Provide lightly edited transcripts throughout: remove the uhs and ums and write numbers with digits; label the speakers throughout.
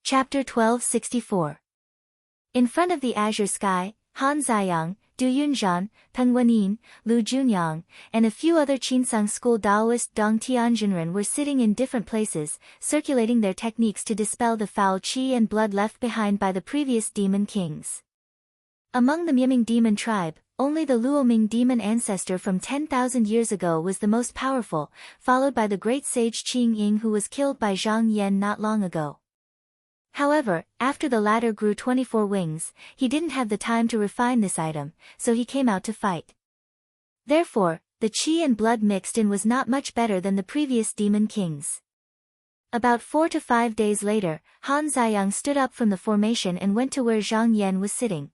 Speaker 1: Chapter 1264. In front of the azure sky, Han Ziyang, Du Yunzhan, Peng Wenin, Lu Junyang, and a few other Qinsang school Daoist Dong Tianjinren were sitting in different places, circulating their techniques to dispel the foul qi and blood left behind by the previous demon kings. Among the Miaming demon tribe, only the Luoming demon ancestor from 10,000 years ago was the most powerful, followed by the great sage Qing Ying, who was killed by Zhang Yan not long ago. However, after the latter grew 24 wings, he didn't have the time to refine this item, so he came out to fight. Therefore, the qi and blood mixed in was not much better than the previous demon kings. About 4 to 5 days later, Han Ziyang stood up from the formation and went to where Zhang Yan was sitting.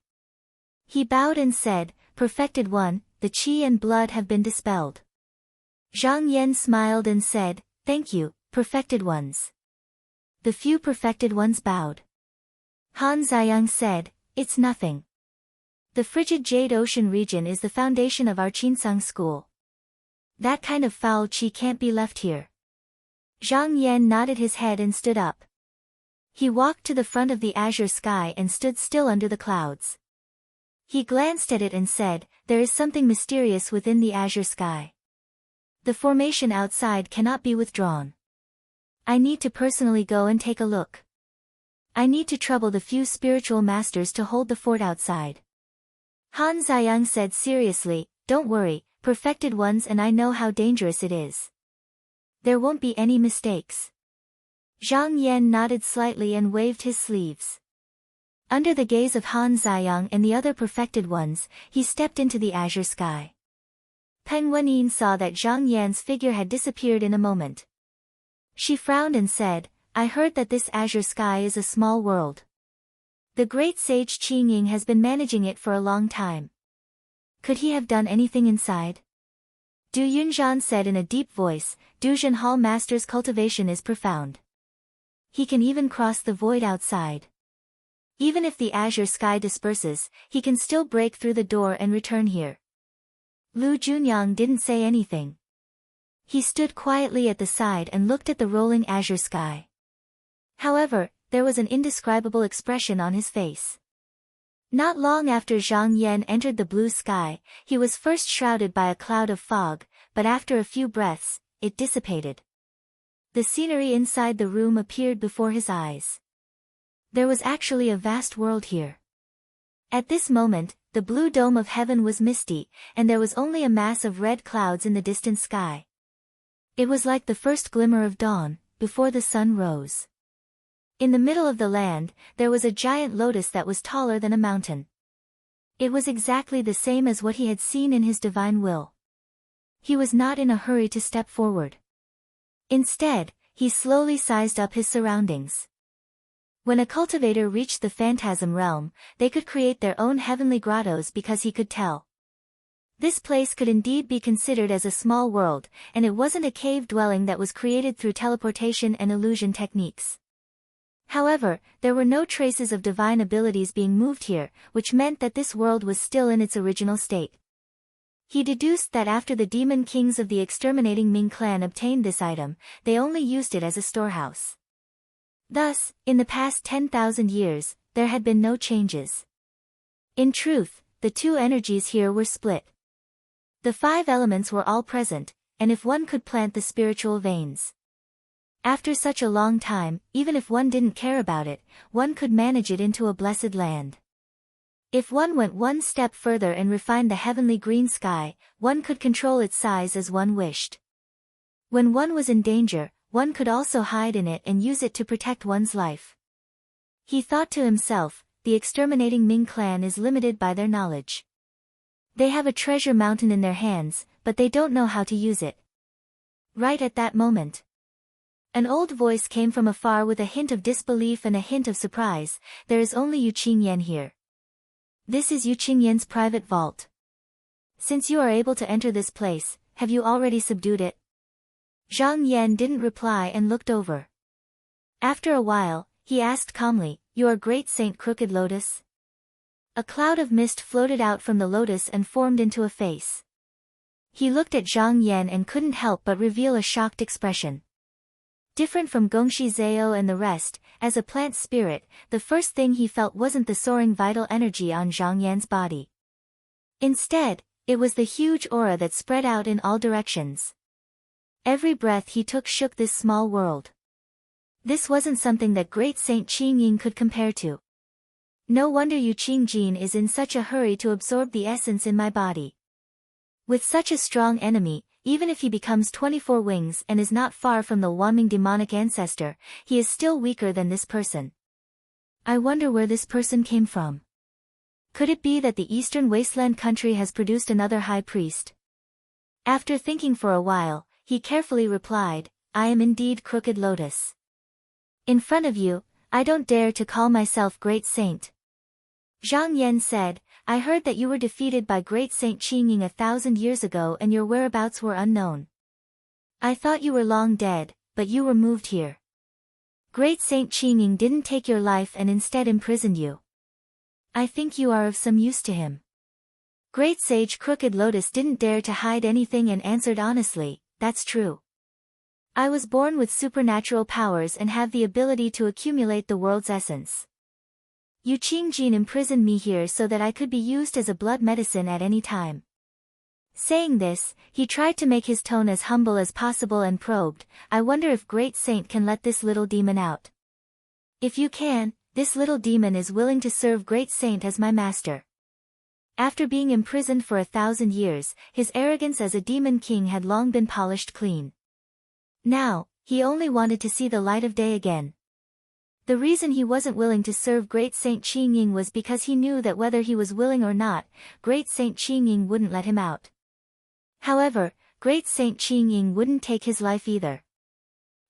Speaker 1: He bowed and said, "Perfected One, the qi and blood have been dispelled." Zhang Yan smiled and said, "Thank you, Perfected Ones." The few perfected ones bowed. Han Ziyang said, "It's nothing. The frigid Jade Ocean region is the foundation of our Qinsang school. That kind of foul qi can't be left here." Zhang Yan nodded his head and stood up. He walked to the front of the azure sky and stood still under the clouds. He glanced at it and said, "There is something mysterious within the azure sky. The formation outside cannot be withdrawn. I need to personally go and take a look. I need to trouble the few spiritual masters to hold the fort outside." Han Ziyang said seriously, "Don't worry, Perfected Ones, and I know how dangerous it is. There won't be any mistakes." Zhang Yan nodded slightly and waved his sleeves. Under the gaze of Han Ziyang and the other Perfected Ones, he stepped into the azure sky. Peng Wenin saw that Zhang Yan's figure had disappeared in a moment. She frowned and said, "I heard that this azure sky is a small world. The great sage Qing Ying has been managing it for a long time. Could he have done anything inside?" Du Yunzhan said in a deep voice, "Duzhen Hall Master's cultivation is profound. He can even cross the void outside. Even if the azure sky disperses, he can still break through the door and return here." Lu Junyang didn't say anything. He stood quietly at the side and looked at the rolling azure sky. However, there was an indescribable expression on his face. Not long after Zhang Yan entered the blue sky, he was first shrouded by a cloud of fog, but after a few breaths, it dissipated. The scenery inside the room appeared before his eyes. There was actually a vast world here. At this moment, the blue dome of heaven was misty, and there was only a mass of red clouds in the distant sky. It was like the first glimmer of dawn, before the sun rose. In the middle of the land, there was a giant lotus that was taller than a mountain. It was exactly the same as what he had seen in his divine will. He was not in a hurry to step forward. Instead, he slowly sized up his surroundings. When a cultivator reached the phantasm realm, they could create their own heavenly grottos because he could tell. This place could indeed be considered as a small world, and it wasn't a cave dwelling that was created through teleportation and illusion techniques. However, there were no traces of divine abilities being moved here, which meant that this world was still in its original state. He deduced that after the demon kings of the exterminating Ming clan obtained this item, they only used it as a storehouse. Thus, in the past 10,000 years, there had been no changes. In truth, the two energies here were split. The 5 elements were all present, and if one could plant the spiritual veins. After such a long time, even if one didn't care about it, one could manage it into a blessed land. If one went one step further and refined the heavenly green sky, one could control its size as one wished. When one was in danger, one could also hide in it and use it to protect one's life. He thought to himself, the exterminating Ming clan is limited by their knowledge. They have a treasure mountain in their hands, but they don't know how to use it. Right at that moment, an old voice came from afar with a hint of disbelief and a hint of surprise. "There is only Yu Qingyan here. This is Yu Qingyan's private vault. Since you are able to enter this place, have you already subdued it?" Zhang Yan didn't reply and looked over. After a while, he asked calmly, "You are Great Saint Crooked Lotus?" A cloud of mist floated out from the lotus and formed into a face. He looked at Zhang Yan and couldn't help but reveal a shocked expression. Different from Gongshi Zhao and the rest, as a plant spirit, the first thing he felt wasn't the soaring vital energy on Zhang Yan's body. Instead, it was the huge aura that spread out in all directions. Every breath he took shook this small world. This wasn't something that great Saint Qingying could compare to. No wonder Yu Qingjin is in such a hurry to absorb the essence in my body. With such a strong enemy, even if he becomes 24 wings and is not far from the Wanming demonic ancestor, he is still weaker than this person. I wonder where this person came from. Could it be that the Eastern Wasteland country has produced another high priest? After thinking for a while, he carefully replied, I am indeed Crooked Lotus. In front of you, I don't dare to call myself Great Saint. Zhang Yan said, I heard that you were defeated by Great Saint Qingying 1,000 years ago and your whereabouts were unknown. I thought you were long dead, but you were moved here. Great Saint Qingying didn't take your life and instead imprisoned you. I think you are of some use to him. Great Sage Crooked Lotus didn't dare to hide anything and answered honestly, that's true. I was born with supernatural powers and have the ability to accumulate the world's essence. Yu Qingjin imprisoned me here so that I could be used as a blood medicine at any time. Saying this, he tried to make his tone as humble as possible and probed, I wonder if Great Saint can let this little demon out. If you can, this little demon is willing to serve Great Saint as my master. After being imprisoned for 1,000 years, his arrogance as a demon king had long been polished clean. Now, he only wanted to see the light of day again. The reason he wasn't willing to serve Great Saint Qingying was because he knew that whether he was willing or not, Great Saint Qingying wouldn't let him out. However, Great Saint Qingying wouldn't take his life either.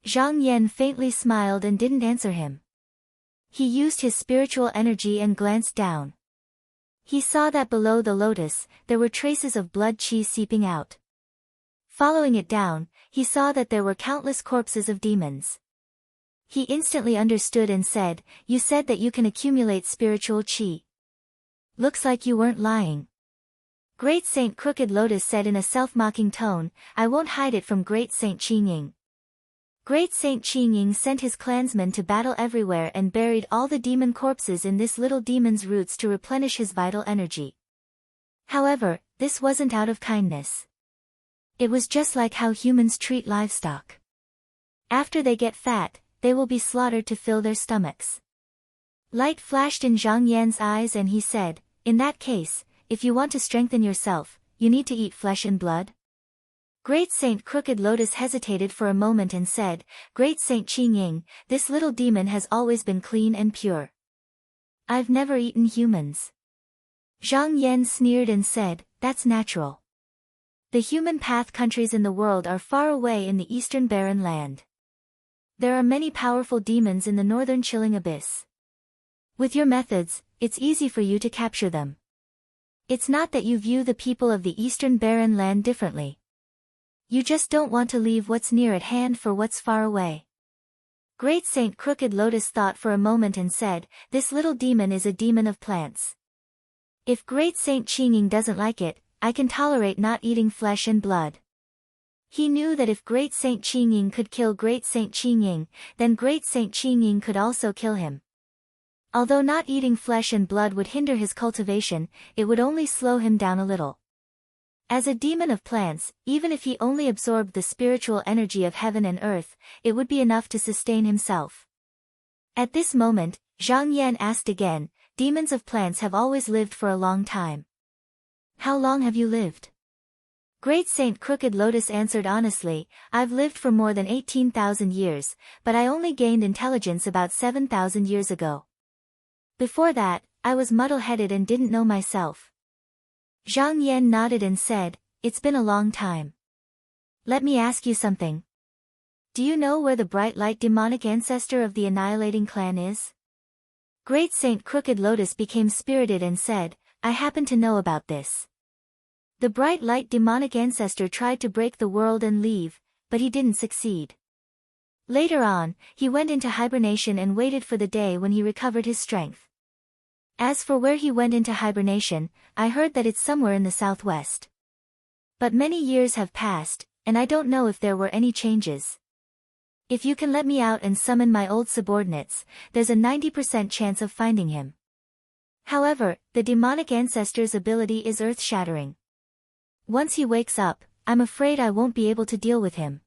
Speaker 1: Zhang Yan faintly smiled and didn't answer him. He used his spiritual energy and glanced down. He saw that below the lotus, there were traces of blood qi seeping out. Following it down, he saw that there were countless corpses of demons. He instantly understood and said, you said that you can accumulate spiritual qi. Looks like you weren't lying. Great Saint Crooked Lotus said in a self-mocking tone, I won't hide it from Great Saint Qingying. Great Saint Qingying sent his clansmen to battle everywhere and buried all the demon corpses in this little demon's roots to replenish his vital energy. However, this wasn't out of kindness. It was just like how humans treat livestock. After they get fat, they will be slaughtered to fill their stomachs. Light flashed in Zhang Yan's eyes and he said, in that case, if you want to strengthen yourself, you need to eat flesh and blood. Great Saint Crooked Lotus hesitated for a moment and said, Great Saint Qingying, this little demon has always been clean and pure. I've never eaten humans. Zhang Yan sneered and said, that's natural. The human path countries in the world are far away in the eastern barren land. There are many powerful demons in the northern chilling abyss. With your methods, it's easy for you to capture them. It's not that you view the people of the eastern barren land differently. You just don't want to leave what's near at hand for what's far away. Great Saint Crooked Lotus thought for a moment and said, this little demon is a demon of plants. If Great Saint Qingying doesn't like it, I can tolerate not eating flesh and blood. He knew that if Great Saint Qingying could kill Great Saint Qingying, then Great Saint Qingying could also kill him. Although not eating flesh and blood would hinder his cultivation, it would only slow him down a little. As a demon of plants, even if he only absorbed the spiritual energy of heaven and earth, it would be enough to sustain himself. At this moment, Zhang Yan asked again, demons of plants have always lived for a long time. How long have you lived? Great Saint Crooked Lotus answered honestly, I've lived for more than 18,000 years, but I only gained intelligence about 7,000 years ago. Before that, I was muddle-headed and didn't know myself. Zhang Yan nodded and said, it's been a long time. Let me ask you something. Do you know where the bright light demonic ancestor of the annihilating clan is? Great Saint Crooked Lotus became spirited and said, I happen to know about this. The bright light demonic ancestor tried to break the world and leave, but he didn't succeed. Later on, he went into hibernation and waited for the day when he recovered his strength. As for where he went into hibernation, I heard that it's somewhere in the southwest. But many years have passed, and I don't know if there were any changes. If you can let me out and summon my old subordinates, there's a 90% chance of finding him. However, the demonic ancestor's ability is earth-shattering. Once he wakes up, I'm afraid I won't be able to deal with him.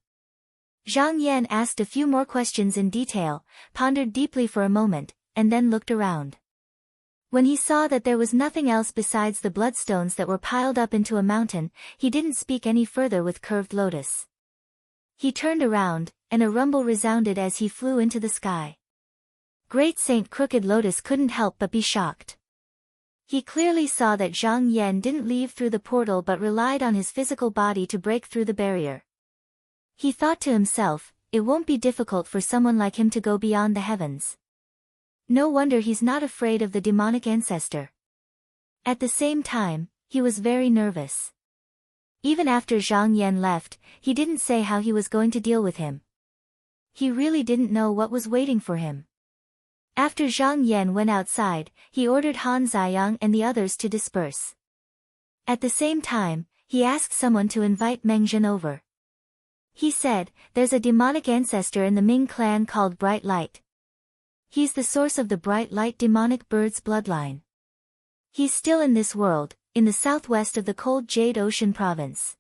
Speaker 1: Zhang Yan asked a few more questions in detail, pondered deeply for a moment, and then looked around. When he saw that there was nothing else besides the bloodstones that were piled up into a mountain, he didn't speak any further with curved lotus. He turned around, and a rumble resounded as he flew into the sky. Great Saint Crooked Lotus couldn't help but be shocked. He clearly saw that Zhang Yan didn't leave through the portal but relied on his physical body to break through the barrier. He thought to himself, it won't be difficult for someone like him to go beyond the heavens. No wonder he's not afraid of the demonic ancestor. At the same time, he was very nervous. Even after Zhang Yan left, he didn't say how he was going to deal with him. He really didn't know what was waiting for him. After Zhang Yan went outside, he ordered Han Ziyang and the others to disperse. At the same time, he asked someone to invite Meng Zhen over. He said, there's a demonic ancestor in the Ming clan called Bright Light. He's the source of the Bright Light demonic bird's bloodline. He's still in this world, in the southwest of the cold Jade Ocean province.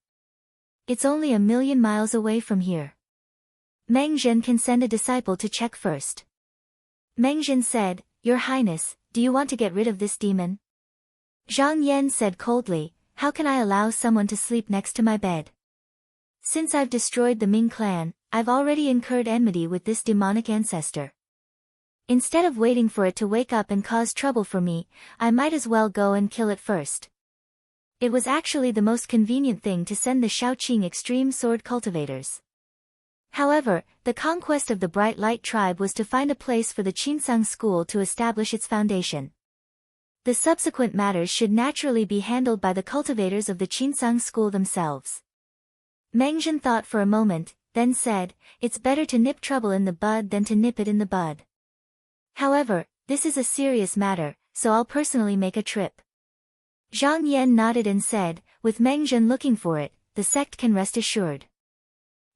Speaker 1: It's only 1,000,000 miles away from here. Meng Zhen can send a disciple to check first. Meng Zhen said, Your Highness, do you want to get rid of this demon? Zhang Yan said coldly, how can I allow someone to sleep next to my bed? Since I've destroyed the Ming clan, I've already incurred enmity with this demonic ancestor. Instead of waiting for it to wake up and cause trouble for me, I might as well go and kill it first. It was actually the most convenient thing to send the Shaoqing extreme sword cultivators. However, the conquest of the Bright Light tribe was to find a place for the Qinsang school to establish its foundation. The subsequent matters should naturally be handled by the cultivators of the Qinsang school themselves. Meng Zhen thought for a moment, then said, it's better to nip trouble in the bud than to nip it in the bud. However, this is a serious matter, so I'll personally make a trip. Zhang Yan nodded and said, with Meng Zhen looking for it, the sect can rest assured.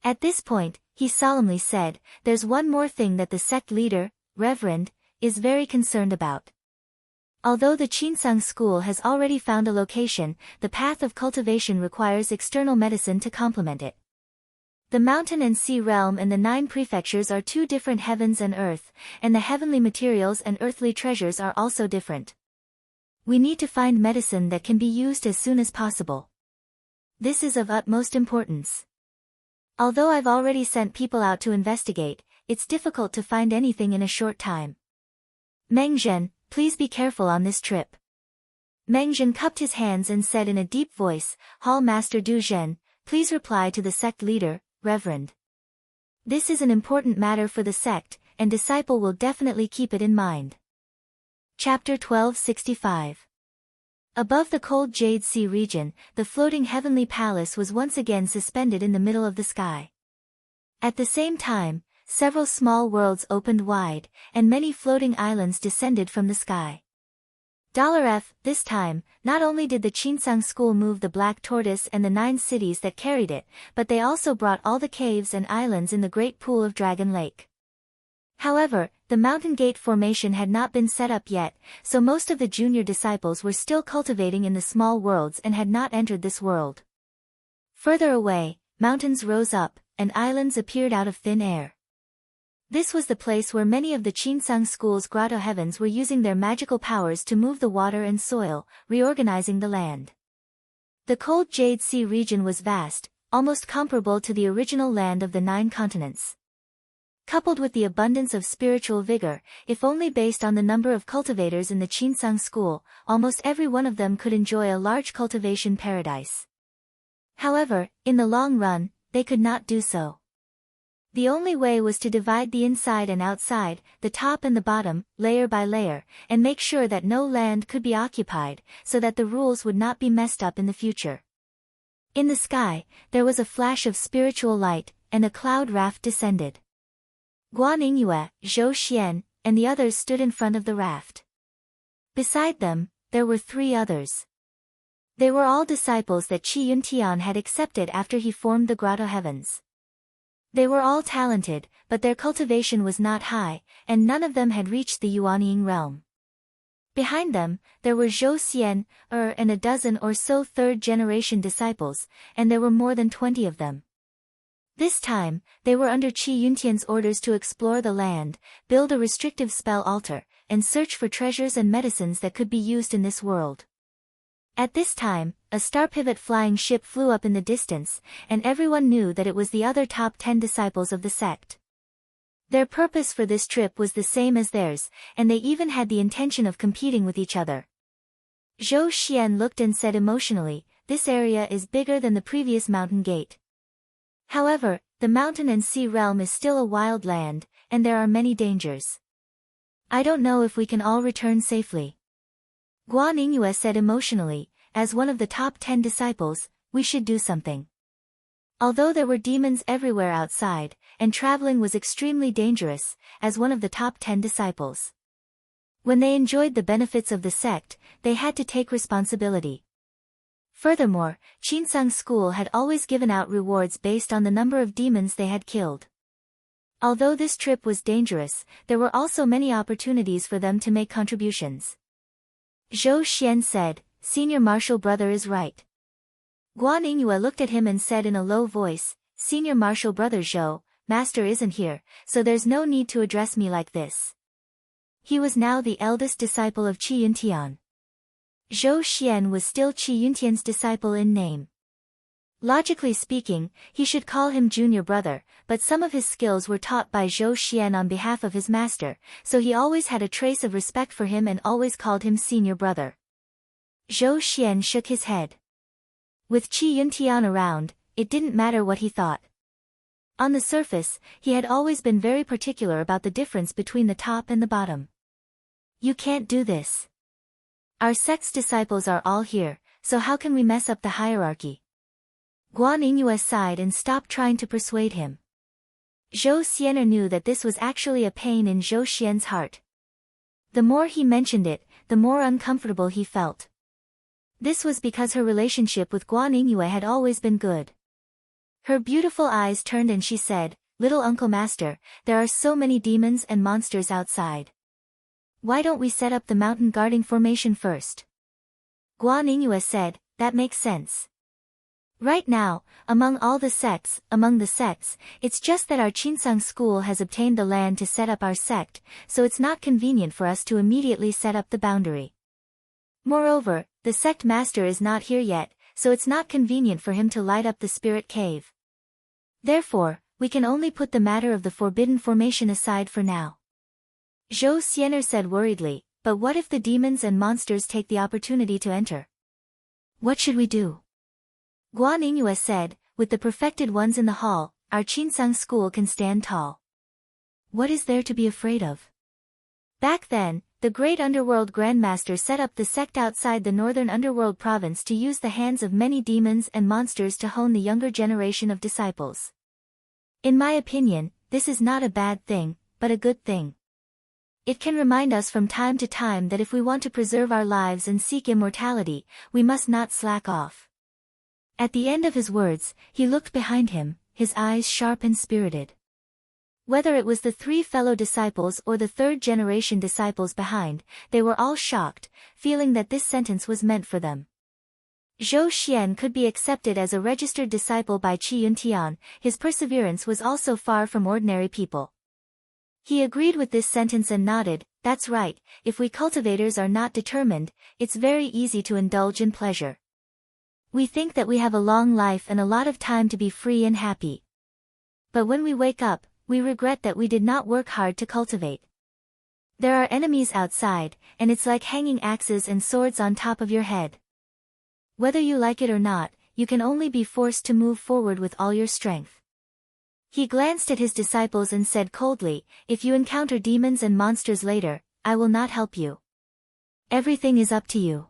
Speaker 1: At this point, he solemnly said, there's one more thing that the sect leader, Reverend, is very concerned about. Although the Qinsang school has already found a location, the path of cultivation requires external medicine to complement it. The mountain and sea realm and the 9 prefectures are 2 different heavens and earth, and the heavenly materials and earthly treasures are also different. We need to find medicine that can be used as soon as possible. This is of utmost importance. Although I've already sent people out to investigate, it's difficult to find anything in a short time. Meng Zhen, please be careful on this trip. Meng Zhen cupped his hands and said in a deep voice, Hall Master Du Zhen, please reply to the sect leader, Reverend. This is an important matter for the sect, and disciple will definitely keep it in mind. Chapter 1265. Above the cold Jade Sea region, the floating heavenly palace was once again suspended in the middle of the sky. At the same time, several small worlds opened wide, and many floating islands descended from the sky. $F, this time, not only did the Qinsang school move the Black Tortoise and the 9 cities that carried it, but they also brought all the caves and islands in the Great Pool of Dragon Lake. However, the Mountain Gate formation had not been set up yet, so most of the junior disciples were still cultivating in the small worlds and had not entered this world. Further away, mountains rose up, and islands appeared out of thin air. This was the place where many of the Qinsang school's grotto heavens were using their magical powers to move the water and soil, reorganizing the land. The cold Jade Sea region was vast, almost comparable to the original land of the 9 continents. Coupled with the abundance of spiritual vigor, if only based on the number of cultivators in the Qinsang school, almost every one of them could enjoy a large cultivation paradise. However, in the long run, they could not do so. The only way was to divide the inside and outside, the top and the bottom, layer by layer, and make sure that no land could be occupied, so that the rules would not be messed up in the future. In the sky, there was a flash of spiritual light, and a cloud raft descended. Guan Yingyue, Zhou Xian, and the others stood in front of the raft. Beside them, there were 3 others. They were all disciples that Qi Yuntian had accepted after he formed the grotto heavens. They were all talented, but their cultivation was not high, and none of them had reached the Yuanying realm. Behind them, there were Zhou Xian, and a dozen or so third-generation disciples, and there were more than 20 of them. This time, they were under Qi Yuntian's orders to explore the land, build a restrictive spell altar, and search for treasures and medicines that could be used in this world. At this time, a star-pivot flying ship flew up in the distance, and everyone knew that it was the other top 10 disciples of the sect. Their purpose for this trip was the same as theirs, and they even had the intention of competing with each other. Zhou Xian looked and said emotionally, "This area is bigger than the previous mountain gate. However, the mountain and sea realm is still a wild land, and there are many dangers. I don't know if we can all return safely." Guan Yingyue said emotionally, "As one of the top 10 disciples, we should do something." Although there were demons everywhere outside, and traveling was extremely dangerous, as one of the top 10 disciples. When they enjoyed the benefits of the sect, they had to take responsibility. Furthermore, Qinsang School had always given out rewards based on the number of demons they had killed. Although this trip was dangerous, there were also many opportunities for them to make contributions. Zhou Xian said, "Senior Marshal Brother is right." Guan Yingyue looked at him and said in a low voice, "Senior Marshal Brother Zhou, Master isn't here, so there's no need to address me like this." He was now the eldest disciple of Qi Yuntian. Zhou Xian was still Qi Yuntian's disciple in name. Logically speaking, he should call him junior brother, but some of his skills were taught by Zhou Xian on behalf of his master, so he always had a trace of respect for him and always called him senior brother. Zhou Xian shook his head. With Qi Yuntian around, it didn't matter what he thought. On the surface, he had always been very particular about the difference between the top and the bottom. "You can't do this. Our sect's disciples are all here, so how can we mess up the hierarchy?" Guan Yingyue sighed and stopped trying to persuade him. Zhou Xianer knew that this was actually a pain in Zhou Xian's heart. The more he mentioned it, the more uncomfortable he felt. This was because her relationship with Guan Yingyue had always been good. Her beautiful eyes turned and she said, "Little Uncle Master, there are so many demons and monsters outside. Why don't we set up the mountain guarding formation first?" Guan Yingyue said, "That makes sense. Right now, among the sects, it's just that our Qinsang school has obtained the land to set up our sect, so it's not convenient for us to immediately set up the boundary. Moreover, the sect master is not here yet, so it's not convenient for him to light up the spirit cave. Therefore, we can only put the matter of the forbidden formation aside for now." Zhou Xianer said worriedly, "But what if the demons and monsters take the opportunity to enter? What should we do?" Guan Yingyue said, "With the perfected ones in the hall, our Qinsang school can stand tall. What is there to be afraid of?" Back then, the great underworld grandmaster set up the sect outside the northern underworld province to use the hands of many demons and monsters to hone the younger generation of disciples. In my opinion, this is not a bad thing, but a good thing. It can remind us from time to time that if we want to preserve our lives and seek immortality, we must not slack off." At the end of his words, he looked behind him, his eyes sharp and spirited. Whether it was the 3 fellow disciples or the third-generation disciples behind, they were all shocked, feeling that this sentence was meant for them. Zhou Xian could be accepted as a registered disciple by Qi Yuntian, his perseverance was also far from ordinary people. He agreed with this sentence and nodded, "That's right, if we cultivators are not determined, it's very easy to indulge in pleasure. We think that we have a long life and a lot of time to be free and happy. But when we wake up, we regret that we did not work hard to cultivate. There are enemies outside, and it's like hanging axes and swords on top of your head. Whether you like it or not, you can only be forced to move forward with all your strength." He glanced at his disciples and said coldly, "If you encounter demons and monsters later, I will not help you. Everything is up to you."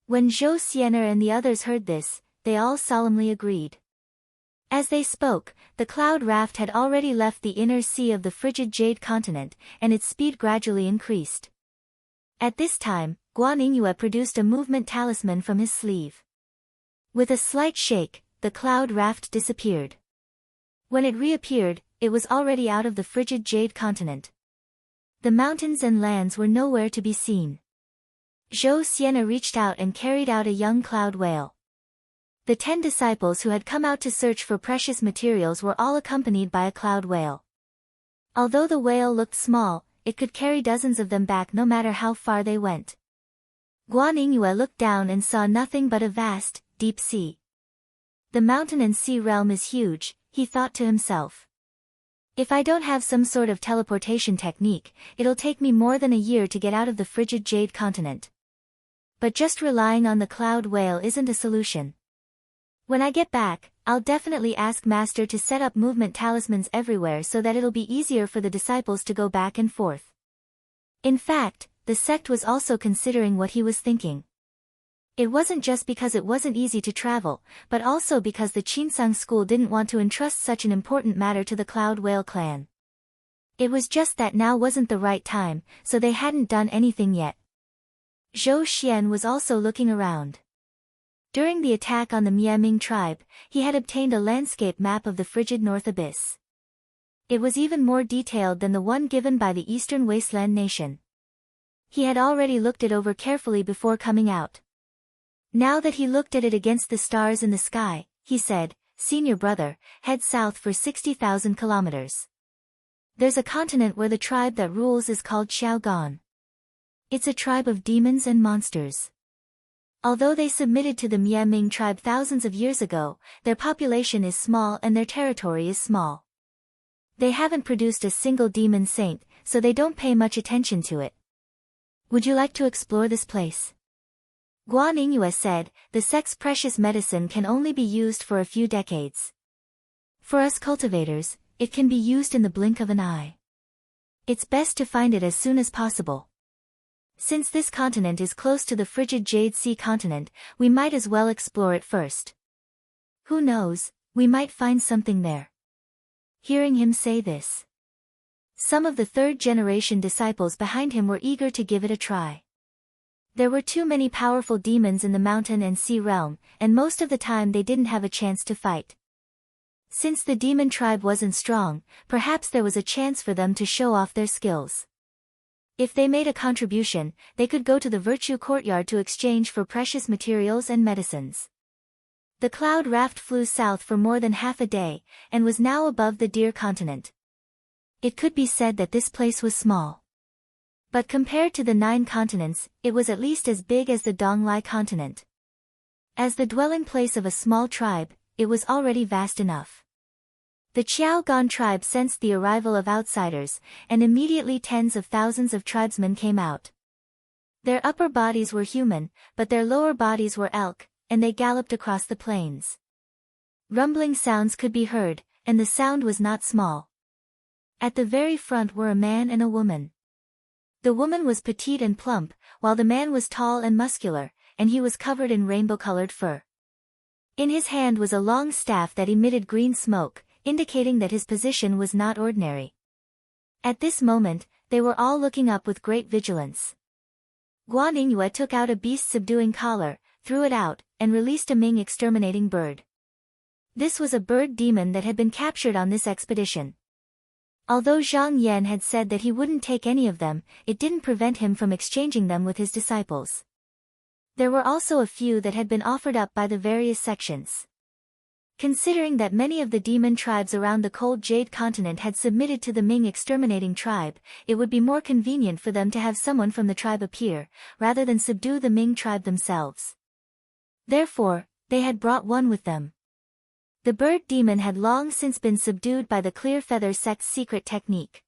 Speaker 1: When Zhou Xianer and the others heard this, they all solemnly agreed. As they spoke, the cloud raft had already left the inner sea of the frigid Jade continent, and its speed gradually increased. At this time, Guan Yingyue produced a movement talisman from his sleeve. With a slight shake, the cloud raft disappeared. When it reappeared, it was already out of the frigid jade continent. The mountains and lands were nowhere to be seen. Zhou Xian'er reached out and carried out a young cloud whale. The 10 disciples who had come out to search for precious materials were all accompanied by a cloud whale. Although the whale looked small, it could carry dozens of them back no matter how far they went. Guan Yingyue looked down and saw nothing but a vast, deep sea. The mountain and sea realm is huge, he thought to himself. If I don't have some sort of teleportation technique, it'll take me more than a year to get out of the frigid jade continent. But just relying on the cloud whale isn't a solution. When I get back, I'll definitely ask Master to set up movement talismans everywhere so that it'll be easier for the disciples to go back and forth. In fact, the sect was also considering what he was thinking. It wasn't just because it wasn't easy to travel, but also because the Qinsang school didn't want to entrust such an important matter to the Cloud Whale clan. It was just that now wasn't the right time, so they hadn't done anything yet. Zhou Xian was also looking around. During the attack on the Miaming tribe, he had obtained a landscape map of the frigid North Abyss. It was even more detailed than the one given by the Eastern Wasteland nation. He had already looked it over carefully before coming out. Now that he looked at it against the stars in the sky, he said, "Senior brother, head south for 60,000 kilometers. There's a continent where the tribe that rules is called Xiaogan. It's a tribe of demons and monsters. Although they submitted to the Miaming tribe thousands of years ago, their population is small and their territory is small. They haven't produced a single demon saint, so they don't pay much attention to it. Would you like to explore this place?" Guan Yingyue said, "The sect's precious medicine can only be used for a few decades. For us cultivators, it can be used in the blink of an eye. It's best to find it as soon as possible. Since this continent is close to the frigid Jade Sea continent, we might as well explore it first. Who knows, we might find something there." Hearing him say this, some of the third-generation disciples behind him were eager to give it a try. There were too many powerful demons in the mountain and sea realm, and most of the time they didn't have a chance to fight. Since the demon tribe wasn't strong, perhaps there was a chance for them to show off their skills. If they made a contribution, they could go to the Virtue Courtyard to exchange for precious materials and medicines. The cloud raft flew south for more than half a day, and was now above the Deer continent. It could be said that this place was small. But compared to the 9 continents, it was at least as big as the Donglai continent. As the dwelling place of a small tribe, it was already vast enough. The Qiaogan tribe sensed the arrival of outsiders, and immediately tens of thousands of tribesmen came out. Their upper bodies were human, but their lower bodies were elk, and they galloped across the plains. Rumbling sounds could be heard, and the sound was not small. At the very front were a man and a woman. The woman was petite and plump, while the man was tall and muscular, and he was covered in rainbow-colored fur. In his hand was a long staff that emitted green smoke, indicating that his position was not ordinary. At this moment, they were all looking up with great vigilance. Guan Yingyue took out a beast-subduing collar, threw it out, and released a Ming exterminating bird. This was a bird demon that had been captured on this expedition. Although Zhang Yan had said that he wouldn't take any of them, it didn't prevent him from exchanging them with his disciples. There were also a few that had been offered up by the various sections. Considering that many of the demon tribes around the cold Jade continent had submitted to the Ming exterminating tribe, it would be more convenient for them to have someone from the tribe appear, rather than subdue the Ming tribe themselves. Therefore, they had brought one with them. The bird demon had long since been subdued by the Clear Feather sect's secret technique.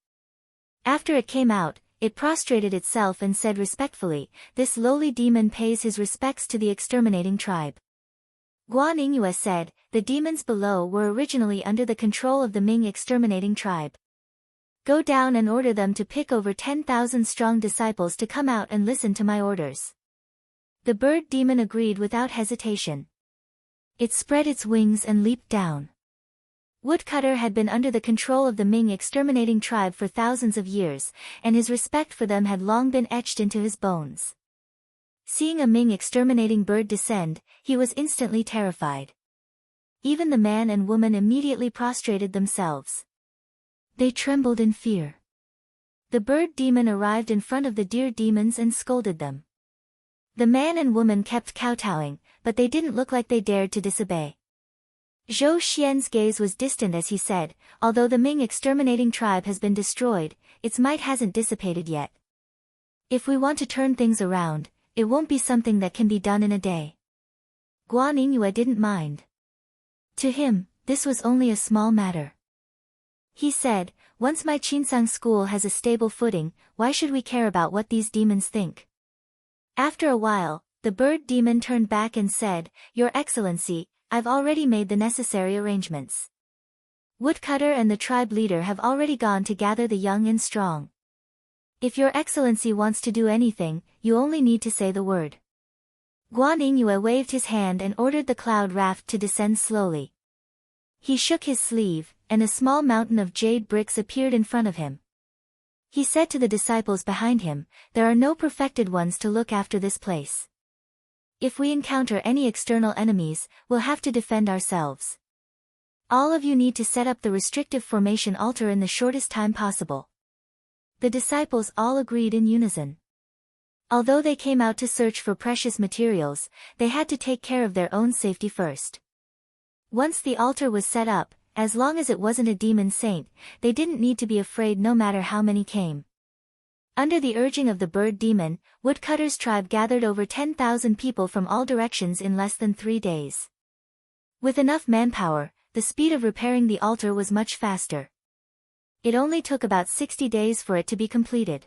Speaker 1: After it came out, it prostrated itself and said respectfully, "This lowly demon pays his respects to the exterminating tribe." Guan Yingyue said, "The demons below were originally under the control of the Ming exterminating tribe. Go down and order them to pick over 10,000 strong disciples to come out and listen to my orders." The bird demon agreed without hesitation. It spread its wings and leaped down. Woodcutter had been under the control of the Ming exterminating tribe for thousands of years, and his respect for them had long been etched into his bones. Seeing a Ming exterminating bird descend, he was instantly terrified. even the man and woman immediately prostrated themselves. They trembled in fear. The bird demon arrived in front of the deer demons and scolded them. The man and woman kept kowtowing, but they didn't look like they dared to disobey. Zhou Xian's gaze was distant as he said, although the Ming exterminating tribe has been destroyed, its might hasn't dissipated yet. If we want to turn things around, it won't be something that can be done in a day. Guan Yingyue didn't mind. To him, this was only a small matter. He said, once my Qinsang school has a stable footing, why should we care about what these demons think? After a while, the bird demon turned back and said, Your Excellency, I've already made the necessary arrangements. Woodcutter and the tribe leader have already gone to gather the young and strong. If Your Excellency wants to do anything, you only need to say the word. Guan Yingyue waved his hand and ordered the cloud raft to descend slowly. He shook his sleeve, and a small mountain of jade bricks appeared in front of him. He said to the disciples behind him, There are no perfected ones to look after this place. If we encounter any external enemies, we'll have to defend ourselves. All of you need to set up the restrictive formation altar in the shortest time possible. The disciples all agreed in unison. Although they came out to search for precious materials, they had to take care of their own safety first. Once the altar was set up, as long as it wasn't a demon saint, they didn't need to be afraid no matter how many came. Under the urging of the bird demon, Woodcutter's tribe gathered over 10,000 people from all directions in less than 3 days. With enough manpower, the speed of repairing the altar was much faster. It only took about 60 days for it to be completed.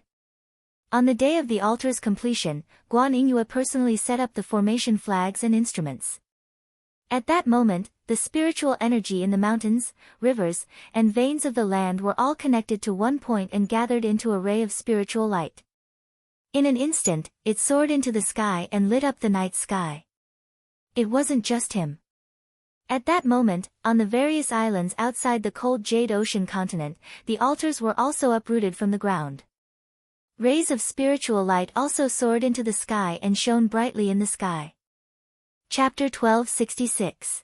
Speaker 1: On the day of the altar's completion, Guan Yingyue personally set up the formation flags and instruments. At that moment, the spiritual energy in the mountains, rivers, and veins of the land were all connected to one point and gathered into a ray of spiritual light. In an instant, it soared into the sky and lit up the night sky. It wasn't just him. At that moment, on the various islands outside the cold Jade Ocean continent, the altars were also uprooted from the ground. Rays of spiritual light also soared into the sky and shone brightly in the sky. Chapter 1266.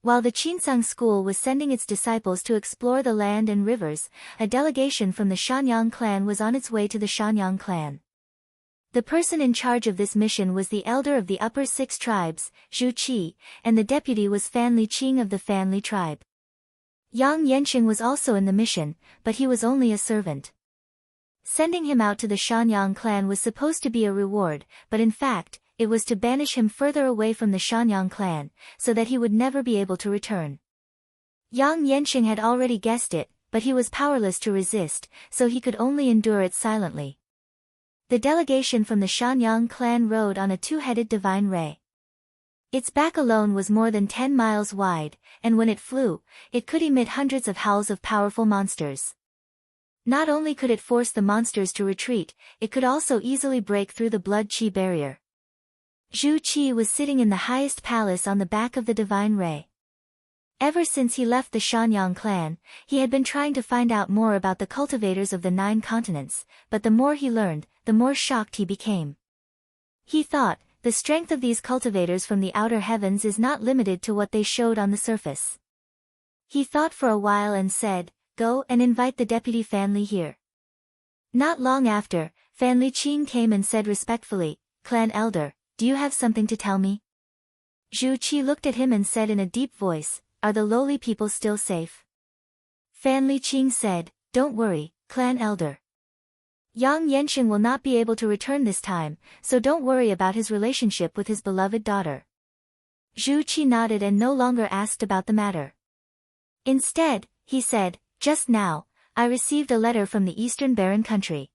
Speaker 1: While the Qinsang school was sending its disciples to explore the land and rivers, a delegation from the Shanyang clan was on its way to the Shanyang clan. The person in charge of this mission was the elder of the upper 6 tribes, Zhu Qi, and the deputy was Fan Li Qing of the Fan Li tribe. Yang Yanqing was also in the mission, but he was only a servant. Sending him out to the Shanyang clan was supposed to be a reward, but in fact, it was to banish him further away from the Shanyang clan, so that he would never be able to return. Yang Yanqing had already guessed it, but he was powerless to resist, so he could only endure it silently. The delegation from the Shanyang clan rode on a 2-headed divine ray. Its back alone was more than 10 miles wide, and when it flew, it could emit hundreds of howls of powerful monsters. Not only could it force the monsters to retreat, it could also easily break through the blood-chi barrier. Zhu Qi was sitting in the highest palace on the back of the divine ray. Ever since he left the Shanyang clan, he had been trying to find out more about the cultivators of the 9 continents, but the more he learned, the more shocked he became. He thought, the strength of these cultivators from the outer heavens is not limited to what they showed on the surface. He thought for a while and said, Go and invite the deputy Fan Li here. Not long after, Fan Li Qing came and said respectfully, Clan elder, do you have something to tell me? Zhu Qi looked at him and said in a deep voice, Are the lowly people still safe? Fan Li Qing said, Don't worry, clan elder. Yang Yanqing will not be able to return this time, so don't worry about his relationship with his beloved daughter. Zhu Qi nodded and no longer asked about the matter. Instead, he said, Just now, I received a letter from the Eastern Barren country.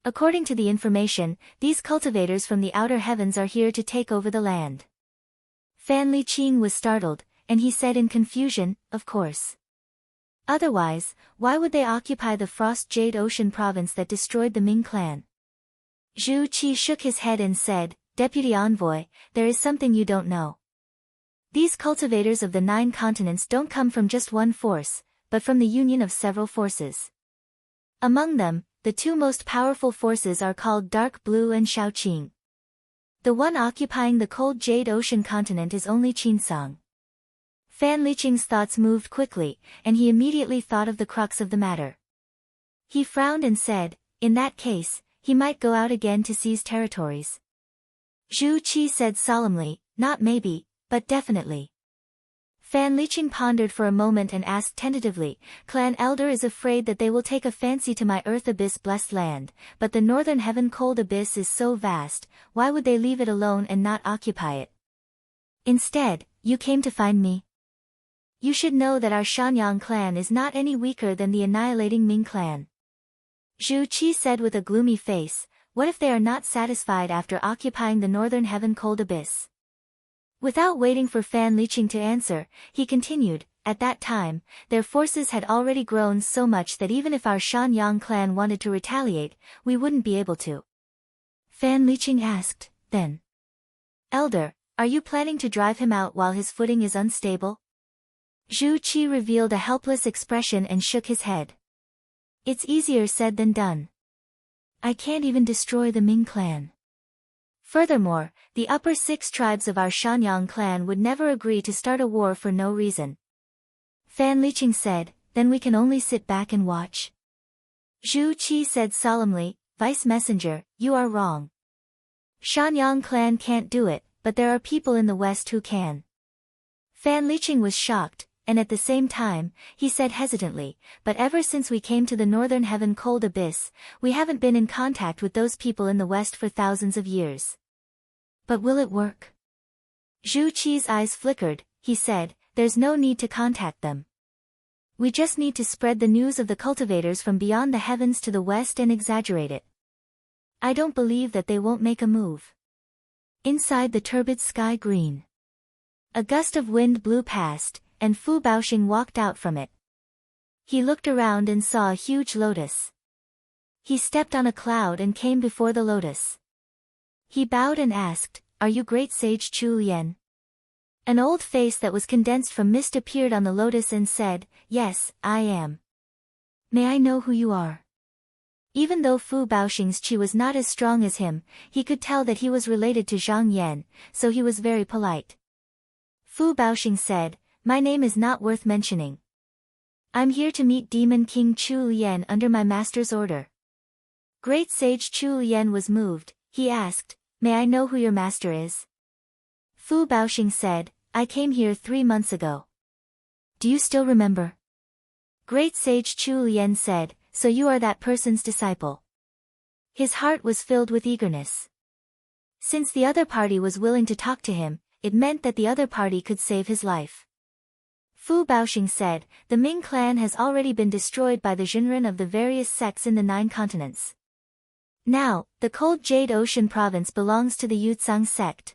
Speaker 1: According to the information, these cultivators from the outer heavens are here to take over the land. Fan Li Qing was startled, and he said in confusion, Of course. Otherwise, why would they occupy the Frost Jade Ocean province that destroyed the Ming clan? Zhu Qi shook his head and said, Deputy Envoy, there is something you don't know. These cultivators of the 9 continents don't come from just one force, but from the union of several forces. Among them, the 2 most powerful forces are called Dark Blue and Shaoqing. The one occupying the cold Jade Ocean continent is only Qinsang. Fan Liqing's thoughts moved quickly, and he immediately thought of the crux of the matter. He frowned and said, in that case, he might go out again to seize territories. Zhu Qi said solemnly, not maybe, but definitely. Fan Liqing pondered for a moment and asked tentatively, Clan Elder is afraid that they will take a fancy to my Earth Abyss blessed land, but the Northern Heaven Cold Abyss is so vast, why would they leave it alone and not occupy it? Instead, you came to find me. You should know that our Shanyang clan is not any weaker than the annihilating Ming clan. Zhu Qi said with a gloomy face, what if they are not satisfied after occupying the Northern Heaven Cold Abyss? Without waiting for Fan Liqing to answer, he continued, at that time, their forces had already grown so much that even if our Shanyang clan wanted to retaliate, we wouldn't be able to. Fan Liqing asked, then. Elder, are you planning to drive him out while his footing is unstable? Zhu Qi revealed a helpless expression and shook his head. It's easier said than done. I can't even destroy the Ming clan. Furthermore, the upper 6 tribes of our Shanyang clan would never agree to start a war for no reason. Fan Liqing said, then we can only sit back and watch. Zhu Qi said solemnly, Vice Messenger, you are wrong. Shanyang clan can't do it, but there are people in the West who can. Fan Liqing was shocked, and at the same time, he said hesitantly, but ever since we came to the Northern Heaven Cold Abyss, we haven't been in contact with those people in the West for thousands of years. But will it work? Zhu Qi's eyes flickered, he said, there's no need to contact them. We just need to spread the news of the cultivators from beyond the heavens to the West and exaggerate it. I don't believe that they won't make a move. Inside the turbid sky green. A gust of wind blew past, and Fu Baoxing walked out from it. He looked around and saw a huge lotus. He stepped on a cloud and came before the lotus. He bowed and asked, are you great sage Chu Lian? An old face that was condensed from mist appeared on the lotus and said, yes, I am. May I know who you are? Even though Fu Baoxing's qi was not as strong as him, he could tell that he was related to Zhang Yan, so he was very polite. Fu Baoxing said, my name is not worth mentioning. I'm here to meet Demon King Chu Lian under my master's order. Great Sage Chu Lian was moved. He asked, may I know who your master is? Fu Baoxing said, I came here 3 months ago. Do you still remember? Great Sage Chu Lian said, so you are that person's disciple. His heart was filled with eagerness. Since the other party was willing to talk to him, it meant that the other party could save his life. Fu Baoxing said, the Ming clan has already been destroyed by the Jinren of the various sects in the 9 continents. Now, the Cold Jade Ocean province belongs to the Yutsang sect.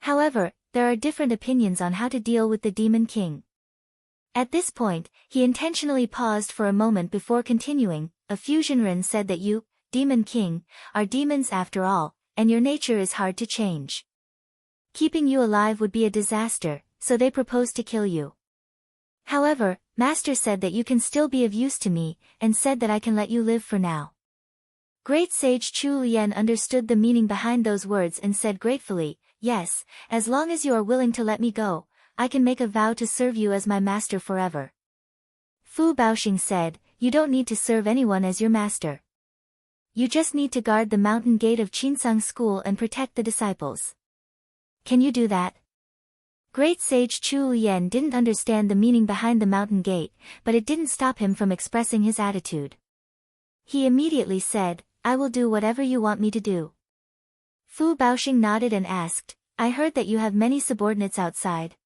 Speaker 1: However, there are different opinions on how to deal with the Demon King. At this point, he intentionally paused for a moment before continuing. A few Jinren said that you, Demon King, are demons after all, and your nature is hard to change. Keeping you alive would be a disaster, so they proposed to kill you. However, Master said that you can still be of use to me, and said that I can let you live for now. Great Sage Chu Lian understood the meaning behind those words and said gratefully, yes, as long as you are willing to let me go, I can make a vow to serve you as my master forever. Fu Baoxing said, you don't need to serve anyone as your master. You just need to guard the mountain gate of Qinsang School and protect the disciples. Can you do that? Great Sage Chu Lian didn't understand the meaning behind the mountain gate, but it didn't stop him from expressing his attitude. He immediately said, I will do whatever you want me to do. Fu Baoxing nodded and asked, I heard that you have many subordinates outside.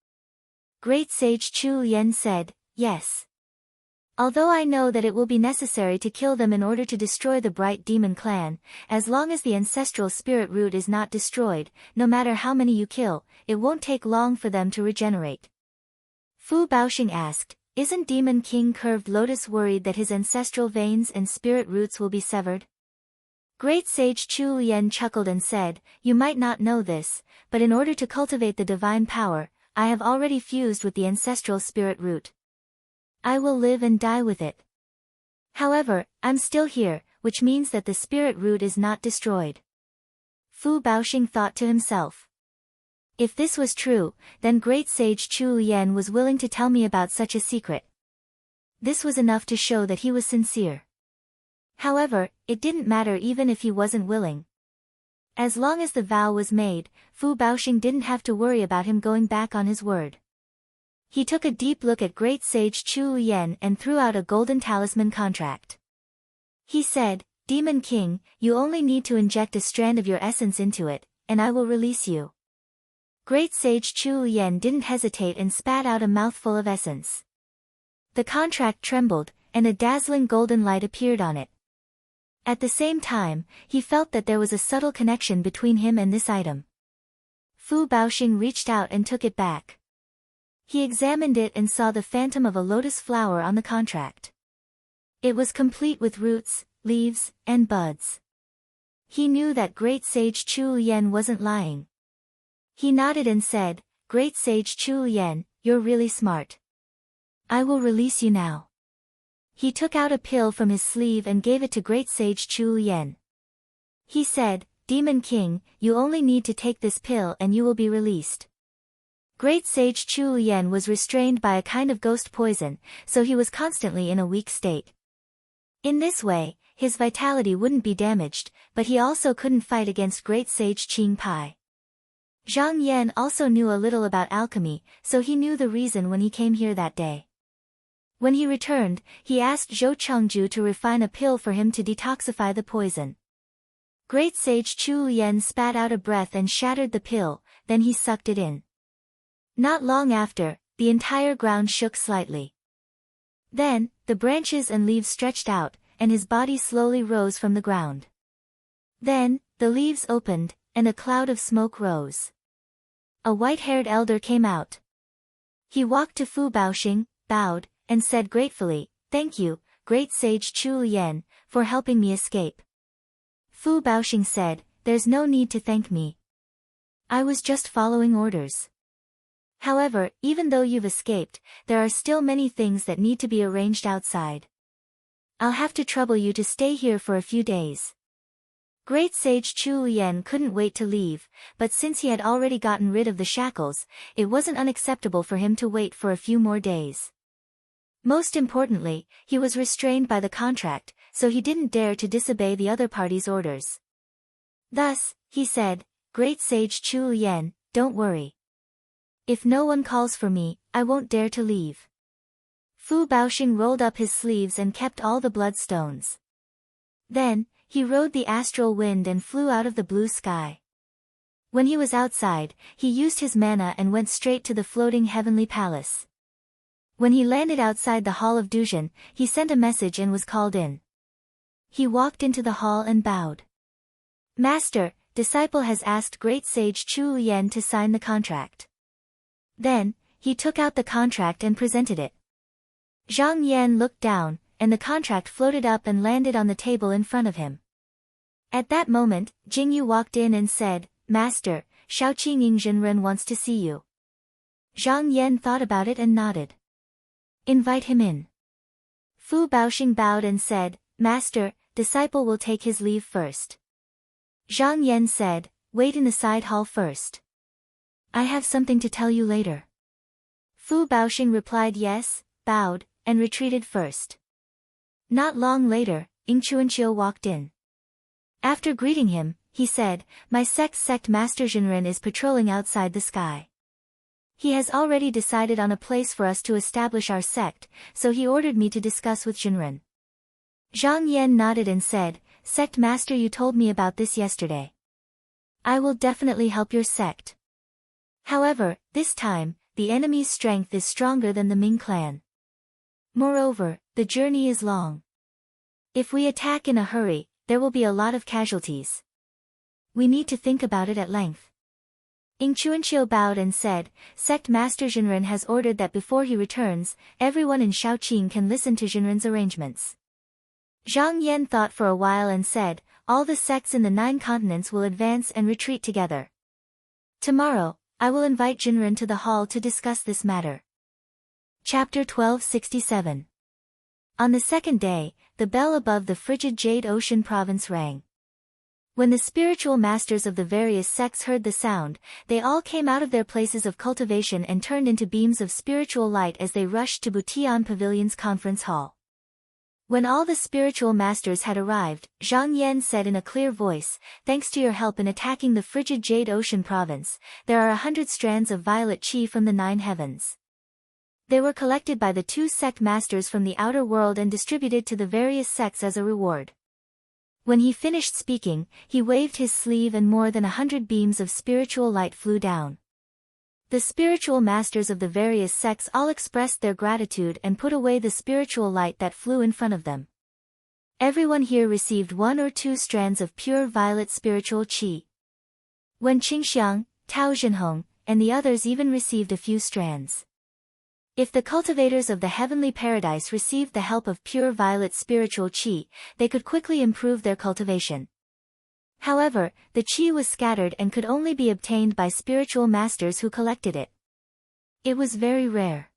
Speaker 1: Great Sage Chu Lian said, yes. Although I know that it will be necessary to kill them in order to destroy the Bright Demon clan, as long as the ancestral spirit root is not destroyed, no matter how many you kill, it won't take long for them to regenerate. Fu Baoxing asked, isn't Demon King Curved Lotus worried that his ancestral veins and spirit roots will be severed? Great Sage Chu Lian chuckled and said, you might not know this, but in order to cultivate the divine power, I have already fused with the ancestral spirit root. I will live and die with it. However, I'm still here, which means that the spirit root is not destroyed. Fu Baoxing thought to himself. If this was true, then great sage Chu Yen was willing to tell me about such a secret. This was enough to show that he was sincere. However, it didn't matter even if he wasn't willing. As long as the vow was made, Fu Baoxing didn't have to worry about him going back on his word. He took a deep look at great sage Chu Yen and threw out a golden talisman contract. He said, "Demon King, you only need to inject a strand of your essence into it, and I will release you." Great sage Chu Yen didn't hesitate and spat out a mouthful of essence. The contract trembled, and a dazzling golden light appeared on it. At the same time, he felt that there was a subtle connection between him and this item. Fu Baoxing reached out and took it back. He examined it and saw the phantom of a lotus flower on the contract. It was complete with roots, leaves, and buds. He knew that great sage Chu Yen wasn't lying. He nodded and said, "Great sage Chu Yen, you're really smart. I will release you now." He took out a pill from his sleeve and gave it to great sage Chu Yen. He said, "Demon King, you only need to take this pill and you will be released." Great sage Chu Yen was restrained by a kind of ghost poison, so he was constantly in a weak state. In this way, his vitality wouldn't be damaged, but he also couldn't fight against great sage Qing Pai. Zhang Yan also knew a little about alchemy, so he knew the reason when he came here that day. When he returned, he asked Zhou Chengju to refine a pill for him to detoxify the poison. Great sage Chu Yen spat out a breath and shattered the pill, then he sucked it in. Not long after, the entire ground shook slightly. Then, the branches and leaves stretched out, and his body slowly rose from the ground. Then, the leaves opened, and a cloud of smoke rose. A white-haired elder came out. He walked to Fu Baoxing, bowed, and said gratefully, "Thank you, great sage Chu Yen, for helping me escape." Fu Baoxing said, "There's no need to thank me. I was just following orders. However, even though you've escaped, there are still many things that need to be arranged outside. I'll have to trouble you to stay here for a few days." Great sage Chu Yen couldn't wait to leave, but since he had already gotten rid of the shackles, it wasn't unacceptable for him to wait for a few more days. Most importantly, he was restrained by the contract, so he didn't dare to disobey the other party's orders. Thus, he said, "Great sage Chu Yen, don't worry. If no one calls for me, I won't dare to leave." Fu Baoxing rolled up his sleeves and kept all the bloodstones. Then, he rode the astral wind and flew out of the blue sky. When he was outside, he used his mana and went straight to the floating heavenly palace. When he landed outside the Hall of Duzhen, he sent a message and was called in. He walked into the hall and bowed. "Master, disciple has asked great sage Chu Yen to sign the contract." Then, he took out the contract and presented it. Zhang Yan looked down, and the contract floated up and landed on the table in front of him. At that moment, Jingyu walked in and said, "Master, Shaoqi Ningzhenren wants to see you." Zhang Yan thought about it and nodded. "Invite him in." Fu Baoxing bowed and said, "Master, disciple will take his leave first." Zhang Yan said, "Wait in the side hall first. I have something to tell you later." Fu Baoxing replied yes, bowed, and retreated first. Not long later, Ing Chuanqiu walked in. After greeting him, he said, "My sect Master Jinren is patrolling outside the sky. He has already decided on a place for us to establish our sect, so he ordered me to discuss with Jinren." Zhang Yan nodded and said, "Sect Master, you told me about this yesterday. I will definitely help your sect. However, this time, the enemy's strength is stronger than the Ming clan. Moreover, the journey is long. If we attack in a hurry, there will be a lot of casualties. We need to think about it at length." Ing Chuanqiu bowed and said, "Sect Master Jinren has ordered that before he returns, everyone in Shaoqing can listen to Jinren's arrangements." Zhang Yan thought for a while and said, "All the sects in the 9 continents will advance and retreat together. Tomorrow, I will invite Jinren to the hall to discuss this matter." Chapter 1267. On the second day, the bell above the frigid Jade Ocean province rang. When the spiritual masters of the various sects heard the sound, they all came out of their places of cultivation and turned into beams of spiritual light as they rushed to Butian Pavilion's conference hall. When all the spiritual masters had arrived, Zhang Yan said in a clear voice, "Thanks to your help in attacking the frigid Jade Ocean province, there are 100 strands of violet qi from the 9 heavens. They were collected by the 2 sect masters from the outer world and distributed to the various sects as a reward." When he finished speaking, he waved his sleeve and more than 100 beams of spiritual light flew down. The spiritual masters of the various sects all expressed their gratitude and put away the spiritual light that flew in front of them. Everyone here received 1 or 2 strands of pure violet spiritual qi. Wen Qingxiang, Tao Zhenhong, and the others even received a few strands. If the cultivators of the heavenly paradise received the help of pure violet spiritual qi, they could quickly improve their cultivation. However, the qi was scattered and could only be obtained by spiritual masters who collected it. It was very rare.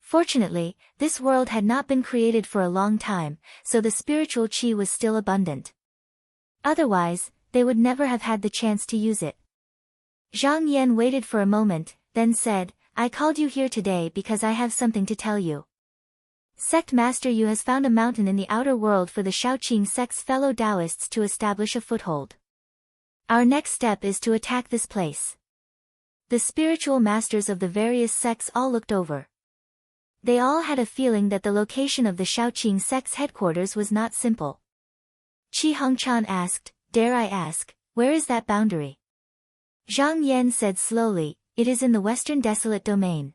Speaker 1: Fortunately, this world had not been created for a long time, so the spiritual qi was still abundant. Otherwise, they would never have had the chance to use it. Zhang Yan waited for a moment, then said, "I called you here today because I have something to tell you. Sect Master Yu has found a mountain in the outer world for the Shaoqing sect's fellow Taoists to establish a foothold. Our next step is to attack this place." The spiritual masters of the various sects all looked over. They all had a feeling that the location of the Shaoqing sect's headquarters was not simple. Qi Hongchan asked, "Dare I ask, where is that boundary?" Zhang Yan said slowly, "It is in the western desolate domain."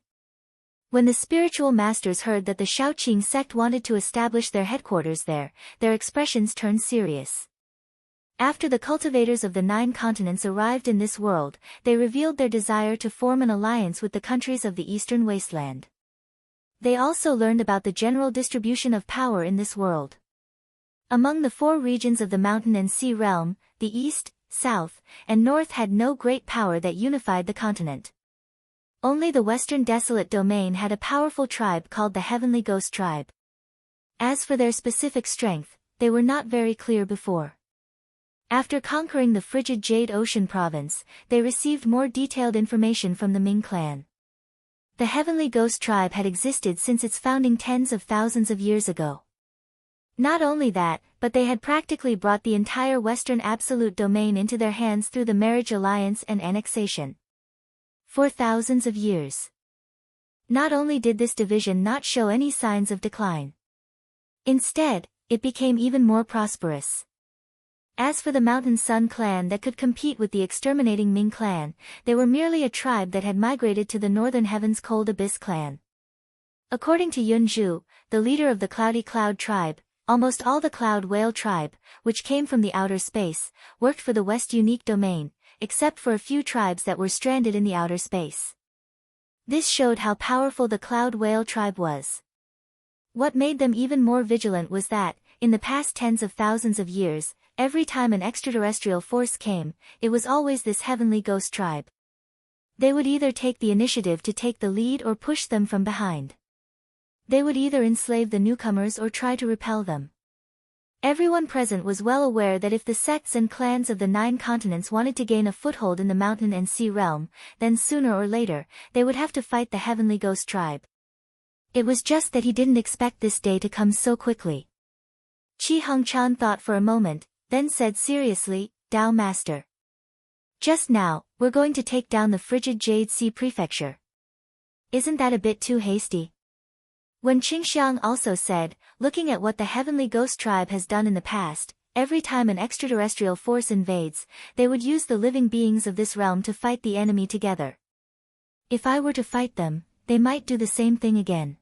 Speaker 1: When the spiritual masters heard that the Shaoqing sect wanted to establish their headquarters there, their expressions turned serious. After the cultivators of the 9 continents arrived in this world, they revealed their desire to form an alliance with the countries of the eastern wasteland. They also learned about the general distribution of power in this world. Among the 4 regions of the mountain and sea realm, the east, south, and north had no great power that unified the continent. Only the western desolate domain had a powerful tribe called the Heavenly Ghost Tribe. As for their specific strength, they were not very clear before. After conquering the frigid Jade Ocean province, they received more detailed information from the Ming clan. The Heavenly Ghost Tribe had existed since its founding tens of thousands of years ago. Not only that, but they had practically brought the entire Western Absolute Domain into their hands through the marriage alliance and annexation. For thousands of years. Not only did this division not show any signs of decline. Instead, it became even more prosperous. As for the Mountain Sun clan that could compete with the exterminating Ming clan, they were merely a tribe that had migrated to the Northern Heavens Cold Abyss clan. According to Yun Zhu, the leader of the Cloudy Cloud tribe, almost all the Cloud Whale tribe, which came from the outer space, worked for the West Unique Domain, except for a few tribes that were stranded in the outer space. This showed how powerful the Cloud Whale tribe was. What made them even more vigilant was that, in the past tens of thousands of years, every time an extraterrestrial force came, it was always this Heavenly Ghost tribe. They would either take the initiative to take the lead or push them from behind. They would either enslave the newcomers or try to repel them. Everyone present was well aware that if the sects and clans of the 9 continents wanted to gain a foothold in the mountain and sea realm, then sooner or later, they would have to fight the Heavenly Ghost tribe. It was just that he didn't expect this day to come so quickly. Qi Hongchan thought for a moment, then said seriously, "Tao Master. Just now, we're going to take down the frigid Jade Sea Prefecture. Isn't that a bit too hasty?" When Qingxiang also said, looking at what the Heavenly Ghost Tribe has done in the past, every time an extraterrestrial force invades, they would use the living beings of this realm to fight the enemy together. If I were to fight them, they might do the same thing again.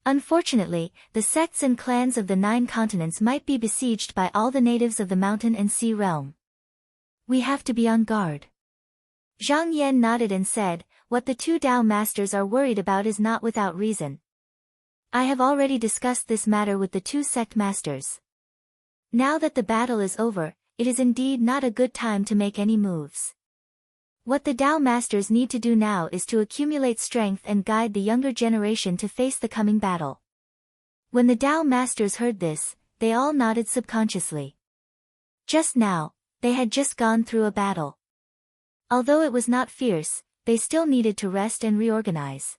Speaker 1: Unfortunately, the sects and clans of the 9 continents might be besieged by all the natives of the mountain and sea realm. We have to be on guard. Zhang Yan nodded and said, "What the 2 Tao masters are worried about is not without reason. I have already discussed this matter with the 2 sect masters. Now that the battle is over, it is indeed not a good time to make any moves. What the Tao masters need to do now is to accumulate strength and guide the younger generation to face the coming battle." When the Tao masters heard this, they all nodded subconsciously. Just now, they had just gone through a battle. Although it was not fierce, they still needed to rest and reorganize.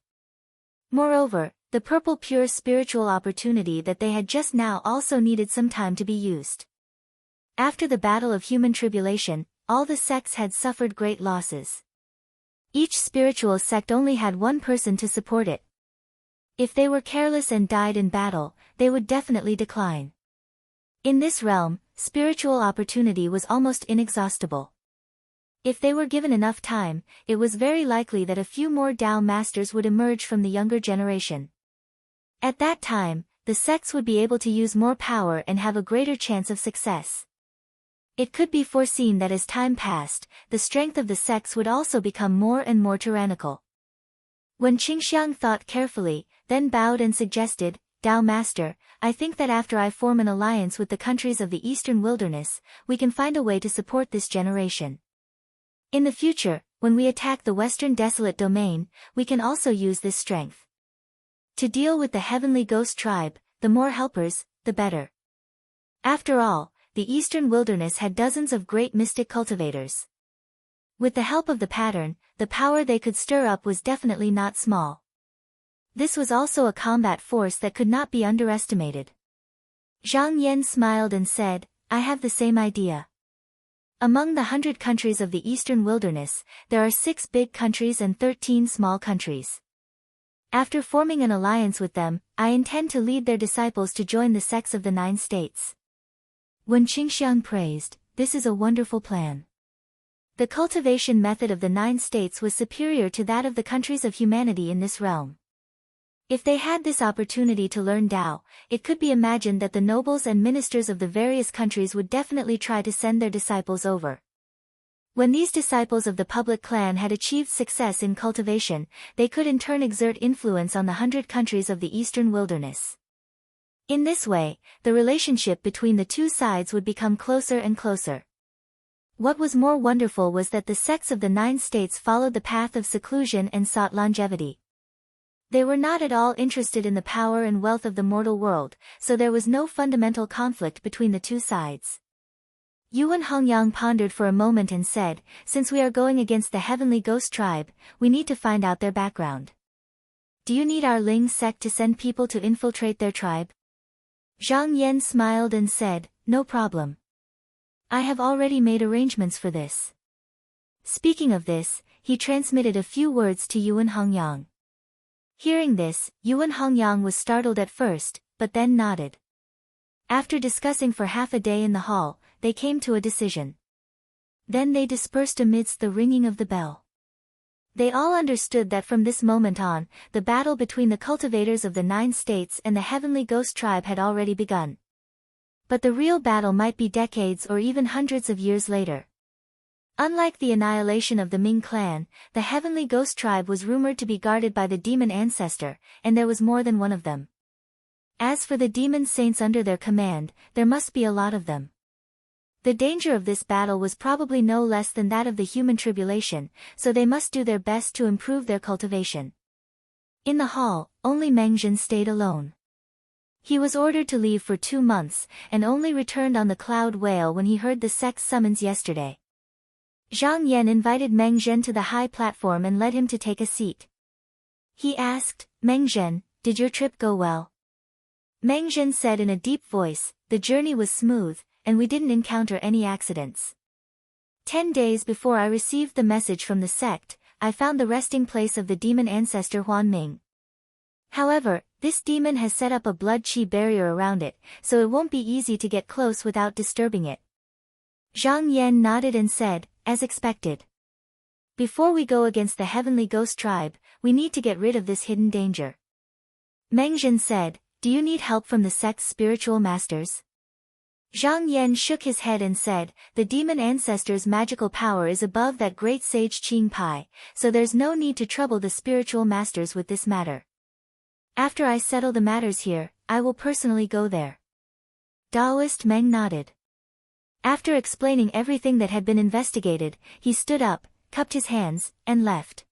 Speaker 1: Moreover, the purple pure spiritual opportunity that they had just now also needed some time to be used. After the battle of human tribulation, all the sects had suffered great losses. Each spiritual sect only had one person to support it. If they were careless and died in battle, they would definitely decline. In this realm, spiritual opportunity was almost inexhaustible. If they were given enough time, it was very likely that a few more Tao masters would emerge from the younger generation. At that time, the sects would be able to use more power and have a greater chance of success. It could be foreseen that as time passed, the strength of the sects would also become more and more tyrannical. When Qingxiang thought carefully, then bowed and suggested, Tao Master, I think that after I form an alliance with the countries of the Eastern Wilderness, we can find a way to support this generation. In the future, when we attack the Western Desolate Domain, we can also use this strength. To deal with the Heavenly Ghost Tribe, the more helpers, the better. After all, the Eastern Wilderness had dozens of great mystic cultivators. With the help of the pattern, the power they could stir up was definitely not small. This was also a combat force that could not be underestimated. Zhang Yan smiled and said, I have the same idea. Among the 100 countries of the Eastern Wilderness, there are 6 big countries and 13 small countries. After forming an alliance with them, I intend to lead their disciples to join the sects of the 9 states. When Qingxiang praised, this is a wonderful plan. The cultivation method of the 9 states was superior to that of the countries of humanity in this realm. If they had this opportunity to learn Tao, it could be imagined that the nobles and ministers of the various countries would definitely try to send their disciples over. When these disciples of the public clan had achieved success in cultivation, they could in turn exert influence on the 100 countries of the Eastern Wilderness. In this way, the relationship between the two sides would become closer and closer. What was more wonderful was that the sects of the 9 states followed the path of seclusion and sought longevity. They were not at all interested in the power and wealth of the mortal world, so there was no fundamental conflict between the two sides. Yuan Hongyang pondered for a moment and said, since we are going against the Heavenly Ghost Tribe, we need to find out their background. Do you need our Ling sect to send people to infiltrate their tribe? Zhang Yan smiled and said, no problem. I have already made arrangements for this. Speaking of this, he transmitted a few words to Yuan Hongyang. Hearing this, Yuan Hongyang was startled at first, but then nodded. After discussing for half a day in the hall, they came to a decision. Then they dispersed amidst the ringing of the bell. They all understood that from this moment on, the battle between the cultivators of the 9 states and the Heavenly Ghost Tribe had already begun. But the real battle might be decades or even hundreds of years later. Unlike the annihilation of the Ming clan, the Heavenly Ghost Tribe was rumored to be guarded by the demon ancestor, and there was more than one of them. As for the demon saints under their command, there must be a lot of them. The danger of this battle was probably no less than that of the human tribulation, so they must do their best to improve their cultivation. In the hall, only Meng Zhen stayed alone. He was ordered to leave for 2 months, and only returned on the Cloud Whale when he heard the sect's summons yesterday. Zhang Yan invited Meng Zhen to the high platform and led him to take a seat. He asked, Meng Zhen, did your trip go well? Meng Zhen said in a deep voice, the journey was smooth, and we didn't encounter any accidents. 10 days before I received the message from the sect, I found the resting place of the demon ancestor Huan Ming. However, this demon has set up a blood-qi barrier around it, so it won't be easy to get close without disturbing it. Zhang Yan nodded and said, as expected. Before we go against the Heavenly Ghost Tribe, we need to get rid of this hidden danger. Meng Zhen said, do you need help from the sect's spiritual masters? Zhang Yan shook his head and said, the demon ancestor's magical power is above that great sage Qing Pai, so there's no need to trouble the spiritual masters with this matter. After I settle the matters here, I will personally go there. Taoist Meng nodded. After explaining everything that had been investigated, he stood up, cupped his hands, and left.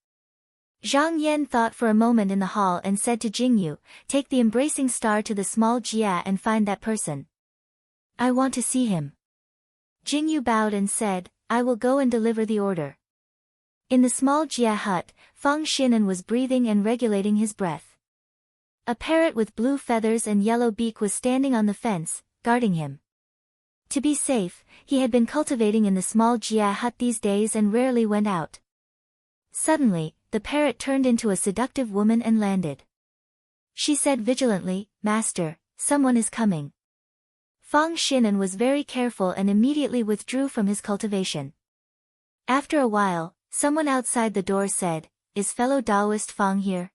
Speaker 1: Zhang Yan thought for a moment in the hall and said to Jingyu, take the embracing star to the small Jia and find that person. I want to see him. Jingyu bowed and said, I will go and deliver the order. In the small Jia hut, Fang Xinan was breathing and regulating his breath. A parrot with blue feathers and yellow beak was standing on the fence, guarding him. To be safe, he had been cultivating in the small Jia hut these days and rarely went out. Suddenly, the parrot turned into a seductive woman and landed. She said vigilantly, Master, someone is coming. Fang Xinan was very careful and immediately withdrew from his cultivation. After a while, someone outside the door said, Is fellow Taoist Fang here?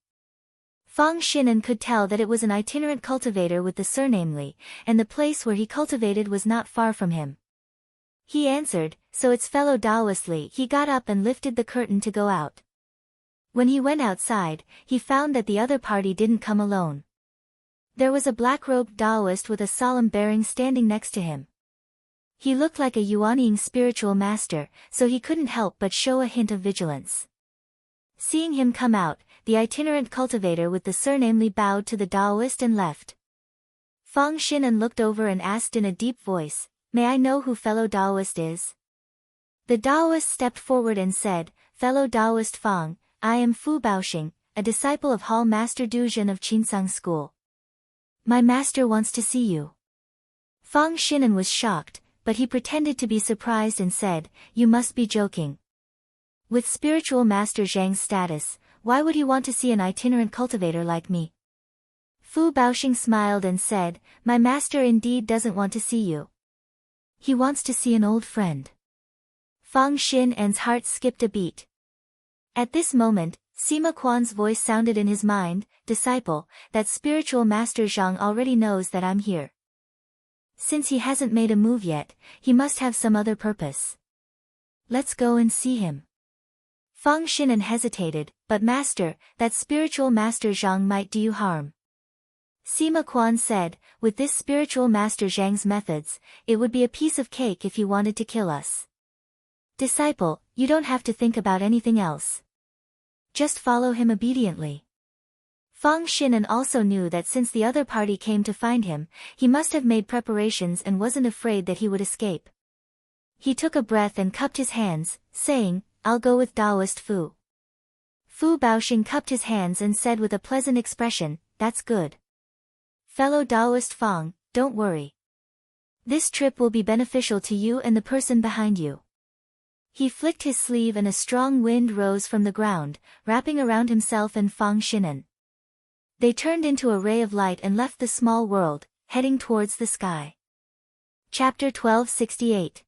Speaker 1: Fang Xinan could tell that it was an itinerant cultivator with the surname Li, and the place where he cultivated was not far from him. He answered, So it's fellow Taoist Li. He got up and lifted the curtain to go out. When he went outside, he found that the other party didn't come alone. There was a black-robed Taoist with a solemn bearing standing next to him. He looked like a Yuanying spiritual master, so he couldn't help but show a hint of vigilance. Seeing him come out, the itinerant cultivator with the surname Li bowed to the Taoist and left. Fang Xinan looked over and asked in a deep voice, May I know who fellow Taoist is? The Taoist stepped forward and said, Fellow Taoist Fang, I am Fu Baoxing, a disciple of Hall Master Duzhen of Qinsang School. My master wants to see you. Fang Xinan was shocked, but he pretended to be surprised and said, You must be joking. With spiritual master Zhang's status, why would he want to see an itinerant cultivator like me? Fu Baoxing smiled and said, My master indeed doesn't want to see you. He wants to see an old friend. Fang Xinan's heart skipped a beat. At this moment, Sima Quan's voice sounded in his mind, Disciple, that spiritual master Zhang already knows that I'm here. Since he hasn't made a move yet, he must have some other purpose. Let's go and see him. Fang Xinan hesitated, but master, that spiritual master Zhang might do you harm. Sima Quan said, with this spiritual master Zhang's methods, it would be a piece of cake if he wanted to kill us. Disciple, you don't have to think about anything else. Just follow him obediently. Fang Xinan also knew that since the other party came to find him, he must have made preparations and wasn't afraid that he would escape. He took a breath and cupped his hands, saying, I'll go with Taoist Fu. Fu Baoxing cupped his hands and said with a pleasant expression, That's good. Fellow Taoist Fang, don't worry. This trip will be beneficial to you and the person behind you. He flicked his sleeve and a strong wind rose from the ground, wrapping around himself and Fang Xinan. They turned into a ray of light and left the small world, heading towards the sky. Chapter 1268.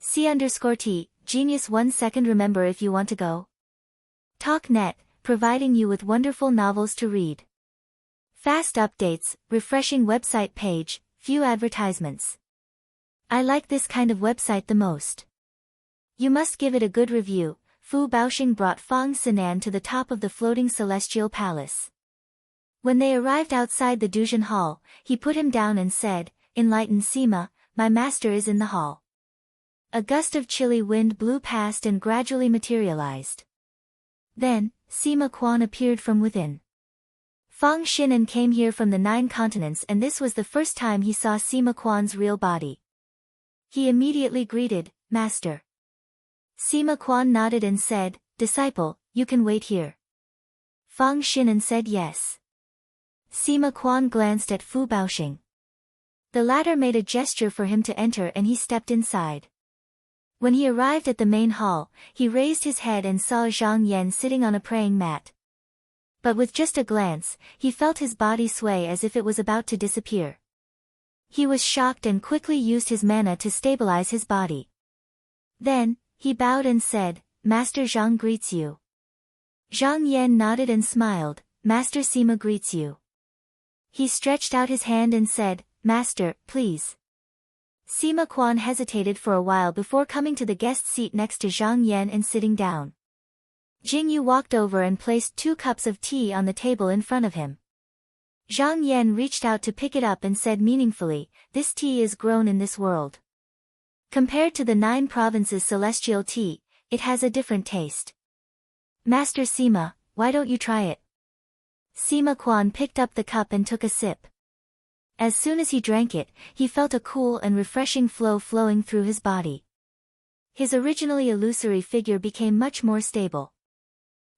Speaker 1: C_T, Genius 1 second. Remember if you want to go. TalkNet, providing you with wonderful novels to read. Fast updates, refreshing website page, few advertisements. I like this kind of website the most. You must give it a good review. Fu Baoxing brought Fang Xinan to the top of the floating celestial palace. When they arrived outside the Duzhen hall, he put him down and said, Enlightened Sima, my master is in the hall. A gust of chilly wind blew past and gradually materialized. Then, Sima Quan appeared from within. Fang Xinan came here from the 9 continents and this was the first time he saw Sima Quan's real body. He immediately greeted, Master. Sima Quan nodded and said, Disciple, you can wait here. Fang Xinan said yes. Sima Quan glanced at Fu Baoxing. The latter made a gesture for him to enter and he stepped inside. When he arrived at the main hall, he raised his head and saw Zhang Yan sitting on a praying mat. But with just a glance, he felt his body sway as if it was about to disappear. He was shocked and quickly used his mana to stabilize his body. Then, he bowed and said, Master Zhang greets you. Zhang Yan nodded and smiled, Master Sima greets you. He stretched out his hand and said, Master, please. Sima Quan hesitated for a while before coming to the guest seat next to Zhang Yan and sitting down. Jingyu walked over and placed 2 cups of tea on the table in front of him. Zhang Yan reached out to pick it up and said meaningfully, This tea is grown in this world. Compared to the 9 provinces celestial tea, it has a different taste. Master Sima, why don't you try it? Sima Quan picked up the cup and took a sip. As soon as he drank it, he felt a cool and refreshing flow flowing through his body. His originally illusory figure became much more stable.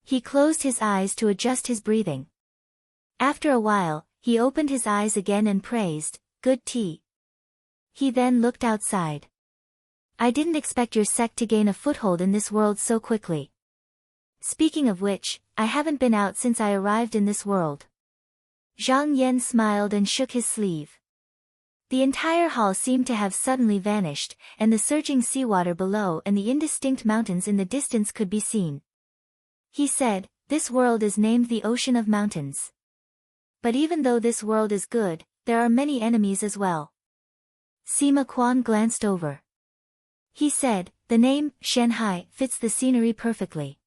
Speaker 1: He closed his eyes to adjust his breathing. After a while, he opened his eyes again and praised, "Good tea." He then looked outside. "I didn't expect your sect to gain a foothold in this world so quickly. Speaking of which, I haven't been out since I arrived in this world." Zhang Yan smiled and shook his sleeve. The entire hall seemed to have suddenly vanished, and the surging seawater below and the indistinct mountains in the distance could be seen. He said, "This world is named the Ocean of Mountains. But even though this world is good, there are many enemies as well." Sima Quan glanced over. He said, "The name, Shanghai, fits the scenery perfectly."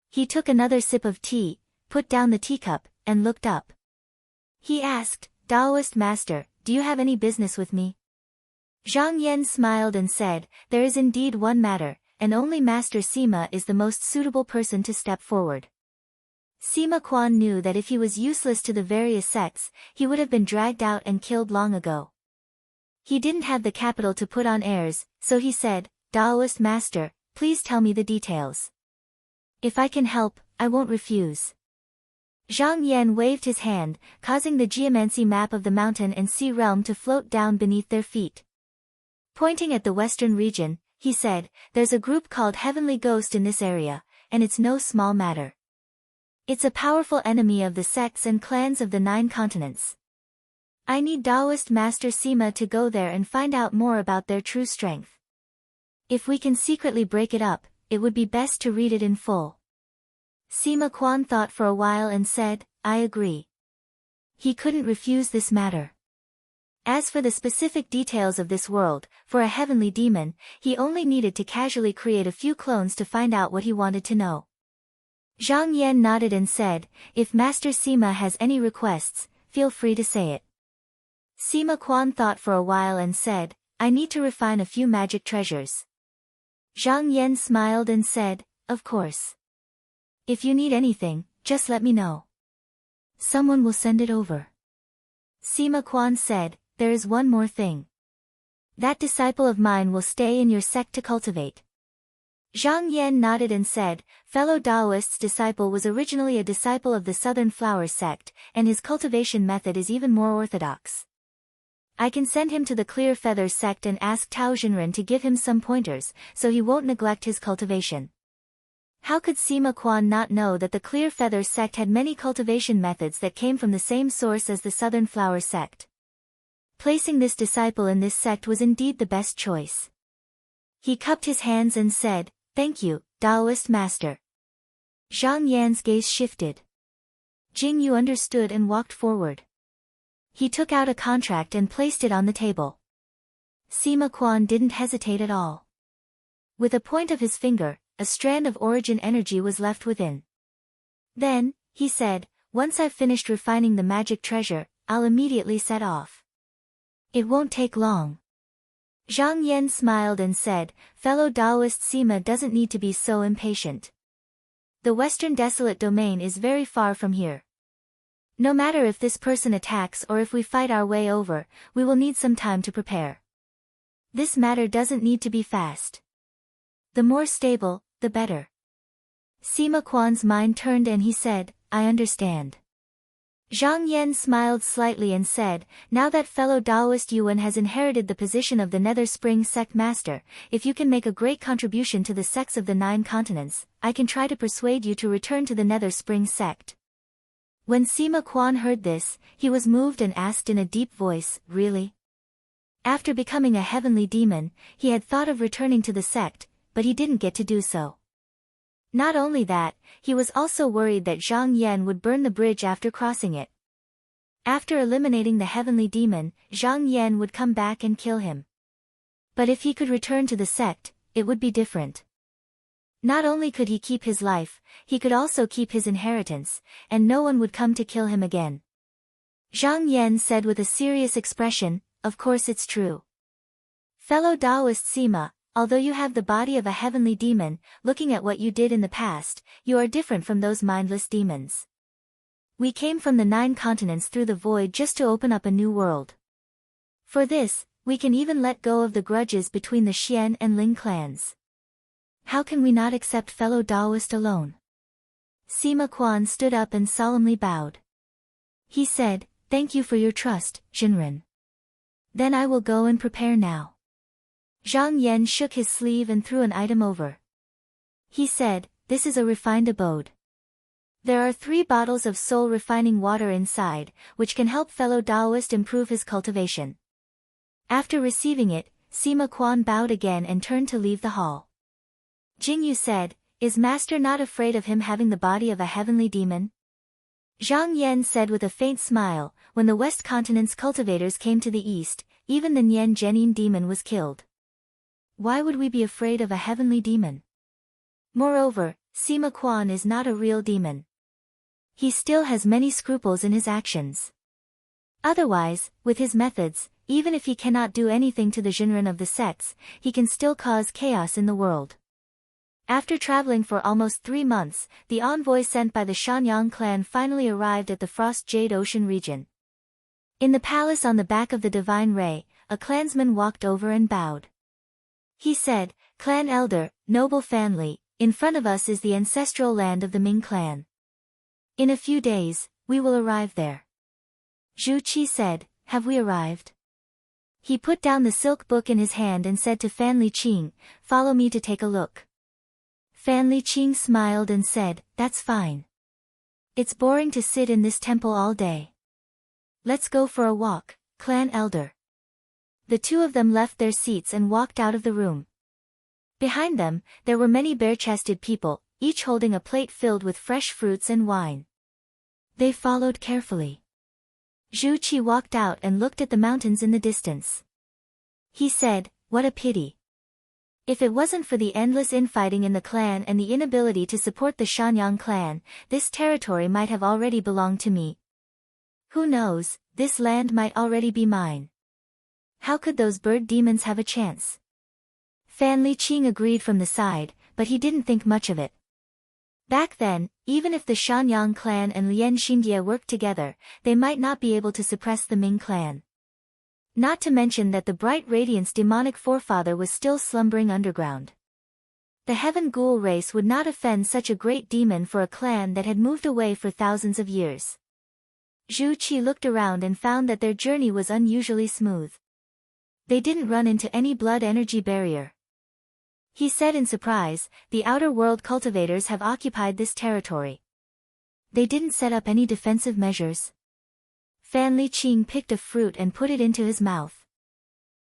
Speaker 1: He took another sip of tea, put down the teacup, and looked up. He asked, "Taoist master, do you have any business with me?" Zhang Yan smiled and said, "There is indeed one matter, and only Master Sima is the most suitable person to step forward." Sima Quan knew that if he was useless to the various sects, he would have been dragged out and killed long ago. He didn't have the capital to put on airs, so he said, "Taoist master, please tell me the details. If I can help, I won't refuse." Zhang Yan waved his hand, causing the geomancy map of the mountain and sea realm to float down beneath their feet. Pointing at the western region, he said, "There's a group called Heavenly Ghost in this area, and it's no small matter. It's a powerful enemy of the sects and clans of the 9 continents. I need Taoist Master Sima to go there and find out more about their true strength. If we can secretly break it up, it would be best to read it in full." Sima Quan thought for a while and said, "I agree." He couldn't refuse this matter. As for the specific details of this world, for a heavenly demon, he only needed to casually create a few clones to find out what he wanted to know. Zhang Yan nodded and said, "If Master Sima has any requests, feel free to say it." Sima Quan thought for a while and said, "I need to refine a few magic treasures." Zhang Yan smiled and said, "Of course. If you need anything, just let me know. Someone will send it over." Sima Quan said, "There is one more thing. That disciple of mine will stay in your sect to cultivate." Zhang Yan nodded and said, "Fellow Taoist's disciple was originally a disciple of the Southern Flower sect, and his cultivation method is even more orthodox. I can send him to the Clear Feather sect and ask Tao Jinren to give him some pointers, so he won't neglect his cultivation." How could Sima Quan not know that the Clear Feather sect had many cultivation methods that came from the same source as the Southern Flower sect? Placing this disciple in this sect was indeed the best choice. He cupped his hands and said, "Thank you, Taoist master." Zhang Yan's gaze shifted. Jing Yu understood and walked forward. He took out a contract and placed it on the table. Sima Quan didn't hesitate at all. With a point of his finger, a strand of origin energy was left within. "Then," he said, "once I've finished refining the magic treasure, I'll immediately set off. It won't take long." Zhang Yan smiled and said, "Fellow Taoist Sima doesn't need to be so impatient. The Western Desolate Domain is very far from here. No matter if this person attacks or if we fight our way over, we will need some time to prepare. This matter doesn't need to be fast. The more stable, the better." Sima Quan's mind turned and he said, "I understand." Zhang Yan smiled slightly and said, "Now that fellow Taoist Yuan has inherited the position of the Nether Spring sect master, if you can make a great contribution to the sects of the 9 continents, I can try to persuade you to return to the Nether Spring sect." When Sima Quan heard this, he was moved and asked in a deep voice, "Really?" After becoming a heavenly demon, he had thought of returning to the sect, but he didn't get to do so. Not only that, he was also worried that Zhang Yan would burn the bridge after crossing it. After eliminating the heavenly demon, Zhang Yan would come back and kill him. But if he could return to the sect, it would be different. Not only could he keep his life, he could also keep his inheritance, and no one would come to kill him again. Zhang Yan said with a serious expression, "Of course it's true. Fellow Taoist Sima, although you have the body of a heavenly demon, looking at what you did in the past, you are different from those mindless demons. We came from the 9 continents through the void just to open up a new world. For this, we can even let go of the grudges between the Xian and Ling clans. How can we not accept fellow Taoist alone? Sima Quan stood up and solemnly bowed. He said, "Thank you for your trust, Jinren. Then I will go and prepare now." Zhang Yan shook his sleeve and threw an item over. He said, "This is a refined abode. There are 3 bottles of soul-refining water inside, which can help fellow Taoist improve his cultivation." After receiving it, Sima Quan bowed again and turned to leave the hall. Jingyu said, "Is Master not afraid of him having the body of a heavenly demon?" Zhang Yan said with a faint smile, "When the West Continent's cultivators came to the East, even the Nian Zhenin demon was killed. Why would we be afraid of a heavenly demon? Moreover, Sima Quan is not a real demon. He still has many scruples in his actions. Otherwise, with his methods, even if he cannot do anything to the Jinren of the sects, he can still cause chaos in the world." After traveling for almost 3 months, the envoy sent by the Shanyang clan finally arrived at the Frost Jade Ocean region. In the palace on the back of the Divine Ray, a clansman walked over and bowed. He said, "Clan elder, noble family, in front of us is the ancestral land of the Ming clan. In a few days, we will arrive there." Zhu Qi said, "Have we arrived?" He put down the silk book in his hand and said to Fan Liqing, "Follow me to take a look." Fan Liqing smiled and said, "That's fine. It's boring to sit in this temple all day. Let's go for a walk, clan elder." The 2 of them left their seats and walked out of the room. Behind them, there were many bare-chested people, each holding a plate filled with fresh fruits and wine. They followed carefully. Zhu Qi walked out and looked at the mountains in the distance. He said, "What a pity. If it wasn't for the endless infighting in the clan and the inability to support the Shanyang clan, this territory might have already belonged to me. Who knows, this land might already be mine. How could those bird demons have a chance?" Fan Liqing agreed from the side, but he didn't think much of it. Back then, even if the Shanyang clan and Lian Xindia worked together, they might not be able to suppress the Ming clan. Not to mention that the bright radiance demonic forefather was still slumbering underground. The heaven ghoul race would not offend such a great demon for a clan that had moved away for thousands of years. Zhu Qi looked around and found that their journey was unusually smooth. They didn't run into any blood energy barrier. He said in surprise, "The outer world cultivators have occupied this territory. They didn't set up any defensive measures." Fan Liqing picked a fruit and put it into his mouth.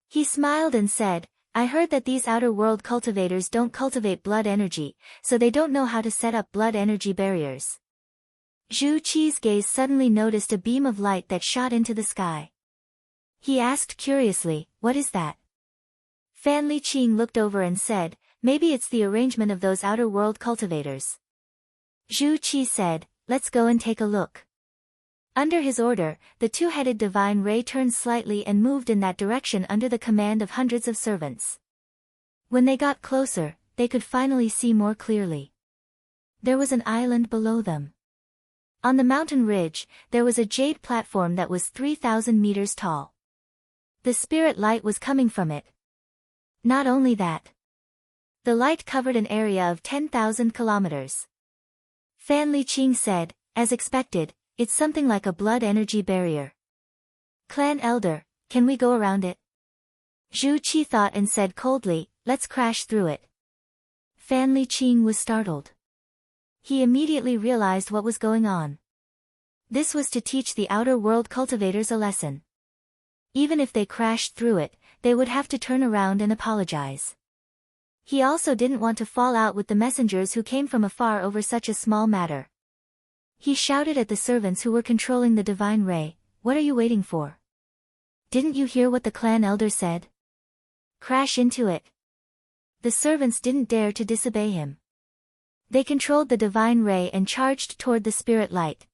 Speaker 1: He smiled and said, "I heard that these outer world cultivators don't cultivate blood energy, so they don't know how to set up blood energy barriers." Zhu Qi's gaze suddenly noticed a beam of light that shot into the sky. He asked curiously, "What is that?" Fan Liqing looked over and said, "Maybe it's the arrangement of those outer world cultivators." Zhu Qi said, "Let's go and take a look." Under his order, the 2-headed divine ray turned slightly and moved in that direction under the command of hundreds of servants. When they got closer, they could finally see more clearly. There was an island below them. On the mountain ridge, there was a jade platform that was 3,000 meters tall. The spirit light was coming from it. Not only that. The light covered an area of 10,000 kilometers. Fan Liqing said, "As expected, it's something like a blood energy barrier. Clan elder, can we go around it?" Zhu Qi thought and said coldly, "Let's crash through it." Fan Liqing was startled. He immediately realized what was going on. This was to teach the outer world cultivators a lesson. Even if they crashed through it, they would have to turn around and apologize. He also didn't want to fall out with the messengers who came from afar over such a small matter. He shouted at the servants who were controlling the divine ray, "What are you waiting for? Didn't you hear what the clan elder said? Crash into it." The servants didn't dare to disobey him. They controlled the divine ray and charged toward the spirit light.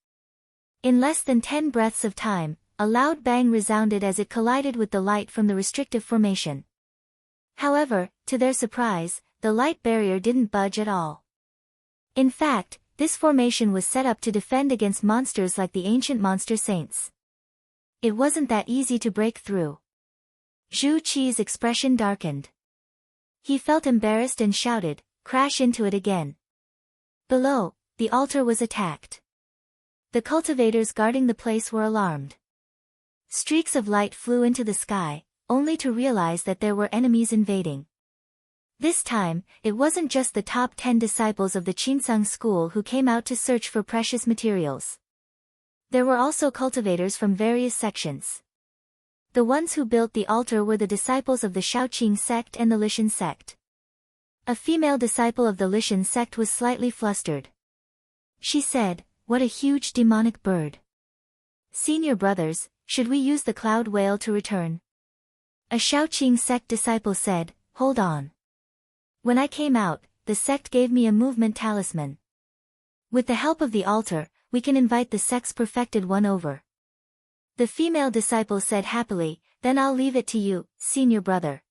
Speaker 1: In less than 10 breaths of time, a loud bang resounded as it collided with the light from the restrictive formation. However, to their surprise, the light barrier didn't budge at all. In fact, This formation was set up to defend against monsters like the ancient monster saints. It wasn't that easy to break through. Zhu Qi's expression darkened. He felt embarrassed and shouted, "Crash into it again." Below, the altar was attacked. The cultivators guarding the place were alarmed. Streaks of light flew into the sky, only to realize that there were enemies invading. This time, it wasn't just the top 10 disciples of the Qinsang school who came out to search for precious materials. There were also cultivators from various sections. The ones who built the altar were the disciples of the Shaoqing sect and the Lishan sect. A female disciple of the Lishan sect was slightly flustered. She said, "What a huge demonic bird. Senior brothers, should we use the cloud whale to return?" A Shaoqing sect disciple said, "Hold on. When I came out, the sect gave me a movement talisman. With the help of the altar, we can invite the sect's perfected one over." The female disciple said happily, "Then I'll leave it to you, senior brother."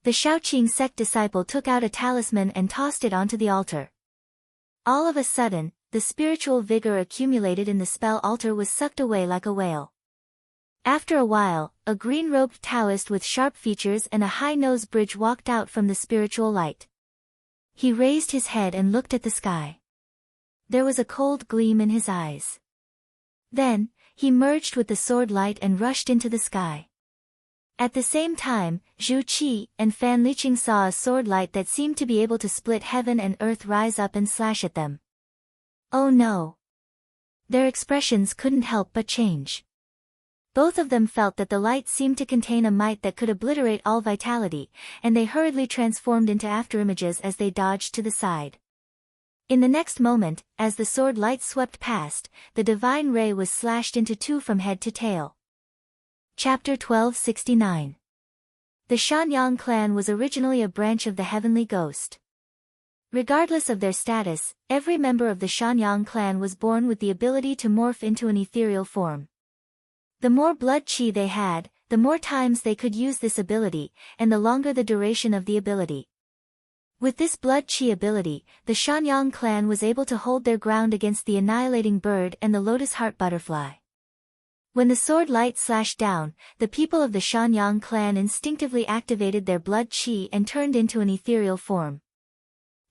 Speaker 1: The Shaoqing sect disciple took out a talisman and tossed it onto the altar. All of a sudden, the spiritual vigor accumulated in the spell altar was sucked away like a whale. After a while, a green-robed Taoist with sharp features and a high-nose bridge walked out from the spiritual light. He raised his head and looked at the sky. There was a cold gleam in his eyes. Then, he merged with the sword light and rushed into the sky. At the same time, Zhu Qi and Fan Liqing saw a sword light that seemed to be able to split heaven and earth rise up and slash at them. Oh no! Their expressions couldn't help but change. Both of them felt that the light seemed to contain a might that could obliterate all vitality, and they hurriedly transformed into afterimages as they dodged to the side. In the next moment, as the sword light swept past, the divine ray was slashed into two from head to tail. Chapter 1269. The Shanyang clan was originally a branch of the Heavenly Ghost. Regardless of their status, every member of the Shanyang clan was born with the ability to morph into an ethereal form. The more blood qi they had, the more times they could use this ability, and the longer the duration of the ability. With this blood qi ability, the Shanyang clan was able to hold their ground against the annihilating bird and the lotus heart butterfly. When the sword light slashed down, the people of the Shanyang clan instinctively activated their blood qi and turned into an ethereal form.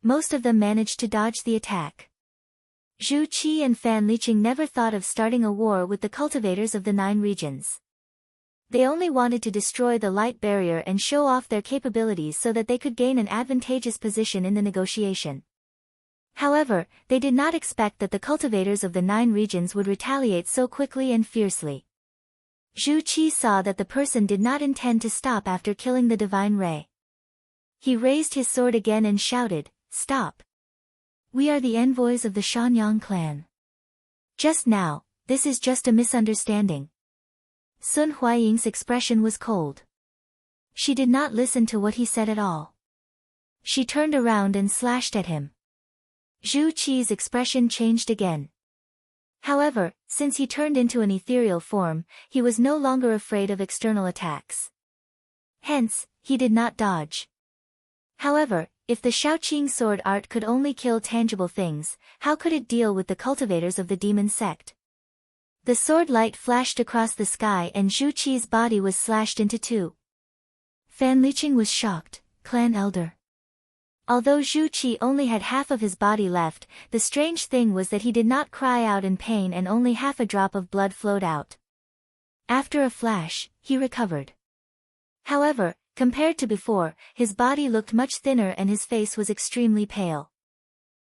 Speaker 1: Most of them managed to dodge the attack. Zhu Qi and Fan Liqing never thought of starting a war with the cultivators of the 9 regions. They only wanted to destroy the light barrier and show off their capabilities so that they could gain an advantageous position in the negotiation. However, they did not expect that the cultivators of the 9 regions would retaliate so quickly and fiercely. Zhu Qi saw that the person did not intend to stop after killing the divine ray. He raised his sword again and shouted, "Stop! We are the envoys of the Shanyang clan. Just now, this is just a misunderstanding." Sun Huaying's expression was cold. She did not listen to what he said at all. She turned around and slashed at him. Zhu Qi's expression changed again. However, since he turned into an ethereal form, he was no longer afraid of external attacks. Hence, he did not dodge. However, if the Shaoqing sword art could only kill tangible things, how could it deal with the cultivators of the demon sect? The sword light flashed across the sky and Zhu Qi's body was slashed into two. Fan Liqing was shocked, "Clan elder." Although Zhu Qi only had half of his body left, the strange thing was that he did not cry out in pain and only half a drop of blood flowed out. After a flash, he recovered. However, compared to before, his body looked much thinner and his face was extremely pale.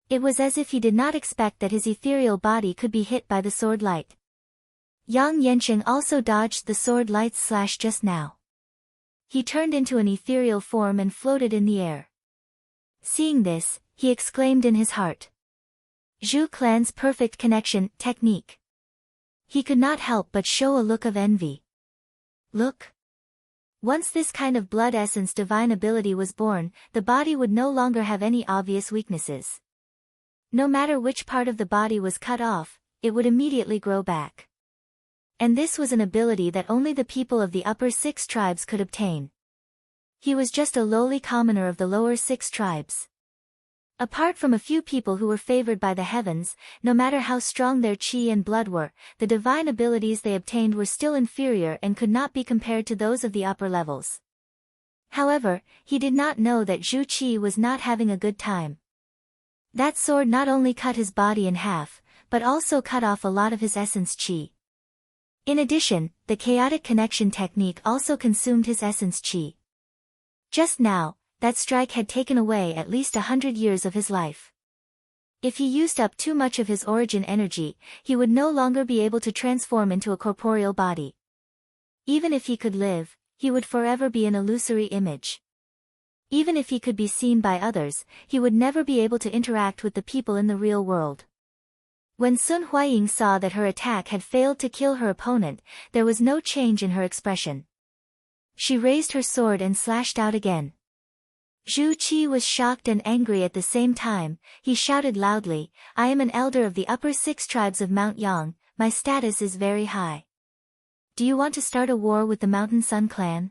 Speaker 1: It was as if he did not expect that his ethereal body could be hit by the sword light. Yang Yancheng also dodged the sword light's slash just now. He turned into an ethereal form and floated in the air. Seeing this, he exclaimed in his heart. Zhu clan's perfect connection technique. He could not help but show a look of envy. Look. Once this kind of blood essence divine ability was born, the body would no longer have any obvious weaknesses. No matter which part of the body was cut off, it would immediately grow back. And this was an ability that only the people of the upper 6 tribes could obtain. He was just a lowly commoner of the lower 6 tribes. Apart from a few people who were favored by the heavens, no matter how strong their qi and blood were, the divine abilities they obtained were still inferior and could not be compared to those of the upper levels. However, he did not know that Zhu Qi was not having a good time. That sword not only cut his body in half, but also cut off a lot of his essence qi. In addition, the chaotic connection technique also consumed his essence qi. Just now, that strike had taken away at least 100 years of his life. If he used up too much of his origin energy, he would no longer be able to transform into a corporeal body. Even if he could live, he would forever be an illusory image. Even if he could be seen by others, he would never be able to interact with the people in the real world. When Sun Huaying saw that her attack had failed to kill her opponent, there was no change in her expression. She raised her sword and slashed out again. Zhu Qi was shocked and angry at the same time. He shouted loudly, "I am an elder of the upper 6 tribes of Mount Yang, my status is very high. Do you want to start a war with the Mountain Sun clan?"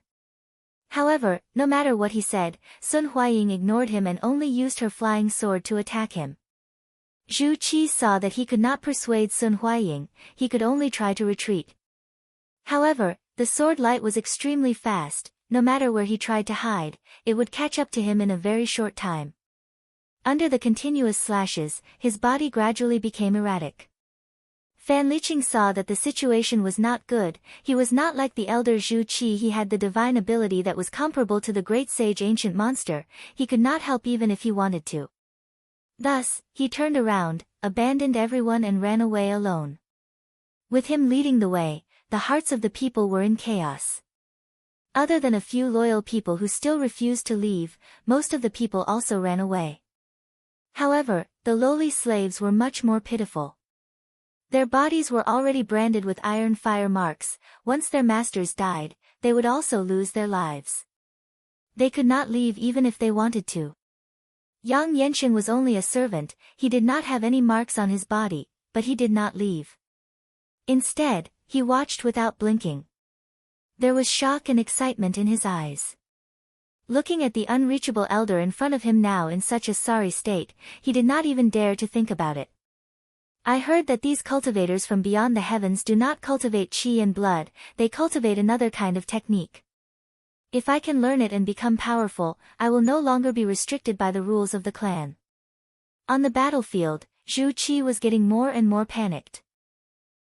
Speaker 1: However, no matter what he said, Sun Huaying ignored him and only used her flying sword to attack him. Zhu Qi saw that he could not persuade Sun Huaying, he could only try to retreat. However, the sword light was extremely fast. No matter where he tried to hide, it would catch up to him in a very short time. Under the continuous slashes, his body gradually became erratic. Fan Liqing saw that the situation was not good. He was not like the elder Zhu Qi. He had the divine ability that was comparable to the great sage ancient monster. He could not help even if he wanted to. Thus, he turned around, abandoned everyone and ran away alone. With him leading the way, the hearts of the people were in chaos. Other than a few loyal people who still refused to leave, most of the people also ran away. However, the lowly slaves were much more pitiful. Their bodies were already branded with iron fire marks. Once their masters died, they would also lose their lives. They could not leave even if they wanted to. Yang Yansheng was only a servant. He did not have any marks on his body, but he did not leave. Instead, he watched without blinking. There was shock and excitement in his eyes. Looking at the unreachable elder in front of him now in such a sorry state, he did not even dare to think about it. I heard that these cultivators from beyond the heavens do not cultivate qi and blood, they cultivate another kind of technique. If I can learn it and become powerful, I will no longer be restricted by the rules of the clan. On the battlefield, Zhu Qi was getting more and more panicked.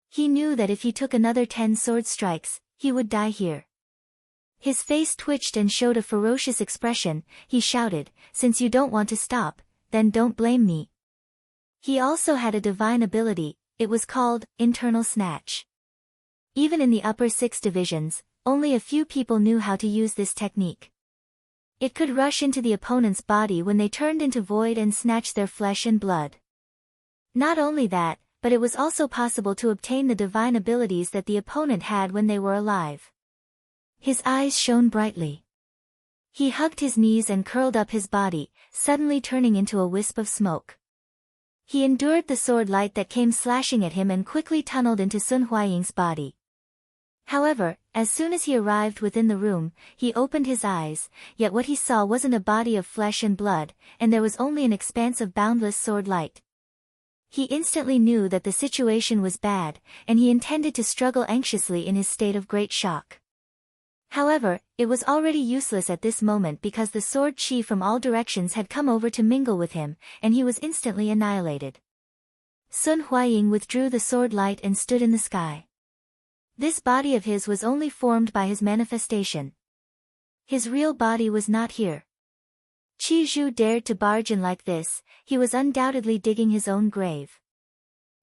Speaker 1: He knew that if he took another 10 sword strikes, he would die here. His face twitched and showed a ferocious expression. He shouted, "Since you don't want to stop, then don't blame me." He also had a divine ability. It was called internal snatch. Even in the upper 6 divisions, only a few people knew how to use this technique. It could rush into the opponent's body when they turned into void and snatch their flesh and blood. Not only that, but it was also possible to obtain the divine abilities that the opponent had when they were alive. His eyes shone brightly. He hugged his knees and curled up his body, suddenly turning into a wisp of smoke. He endured the sword light that came slashing at him and quickly tunneled into Sun Huaying's body. However, as soon as he arrived within the room, he opened his eyes, yet what he saw wasn't a body of flesh and blood, and there was only an expanse of boundless sword light. He instantly knew that the situation was bad, and he intended to struggle anxiously in his state of great shock. However, it was already useless at this moment because the sword chi from all directions had come over to mingle with him, and he was instantly annihilated. Sun Huaying withdrew the sword light and stood in the sky. This body of his was only formed by his manifestation. His real body was not here. Qi Zhu dared to barge in like this, he was undoubtedly digging his own grave.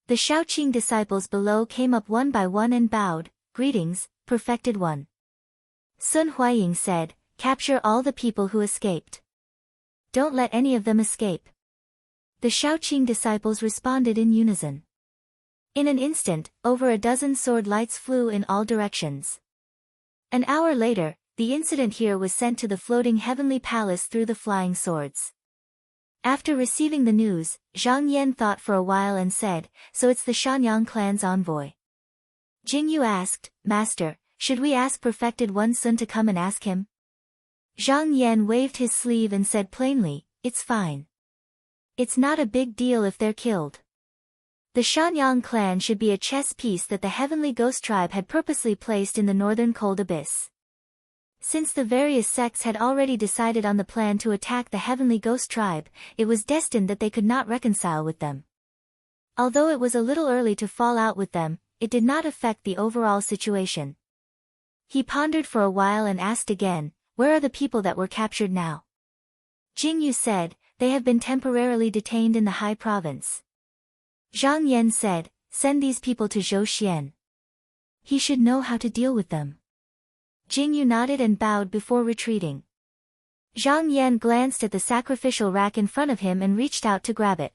Speaker 1: The Shaoqing disciples below came up one by one and bowed, "Greetings, perfected one." Sun Huaying said, "Capture all the people who escaped. Don't let any of them escape." The Shaoqing disciples responded in unison. In an instant, over a dozen sword lights flew in all directions. An hour later, the incident here was sent to the floating heavenly palace through the flying swords. After receiving the news, Zhang Yan thought for a while and said, "So it's the Shanyang clan's envoy." Jingyu asked, "Master, should we ask Perfected One Sun to come and ask him?" Zhang Yan waved his sleeve and said plainly, "It's fine." It's not a big deal if they're killed. The Shanyang clan should be a chess piece that the heavenly ghost tribe had purposely placed in the northern cold abyss. Since the various sects had already decided on the plan to attack the heavenly ghost tribe, it was destined that they could not reconcile with them. Although it was a little early to fall out with them, it did not affect the overall situation. He pondered for a while and asked again, "Where are the people that were captured now?" Jing Yu said, "They have been temporarily detained in the High Province." Zhang Yan said, "Send these people to Zhou Xian. He should know how to deal with them." Jing Yu nodded and bowed before retreating. Zhang Yan glanced at the sacrificial rack in front of him and reached out to grab it.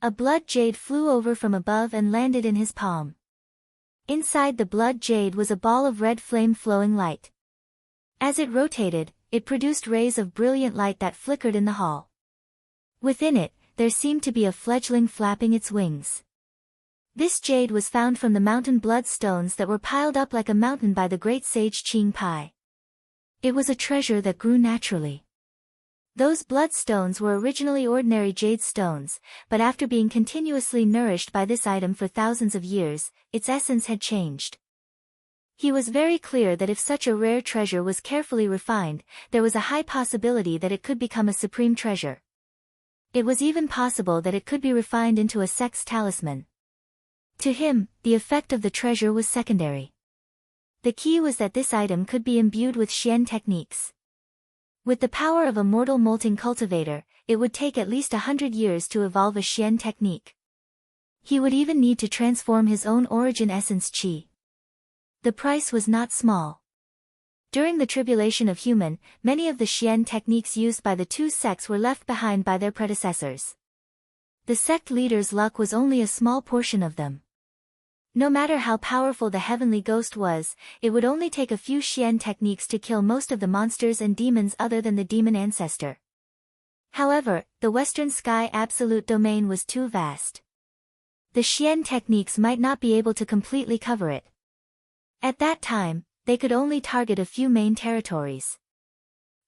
Speaker 1: A blood jade flew over from above and landed in his palm. Inside the blood jade was a ball of red flame flowing light. As it rotated, it produced rays of brilliant light that flickered in the hall. Within it, there seemed to be a fledgling flapping its wings. This jade was found from the mountain blood stones that were piled up like a mountain by the great sage Qing Pai. It was a treasure that grew naturally. Those blood stones were originally ordinary jade stones, but after being continuously nourished by this item for thousands of years, its essence had changed. He was very clear that if such a rare treasure was carefully refined, there was a high possibility that it could become a supreme treasure. It was even possible that it could be refined into a sect's talisman. To him, the effect of the treasure was secondary. The key was that this item could be imbued with Xian techniques. With the power of a mortal molting cultivator, it would take at least 100 years to evolve a Xian technique. He would even need to transform his own origin essence qi. The price was not small. During the tribulation of human, many of the Xian techniques used by the two sects were left behind by their predecessors. The sect leader's luck was only a small portion of them. No matter how powerful the heavenly ghost was, it would only take a few Xian techniques to kill most of the monsters and demons other than the demon ancestor. However, the Western Sky Absolute Domain was too vast. The Xian techniques might not be able to completely cover it. At that time, they could only target a few main territories.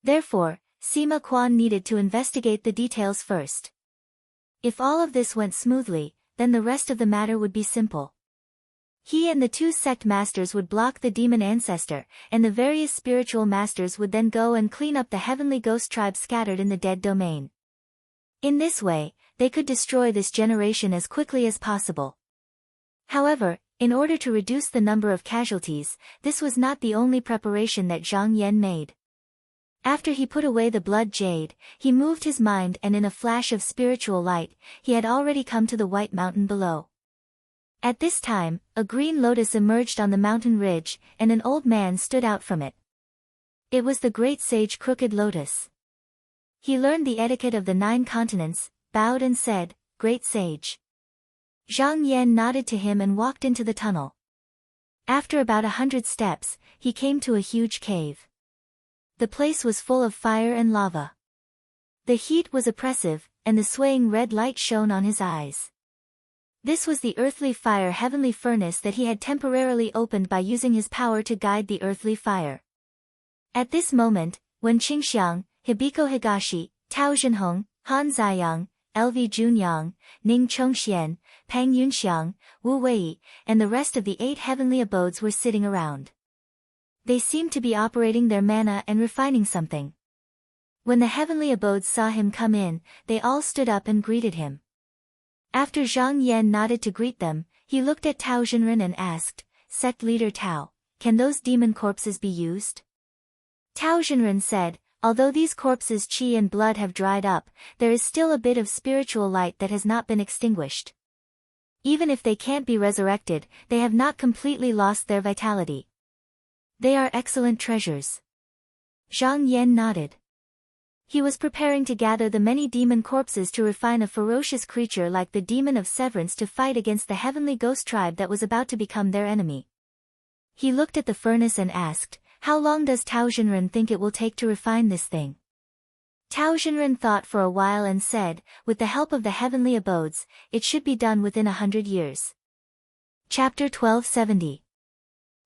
Speaker 1: Therefore, Sima Quan needed to investigate the details first. If all of this went smoothly, then the rest of the matter would be simple. He and the two sect masters would block the demon ancestor, and the various spiritual masters would then go and clean up the heavenly ghost tribe scattered in the dead domain. In this way, they could destroy this generation as quickly as possible. However, in order to reduce the number of casualties, this was not the only preparation that Zhang Yan made. After he put away the blood jade, he moved his mind and in a flash of spiritual light, he had already come to the white mountain below. At this time, a green lotus emerged on the mountain ridge, and an old man stood out from it. It was the great sage Crooked Lotus. He learned the etiquette of the 9 continents, bowed and said, "Great sage." Zhang Yan nodded to him and walked into the tunnel. After about 100 steps, he came to a huge cave. The place was full of fire and lava. The heat was oppressive, and the swaying red light shone on his eyes. This was the earthly fire heavenly furnace that he had temporarily opened by using his power to guide the earthly fire. At this moment, when Qingxiang, Hibiko Higashi, Tao Zhenhong, Han Ziyang, LV Junyang, Ning Chongxian, Pang Yunxiang, Wu Wei, and the rest of the 8 heavenly abodes were sitting around. They seemed to be operating their mana and refining something. When the heavenly abodes saw him come in, they all stood up and greeted him. After Zhang Yan nodded to greet them, he looked at Tao Zhenren and asked, "Sect leader Tao, can those demon corpses be used?" Tao Zhenren said, "Although these corpses' qi and blood have dried up, there is still a bit of spiritual light that has not been extinguished. Even if they can't be resurrected, they have not completely lost their vitality. They are excellent treasures." Zhang Yan nodded. He was preparing to gather the many demon corpses to refine a ferocious creature like the demon of severance to fight against the heavenly ghost tribe that was about to become their enemy. He looked at the furnace and asked, "How long does Tao Zhenren think it will take to refine this thing?" Tao Zhenren thought for a while and said, "With the help of the heavenly abodes, it should be done within 100 years. Chapter 1270.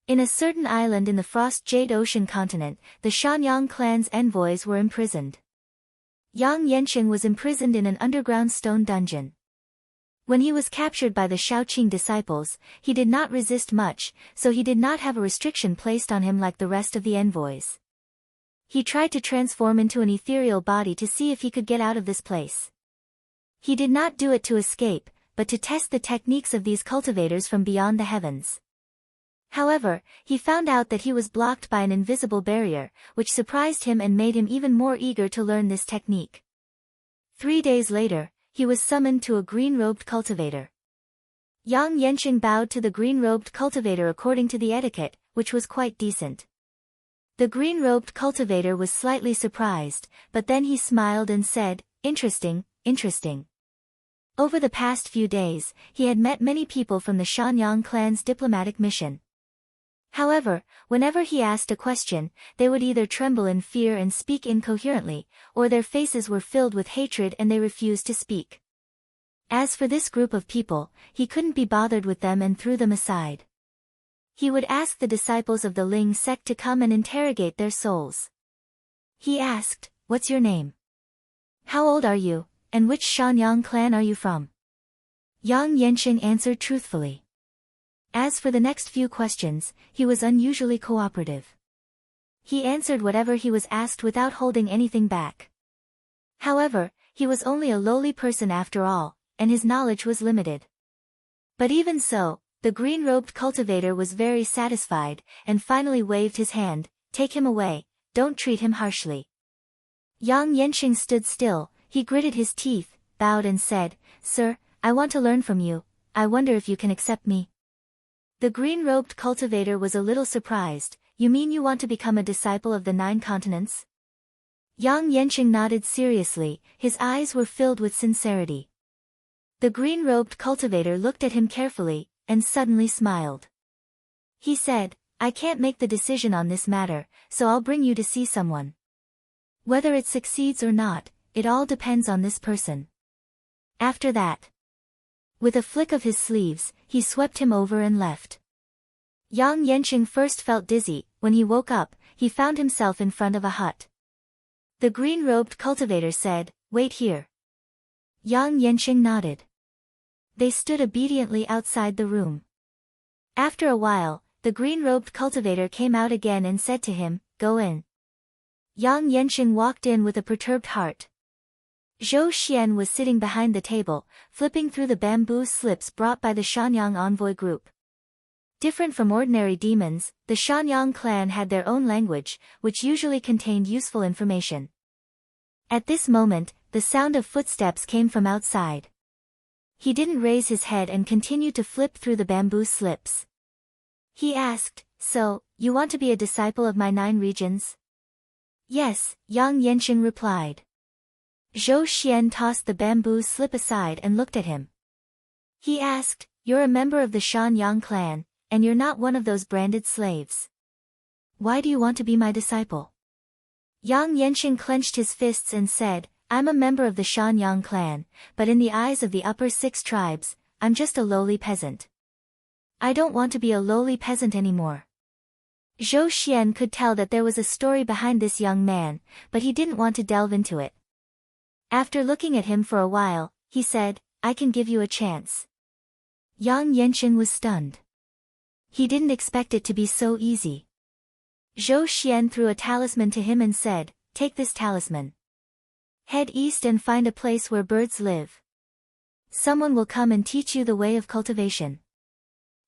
Speaker 1: In a certain island in the Frost Jade Ocean continent, the Shanyang clan's envoys were imprisoned. Yang Yanqing was imprisoned in an underground stone dungeon. When he was captured by the Shaoqing disciples, he did not resist much, so he did not have a restriction placed on him like the rest of the envoys. He tried to transform into an ethereal body to see if he could get out of this place. He did not do it to escape, but to test the techniques of these cultivators from beyond the heavens. However, he found out that he was blocked by an invisible barrier, which surprised him and made him even more eager to learn this technique. 3 days later, he was summoned to a green-robed cultivator. Yang Yanqing bowed to the green-robed cultivator according to the etiquette, which was quite decent. The green-robed cultivator was slightly surprised, but then he smiled and said, "Interesting, interesting." Over the past few days, he had met many people from the Shanyang clan's diplomatic mission. However, whenever he asked a question, they would either tremble in fear and speak incoherently, or their faces were filled with hatred and they refused to speak. As for this group of people, he couldn't be bothered with them and threw them aside. He would ask the disciples of the Ling sect to come and interrogate their souls. He asked, "What's your name? How old are you, and which Shanyang clan are you from?" Yang Yanqing answered truthfully. As for the next few questions, he was unusually cooperative. He answered whatever he was asked without holding anything back. However, he was only a lowly person after all, and his knowledge was limited. But even so, the green-robed cultivator was very satisfied, and finally waved his hand, "Take him away, don't treat him harshly." Yang Yanqing stood still, he gritted his teeth, bowed and said, "Sir, I want to learn from you, I wonder if you can accept me." The green-robed cultivator was a little surprised. "You mean you want to become a disciple of the 9 continents?" Yang Yanqing nodded seriously, his eyes were filled with sincerity. The green-robed cultivator looked at him carefully, and suddenly smiled. He said, "I can't make the decision on this matter, so I'll bring you to see someone. Whether it succeeds or not, it all depends on this person." After that, with a flick of his sleeves, he swept him over and left. Yang Yanqing first felt dizzy. When he woke up, he found himself in front of a hut. The green-robed cultivator said, "Wait here." Yang Yanqing nodded. They stood obediently outside the room. After a while, the green-robed cultivator came out again and said to him, "Go in." Yang Yanqing walked in with a perturbed heart. Zhou Xian was sitting behind the table, flipping through the bamboo slips brought by the Shanyang envoy group. Different from ordinary demons, the Shanyang clan had their own language, which usually contained useful information. At this moment, the sound of footsteps came from outside. He didn't raise his head and continued to flip through the bamboo slips. He asked, "So, you want to be a disciple of my 9 regions?" "Yes," Yang Yanqing replied. Zhou Xian tossed the bamboo slip aside and looked at him. He asked, "You're a member of the Shanyang clan, and you're not one of those branded slaves. Why do you want to be my disciple?" Yang Yanqing clenched his fists and said, "I'm a member of the Shanyang clan, but in the eyes of the upper 6 tribes, I'm just a lowly peasant. I don't want to be a lowly peasant anymore." Zhou Xian could tell that there was a story behind this young man, but he didn't want to delve into it. After looking at him for a while, he said, "I can give you a chance." Yang Yanqing was stunned. He didn't expect it to be so easy. Zhou Xian threw a talisman to him and said, "Take this talisman. Head east and find a place where birds live. Someone will come and teach you the way of cultivation."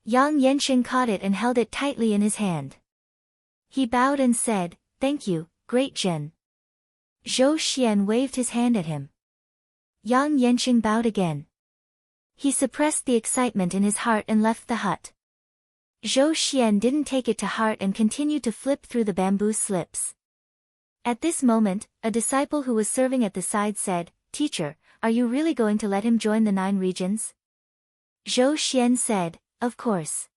Speaker 1: Yang Yanqing caught it and held it tightly in his hand. He bowed and said, "Thank you, great Jin." Zhou Xian waved his hand at him. Yang Yanqing bowed again. He suppressed the excitement in his heart and left the hut. Zhou Xian didn't take it to heart and continued to flip through the bamboo slips. At this moment, a disciple who was serving at the side said, "Teacher, are you really going to let him join the 9 regions?" Zhou Xian said, "Of course."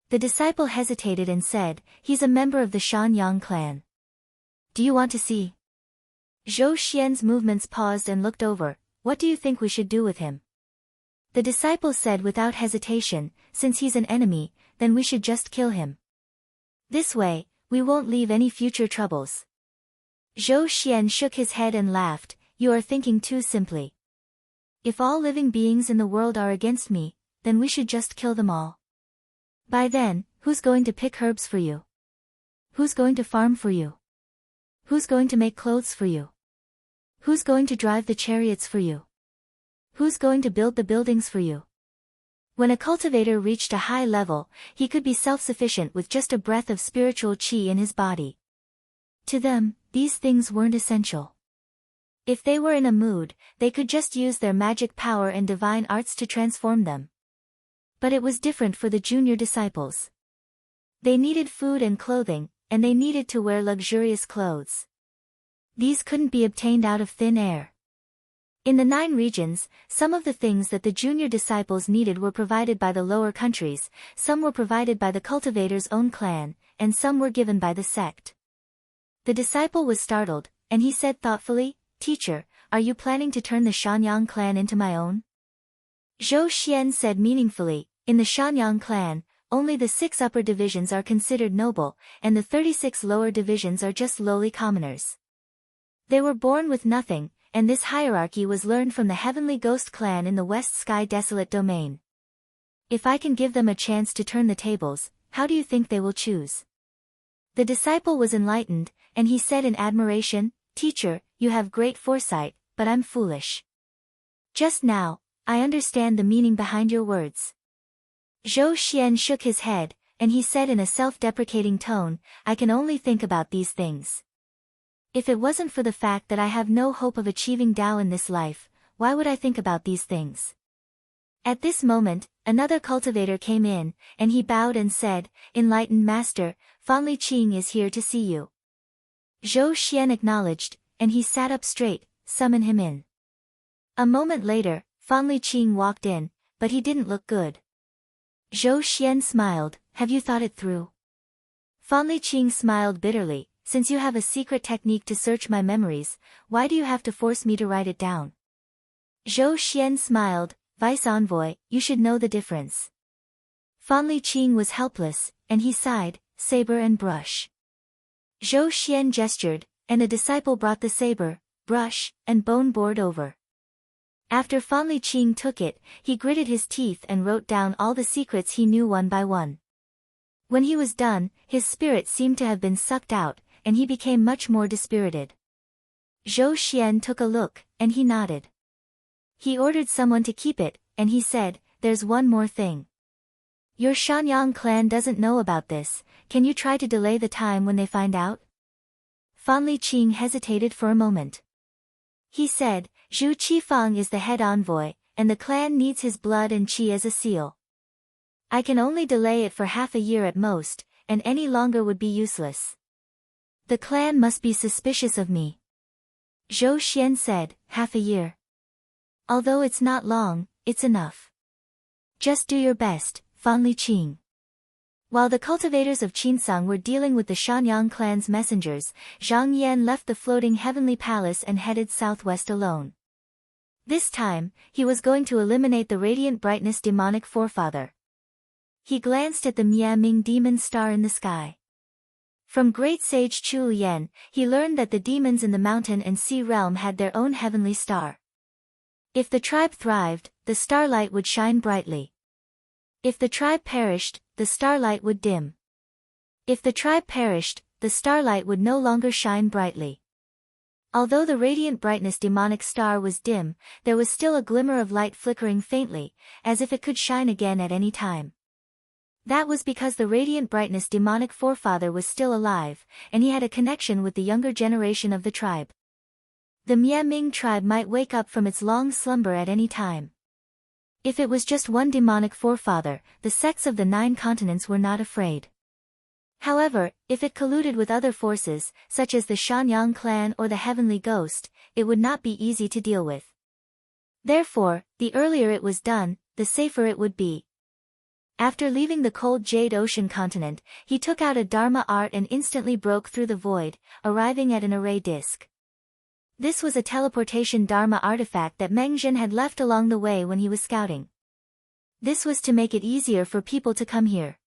Speaker 1: The disciple hesitated and said, "He's a member of the Shanyang clan. Do you want to see?" Zhou Xian's movements paused and looked over. "What do you think we should do with him?" The disciple said without hesitation, "Since he's an enemy, then we should just kill him. This way, we won't leave any future troubles." Zhou Xian shook his head and laughed. you are thinking too simply. If all living beings in the world are against me, then we should just kill them all. By then, who's going to pick herbs for you? Who's going to farm for you? Who's going to make clothes for you? Who's going to drive the chariots for you? Who's going to build the buildings for you? When a cultivator reached a high level, he could be self-sufficient with just a breath of spiritual chi in his body. To them, these things weren't essential. If they were in a mood, they could just use their magic power and divine arts to transform them. But it was different for the junior disciples. They needed food and clothing, and they needed to wear luxurious clothes. These couldn't be obtained out of thin air. In the 9 regions, some of the things that the junior disciples needed were provided by the lower countries, some were provided by the cultivator's own clan, and some were given by the sect. The disciple was startled, and he said thoughtfully, "Teacher, are you planning to turn the Shanyang clan into my own?" Zhou Xian said meaningfully, "In the Shanyang clan, only the 6 upper divisions are considered noble, and the 36 lower divisions are just lowly commoners. They were born with nothing, and this hierarchy was learned from the Heavenly Ghost clan in the West Sky Desolate domain. If I can give them a chance to turn the tables, how do you think they will choose?" The disciple was enlightened, and he said in admiration, "Teacher, you have great foresight, but I'm foolish. Just now, I understand the meaning behind your words." Zhou Xian shook his head, and he said in a self-deprecating tone, "I can only think about these things. If it wasn't for the fact that I have no hope of achieving Tao in this life, why would I think about these things?" At this moment, another cultivator came in, and he bowed and said, "Enlightened Master, Fan Li Qing is here to see you." Zhou Xian acknowledged, and he sat up straight, "Summon him in." A moment later, Fan Li Qing walked in, but he didn't look good. Zhou Xian smiled, "Have you thought it through?" Fan Li Qing smiled bitterly, "Since you have a secret technique to search my memories, why do you have to force me to write it down?" Zhou Xian smiled, "Vice Envoy, you should know the difference." Fan Li Qing was helpless, and he sighed, "Saber and brush." Zhou Xian gestured, and the disciple brought the saber, brush, and bone board over. After Fan Li Qing took it, he gritted his teeth and wrote down all the secrets he knew one by one. When he was done, his spirit seemed to have been sucked out, and he became much more dispirited. Zhou Xian took a look, and he nodded. He ordered someone to keep it, and he said, "There's one more thing. Your Shanyang clan doesn't know about this, can you try to delay the time when they find out?" Fan Li Qing hesitated for a moment. He said, "Zhu Qifang is the head envoy, and the clan needs his blood and qi as a seal. I can only delay it for half a year at most, and any longer would be useless. The clan must be suspicious of me." Zhou Xian said, "Half a year? Although it's not long, it's enough. Just do your best, Fan Li Qing." While the cultivators of Qinsang were dealing with the Shanyang clan's messengers, Zhang Yan left the floating heavenly palace and headed southwest alone. This time, he was going to eliminate the radiant brightness demonic forefather. He glanced at the Miaming demon star in the sky. From great sage Chu Yen, he learned that the demons in the mountain and sea realm had their own heavenly star. If the tribe thrived, the starlight would shine brightly. If the tribe perished, the starlight would dim. If the tribe perished, the starlight would no longer shine brightly. Although the radiant brightness demonic star was dim, there was still a glimmer of light flickering faintly, as if it could shine again at any time. That was because the radiant brightness demonic forefather was still alive, and he had a connection with the younger generation of the tribe. The Miaming tribe might wake up from its long slumber at any time. If it was just one demonic forefather, the sects of the 9 continents were not afraid. However, if it colluded with other forces, such as the Shanyang clan or the Heavenly Ghost, it would not be easy to deal with. Therefore, the earlier it was done, the safer it would be. After leaving the cold Jade Ocean continent, he took out a Dharma art and instantly broke through the void, arriving at an array disc. This was a teleportation Dharma artifact that Meng Zhen had left along the way when he was scouting. This was to make it easier for people to come here.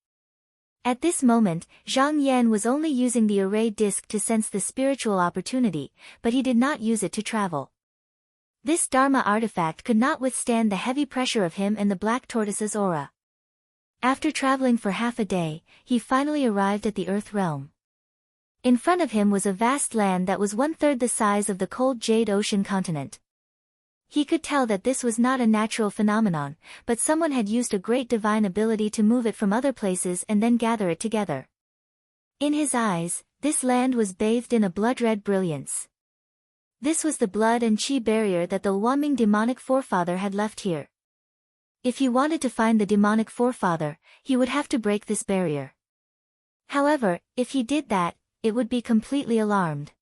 Speaker 1: At this moment, Zhang Yan was only using the array disc to sense the spiritual opportunity, but he did not use it to travel. This Dharma artifact could not withstand the heavy pressure of him and the black tortoise's aura. After traveling for half a day, he finally arrived at the Earth realm. In front of him was a vast land that was 1/3 the size of the cold Jade Ocean continent. He could tell that this was not a natural phenomenon, but someone had used a great divine ability to move it from other places and then gather it together. In his eyes, this land was bathed in a blood-red brilliance. This was the blood and chi barrier that the Wanming demonic forefather had left here. If he wanted to find the demonic forefather, he would have to break this barrier. However, if he did that, it would be completely alarmed.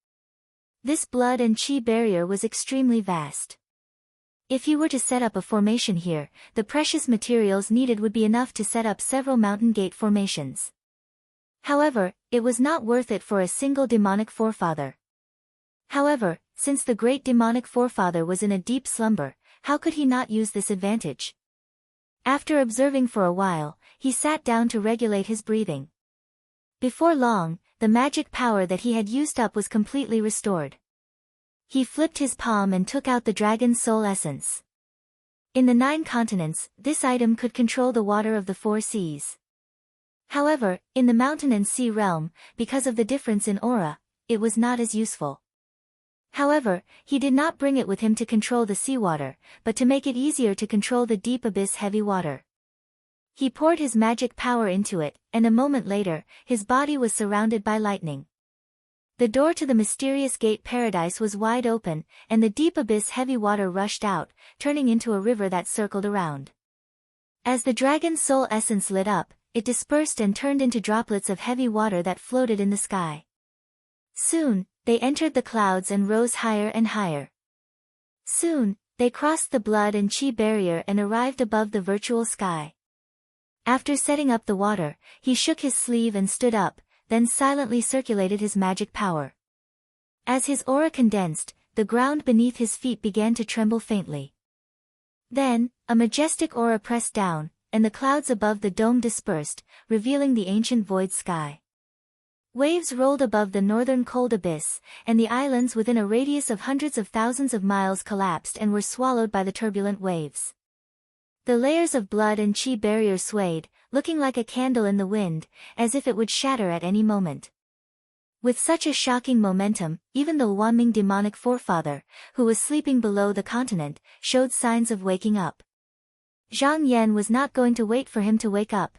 Speaker 1: This blood and chi barrier was extremely vast. If he were to set up a formation here, the precious materials needed would be enough to set up several mountain gate formations. However, it was not worth it for a single demonic forefather. However, since the great demonic forefather was in a deep slumber, how could he not use this advantage? After observing for a while, he sat down to regulate his breathing. Before long, the magic power that he had used up was completely restored. He flipped his palm and took out the dragon's soul essence. In the 9 continents, this item could control the water of the 4 seas. However, in the mountain and sea realm, because of the difference in aura, it was not as useful. However, he did not bring it with him to control the seawater, but to make it easier to control the deep abyss heavy water. He poured his magic power into it, and a moment later, his body was surrounded by lightning. The door to the mysterious gate paradise was wide open, and the deep abyss heavy water rushed out, turning into a river that circled around. As the dragon's soul essence lit up, it dispersed and turned into droplets of heavy water that floated in the sky. Soon, they entered the clouds and rose higher and higher. Soon, they crossed the blood and chi barrier and arrived above the virtual sky. After setting up the water, he shook his sleeve and stood up, then silently circulated his magic power. As his aura condensed, the ground beneath his feet began to tremble faintly. Then, a majestic aura pressed down, and the clouds above the dome dispersed, revealing the ancient void sky. Waves rolled above the northern cold abyss, and the islands within a radius of hundreds of thousands of miles collapsed and were swallowed by the turbulent waves. The layers of blood and chi barrier swayed, looking like a candle in the wind, as if it would shatter at any moment. With such a shocking momentum, even the Wanming demonic forefather, who was sleeping below the continent, showed signs of waking up. Zhang Yan was not going to wait for him to wake up.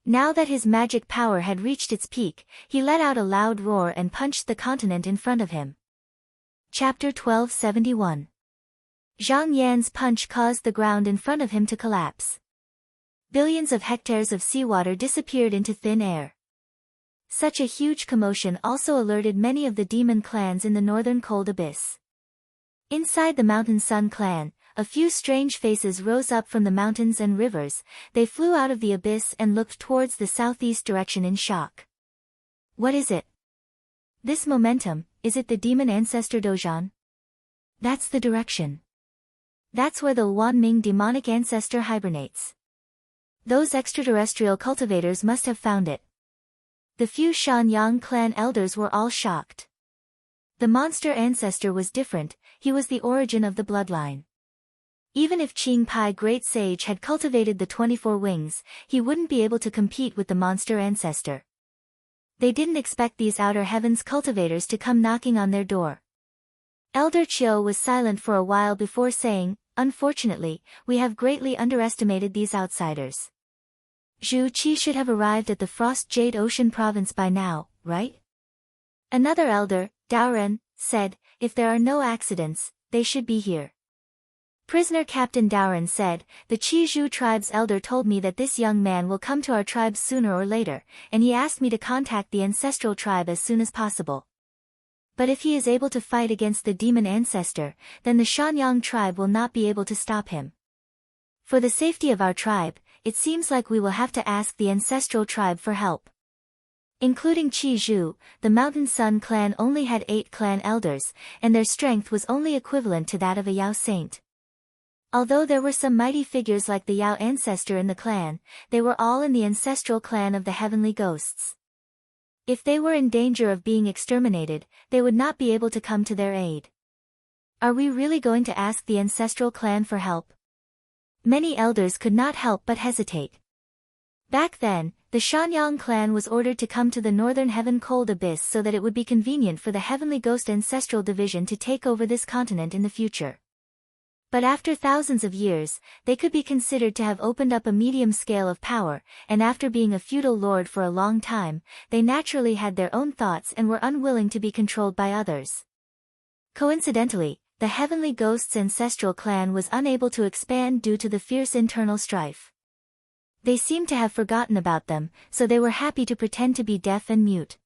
Speaker 1: Now that his magic power had reached its peak, he let out a loud roar and punched the continent in front of him. Chapter 1271. Zhang Yan's punch caused the ground in front of him to collapse. Billions of hectares of seawater disappeared into thin air. Such a huge commotion also alerted many of the demon clans in the northern cold abyss. Inside the Mountain Sun clan, a few strange faces rose up from the mountains and rivers. They flew out of the abyss and looked towards the southeast direction in shock. What is it? This momentum, is it the demon ancestor Dozhan? That's the direction. That's where the Wanming demonic ancestor hibernates. Those extraterrestrial cultivators must have found it. The few Shanyang clan elders were all shocked. The monster ancestor was different, he was the origin of the bloodline. Even if Qing Pai Great Sage had cultivated the 24 wings, he wouldn't be able to compete with the monster ancestor. They didn't expect these outer heavens cultivators to come knocking on their door. Elder Chiu was silent for a while before saying, "Unfortunately, we have greatly underestimated these outsiders. Zhu Qi should have arrived at the Frost Jade Ocean province by now, right?" Another elder, Daoren, said, "If there are no accidents, they should be here." Prisoner Captain Daoren said, "The Qizhu tribe's elder told me that this young man will come to our tribe sooner or later, and he asked me to contact the ancestral tribe as soon as possible. But if he is able to fight against the demon ancestor, then the Shanyang tribe will not be able to stop him. For the safety of our tribe, it seems like we will have to ask the ancestral tribe for help." Including Qizhu, the Mountain Sun clan only had 8 clan elders, and their strength was only equivalent to that of a Yao saint. Although there were some mighty figures like the Yao ancestor in the clan, they were all in the ancestral clan of the heavenly ghosts. If they were in danger of being exterminated, they would not be able to come to their aid. Are we really going to ask the ancestral clan for help? Many elders could not help but hesitate. Back then, the Shanyang clan was ordered to come to the northern heaven cold abyss so that it would be convenient for the heavenly ghost ancestral division to take over this continent in the future. But after thousands of years, they could be considered to have opened up a medium scale of power, and after being a feudal lord for a long time, they naturally had their own thoughts and were unwilling to be controlled by others. Coincidentally, the heavenly ghost's ancestral clan was unable to expand due to the fierce internal strife. They seemed to have forgotten about them, so they were happy to pretend to be deaf and mute.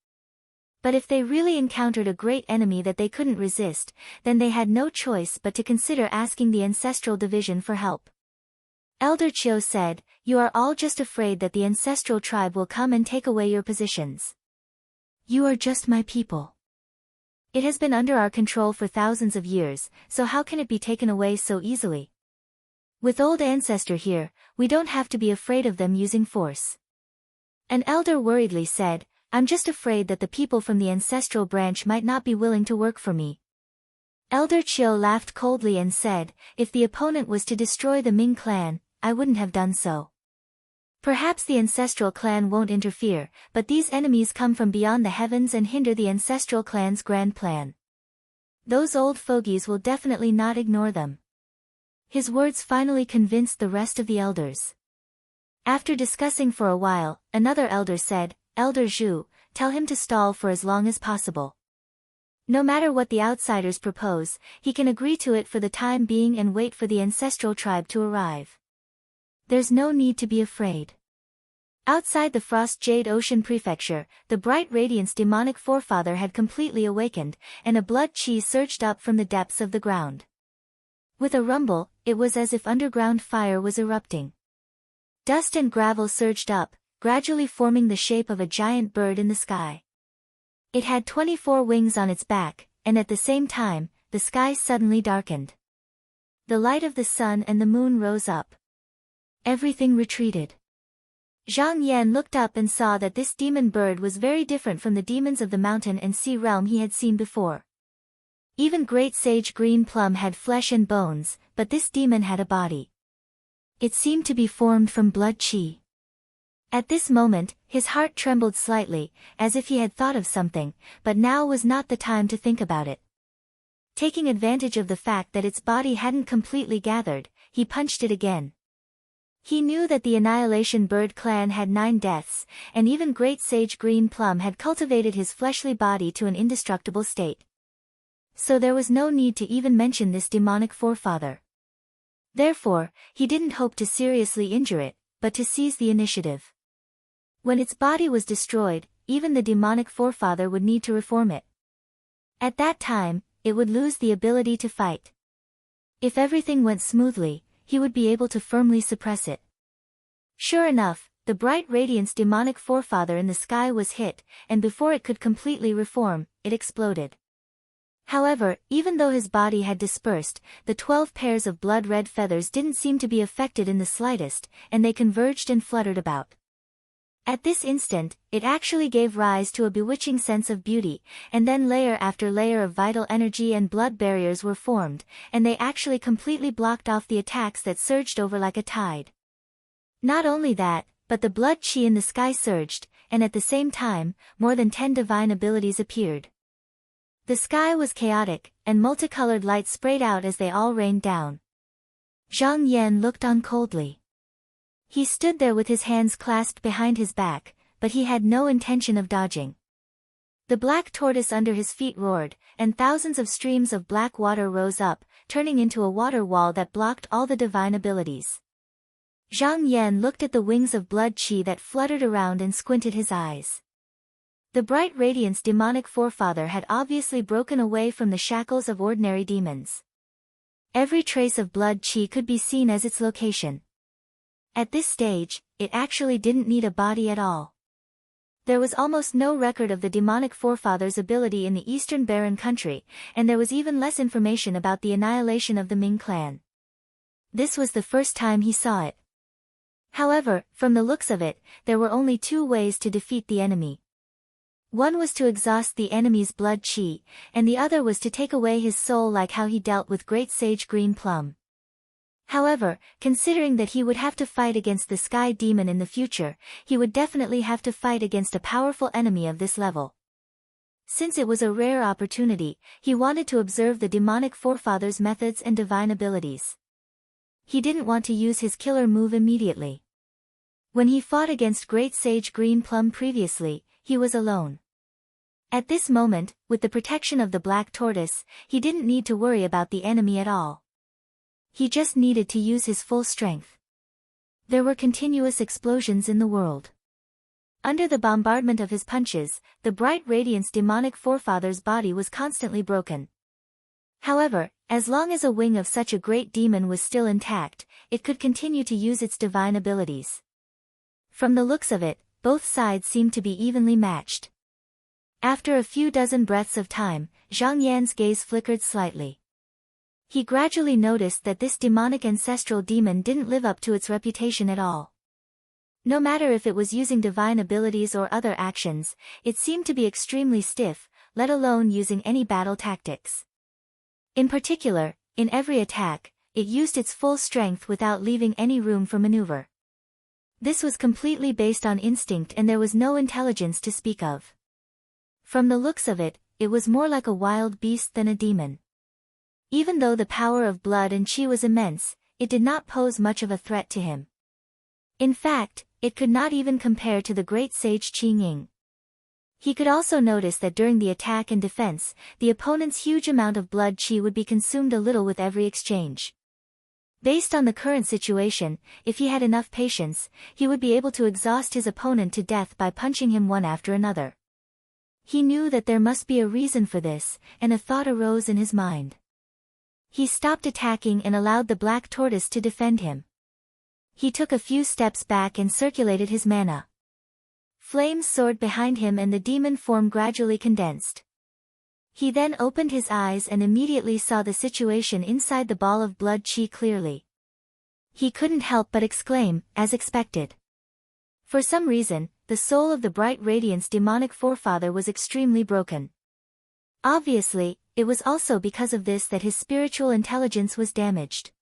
Speaker 1: But if they really encountered a great enemy that they couldn't resist, then they had no choice but to consider asking the ancestral division for help. Elder Chiu said, "You are all just afraid that the ancestral tribe will come and take away your positions. You are just my people. It has been under our control for thousands of years, so how can it be taken away so easily? With old ancestor here, we don't have to be afraid of them using force." An elder worriedly said, "I'm just afraid that the people from the ancestral branch might not be willing to work for me." Elder Chiu laughed coldly and said, "If the opponent was to destroy the Ming clan, I wouldn't have done so. Perhaps the ancestral clan won't interfere, but these enemies come from beyond the heavens and hinder the ancestral clan's grand plan. Those old fogies will definitely not ignore them." His words finally convinced the rest of the elders. After discussing for a while, another elder said, "Elder Zhu, tell him to stall for as long as possible. No matter what the outsiders propose, he can agree to it for the time being and wait for the ancestral tribe to arrive. There's no need to be afraid." Outside the Frost Jade Ocean Prefecture, the bright radiance demonic forefather had completely awakened, and a blood chi surged up from the depths of the ground. With a rumble, it was as if underground fire was erupting. Dust and gravel surged up, gradually forming the shape of a giant bird in the sky. It had 24 wings on its back, and at the same time, the sky suddenly darkened. The light of the sun and the moon rose up. Everything retreated. Zhang Yan looked up and saw that this demon bird was very different from the demons of the mountain and sea realm he had seen before. Even Great Sage Green Plum had flesh and bones, but this demon had a body. It seemed to be formed from blood chi. At this moment, his heart trembled slightly, as if he had thought of something, but now was not the time to think about it. Taking advantage of the fact that its body hadn't completely gathered, he punched it again. He knew that the Annihilation Bird clan had 9 deaths, and even Great Sage Green Plum had cultivated his fleshly body to an indestructible state. So there was no need to even mention this demonic forefather. Therefore, he didn't hope to seriously injure it, but to seize the initiative. When its body was destroyed, even the demonic forefather would need to reform it. At that time, it would lose the ability to fight. If everything went smoothly, he would be able to firmly suppress it. Sure enough, the bright radiance demonic forefather in the sky was hit, and before it could completely reform, it exploded. However, even though his body had dispersed, the 12 pairs of blood-red feathers didn't seem to be affected in the slightest, and they converged and fluttered about. At this instant, it actually gave rise to a bewitching sense of beauty, and then layer after layer of vital energy and blood barriers were formed, and they actually completely blocked off the attacks that surged over like a tide. Not only that, but the blood chi in the sky surged, and at the same time, more than 10 divine abilities appeared. The sky was chaotic, and multicolored light sprayed out as they all rained down. Zhang Yan looked on coldly. He stood there with his hands clasped behind his back, but he had no intention of dodging. The black tortoise under his feet roared, and thousands of streams of black water rose up, turning into a water wall that blocked all the divine abilities. Zhang Yan looked at the wings of blood chi that fluttered around and squinted his eyes. The bright radiance demonic forefather had obviously broken away from the shackles of ordinary demons. Every trace of blood chi could be seen as its location. At this stage, it actually didn't need a body at all. There was almost no record of the demonic forefather's ability in the Eastern Barren country, and there was even less information about the annihilation of the Ming clan. This was the first time he saw it. However, from the looks of it, there were only 2 ways to defeat the enemy. One was to exhaust the enemy's blood chi, and the other was to take away his soul, like how he dealt with great sage Green Plum. However, considering that he would have to fight against the sky demon in the future, he would definitely have to fight against a powerful enemy of this level. Since it was a rare opportunity, he wanted to observe the demonic forefather's methods and divine abilities. He didn't want to use his killer move immediately. When he fought against Great Sage Green Plum previously, he was alone. At this moment, with the protection of the Black Tortoise, he didn't need to worry about the enemy at all. He just needed to use his full strength. There were continuous explosions in the world. Under the bombardment of his punches, the bright radiance demonic forefather's body was constantly broken. However, as long as a wing of such a great demon was still intact, it could continue to use its divine abilities. From the looks of it, both sides seemed to be evenly matched. After a few dozen breaths of time, Zhang Yan's gaze flickered slightly. He gradually noticed that this demonic ancestral demon didn't live up to its reputation at all. No matter if it was using divine abilities or other actions, it seemed to be extremely stiff, let alone using any battle tactics. In particular, in every attack, it used its full strength without leaving any room for maneuver. This was completely based on instinct, and there was no intelligence to speak of. From the looks of it, it was more like a wild beast than a demon. Even though the power of blood and chi was immense, it did not pose much of a threat to him. In fact, it could not even compare to the great sage Qi Ying. He could also notice that during the attack and defense, the opponent's huge amount of blood chi would be consumed a little with every exchange. Based on the current situation, if he had enough patience, he would be able to exhaust his opponent to death by punching him one after another. He knew that there must be a reason for this, and a thought arose in his mind. He stopped attacking and allowed the Black Tortoise to defend him. He took a few steps back and circulated his mana. Flames soared behind him and the demon form gradually condensed. He then opened his eyes and immediately saw the situation inside the ball of blood chi clearly. He couldn't help but exclaim, as expected. For some reason, the soul of the bright radiance demonic forefather was extremely broken. Obviously, it was also because of this that his spiritual intelligence was damaged.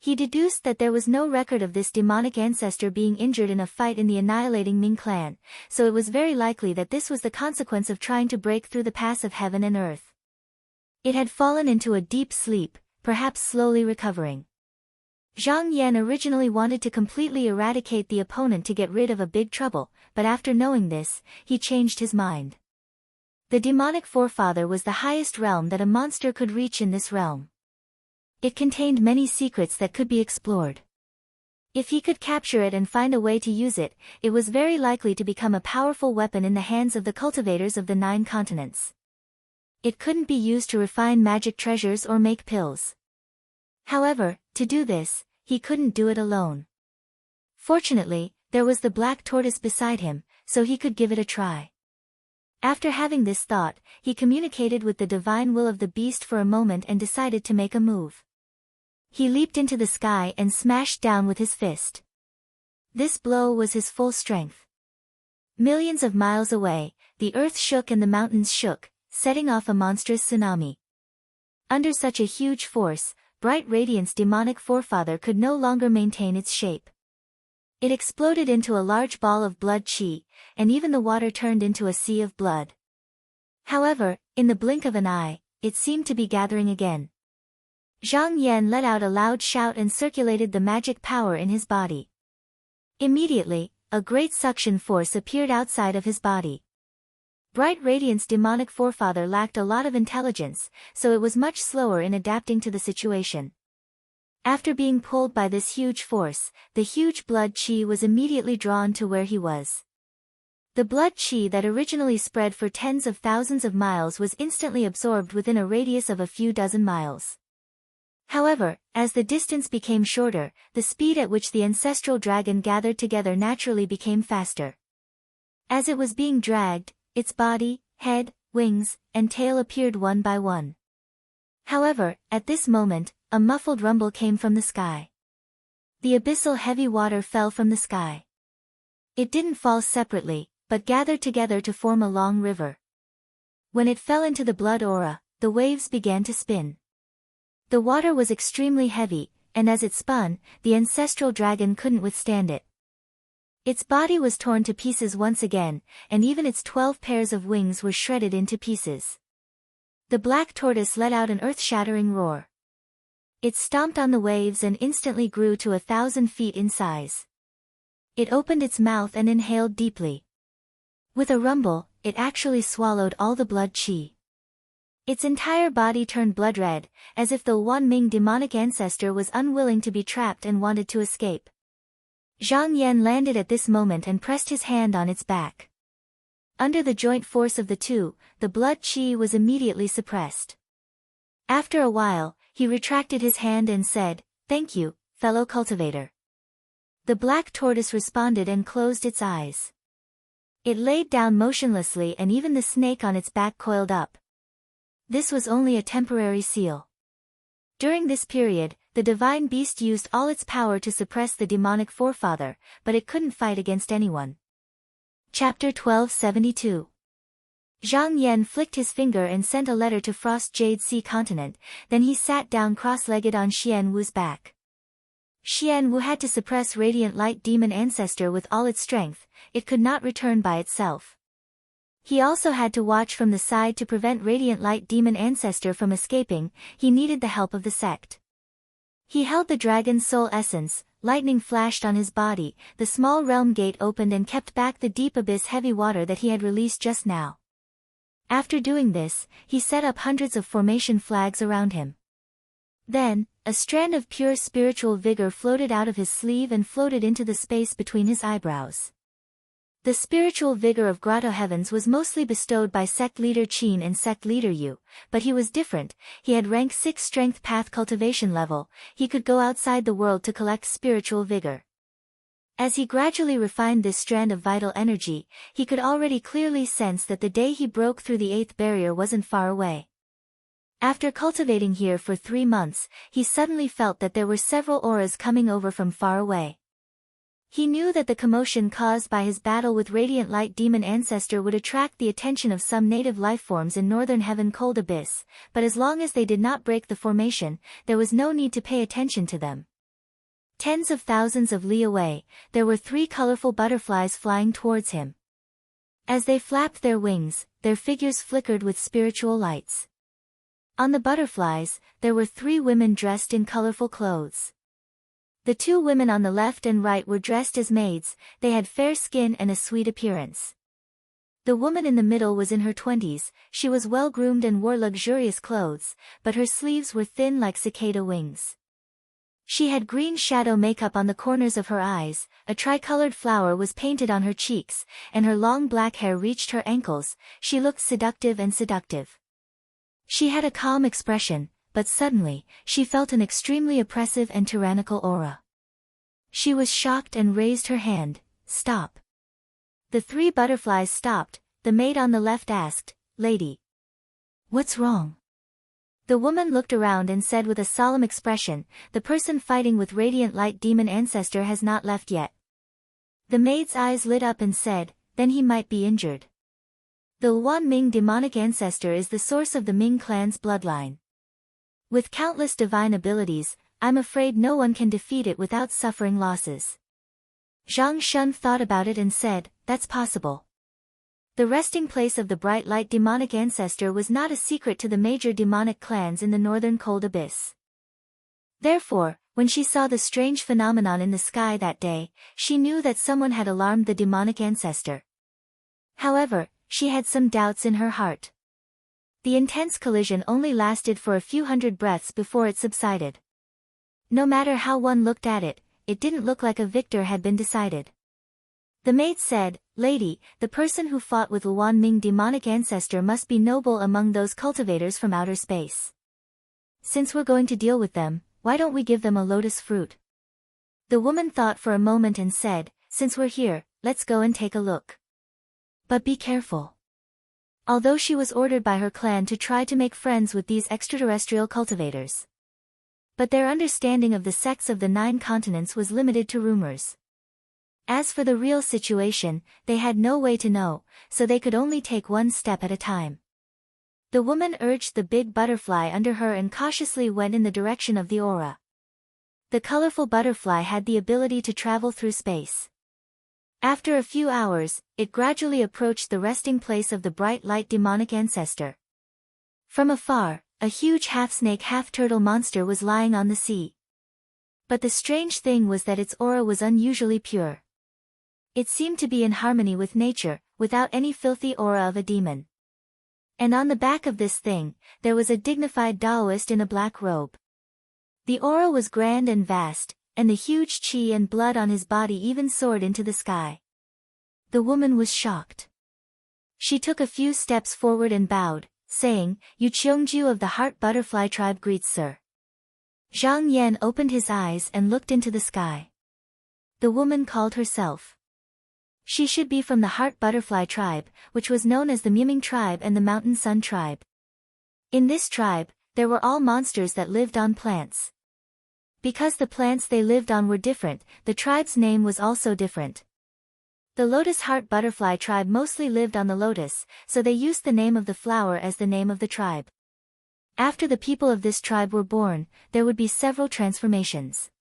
Speaker 1: He deduced that there was no record of this demonic ancestor being injured in a fight in the annihilating Ming clan, so it was very likely that this was the consequence of trying to break through the pass of heaven and earth. It had fallen into a deep sleep, perhaps slowly recovering. Zhang Yan originally wanted to completely eradicate the opponent to get rid of a big trouble, but after knowing this, he changed his mind. The demonic forefather was the highest realm that a monster could reach in this realm. It contained many secrets that could be explored. If he could capture it and find a way to use it, it was very likely to become a powerful weapon in the hands of the cultivators of the 9 continents. It couldn't be used to refine magic treasures or make pills. However, to do this, he couldn't do it alone. Fortunately, there was the Black Tortoise beside him, so he could give it a try. After having this thought, he communicated with the divine will of the beast for a moment and decided to make a move. He leaped into the sky and smashed down with his fist. This blow was his full strength. Millions of miles away, the earth shook and the mountains shook, setting off a monstrous tsunami. Under such a huge force, bright radiance demonic forefather could no longer maintain its shape. It exploded into a large ball of blood chi, and even the water turned into a sea of blood. However, in the blink of an eye, it seemed to be gathering again. Zhang Yan let out a loud shout and circulated the magic power in his body. Immediately, a great suction force appeared outside of his body. Bright Radiance demonic forefather lacked a lot of intelligence, so it was much slower in adapting to the situation. After being pulled by this huge force, the huge blood chi was immediately drawn to where he was. The blood chi that originally spread for tens of thousands of miles was instantly absorbed within a radius of a few dozen miles. However, as the distance became shorter, the speed at which the ancestral dragon gathered together naturally became faster. As it was being dragged, its body, head, wings, and tail appeared one by one. However, at this moment, a muffled rumble came from the sky. The abyssal heavy water fell from the sky. It didn't fall separately, but gathered together to form a long river. When it fell into the blood aura, the waves began to spin. The water was extremely heavy, and as it spun, the ancestral dragon couldn't withstand it. Its body was torn to pieces once again, and even its 12 pairs of wings were shredded into pieces. The black tortoise let out an earth-shattering roar. It stomped on the waves and instantly grew to 1,000 feet in size. It opened its mouth and inhaled deeply. With a rumble, it actually swallowed all the blood qi. Its entire body turned blood red, as if the Wanming demonic ancestor was unwilling to be trapped and wanted to escape. Zhang Yan landed at this moment and pressed his hand on its back. Under the joint force of the two, the blood qi was immediately suppressed. After a while, he retracted his hand and said, "Thank you, fellow cultivator." The black tortoise responded and closed its eyes. It laid down motionlessly and even the snake on its back coiled up. This was only a temporary seal. During this period, the divine beast used all its power to suppress the demonic forefather, but it couldn't fight against anyone. Chapter 1272. Zhang Yan flicked his finger and sent a letter to Frost Jade Sea Continent, then he sat down cross-legged on Xian Wu's back. Xian Wu had to suppress Radiant Light Demon Ancestor with all its strength, it could not return by itself. He also had to watch from the side to prevent Radiant Light Demon Ancestor from escaping, he needed the help of the sect. He held the dragon's soul essence, lightning flashed on his body, the small realm gate opened and kept back the deep abyss heavy water that he had released just now. After doing this, he set up hundreds of formation flags around him. Then, a strand of pure spiritual vigor floated out of his sleeve and floated into the space between his eyebrows. The spiritual vigor of Grotto Heavens was mostly bestowed by sect leader Qin and sect leader Yu, but he was different, he had rank 6 strength path cultivation level, he could go outside the world to collect spiritual vigor. As he gradually refined this strand of vital energy, he could already clearly sense that the day he broke through the 8th barrier wasn't far away. After cultivating here for 3 months, he suddenly felt that there were several auras coming over from far away. He knew that the commotion caused by his battle with Radiant Light Demon Ancestor would attract the attention of some native lifeforms in Northern Heaven Cold Abyss, but as long as they did not break the formation, there was no need to pay attention to them. Tens of thousands of li away, there were 3 colorful butterflies flying towards him. As they flapped their wings, their figures flickered with spiritual lights. On the butterflies, there were 3 women dressed in colorful clothes. The 2 women on the left and right were dressed as maids, they had fair skin and a sweet appearance. The woman in the middle was in her 20s, she was well-groomed and wore luxurious clothes, but her sleeves were thin like cicada wings. She had green shadow makeup on the corners of her eyes, a tricolored flower was painted on her cheeks, and her long black hair reached her ankles, she looked seductive and seductive. She had a calm expression, but suddenly, she felt an extremely oppressive and tyrannical aura. She was shocked and raised her hand, "Stop." The 3 butterflies stopped, the maid on the left asked, "Lady, what's wrong?" The woman looked around and said with a solemn expression, "The person fighting with Radiant Light Demon Ancestor has not left yet." The maid's eyes lit up and said, "Then he might be injured. The Wanming demonic ancestor is the source of the Ming clan's bloodline. With countless divine abilities, I'm afraid no one can defeat it without suffering losses." Zhang Shun thought about it and said, "That's possible." The resting place of the bright light demonic ancestor was not a secret to the major demonic clans in the northern cold abyss. Therefore, when she saw the strange phenomenon in the sky that day, she knew that someone had alarmed the demonic ancestor. However, she had some doubts in her heart. The intense collision only lasted for a few hundred breaths before it subsided. No matter how one looked at it, it didn't look like a victor had been decided. The maid said, "Lady, the person who fought with Wanming demonic ancestor must be noble among those cultivators from outer space. Since we're going to deal with them, why don't we give them a lotus fruit?" The woman thought for a moment and said, "Since we're here, let's go and take a look. But be careful." Although she was ordered by her clan to try to make friends with these extraterrestrial cultivators. But their understanding of the sects of the 9 continents was limited to rumors. As for the real situation, they had no way to know, so they could only take one step at a time. The woman urged the big butterfly under her and cautiously went in the direction of the aura. The colorful butterfly had the ability to travel through space. After a few hours, it gradually approached the resting place of the bright light demonic ancestor. From afar, a huge half-snake half-turtle monster was lying on the sea. But the strange thing was that its aura was unusually pure. It seemed to be in harmony with nature, without any filthy aura of a demon. And on the back of this thing, there was a dignified Taoist in a black robe. The aura was grand and vast, and the huge chi and blood on his body even soared into the sky. The woman was shocked. She took a few steps forward and bowed, saying, "Yu Cheongju of the Heart Butterfly Tribe greets sir." Zhang Yan opened his eyes and looked into the sky. The woman called herself. She should be from the Heart Butterfly Tribe, which was known as the Miming Tribe and the Mountain Sun Tribe. In this tribe, there were all monsters that lived on plants. Because the plants they lived on were different, the tribe's name was also different. The Lotus Heart Butterfly Tribe mostly lived on the lotus, so they used the name of the flower as the name of the tribe. After the people of this tribe were born, there would be several transformations.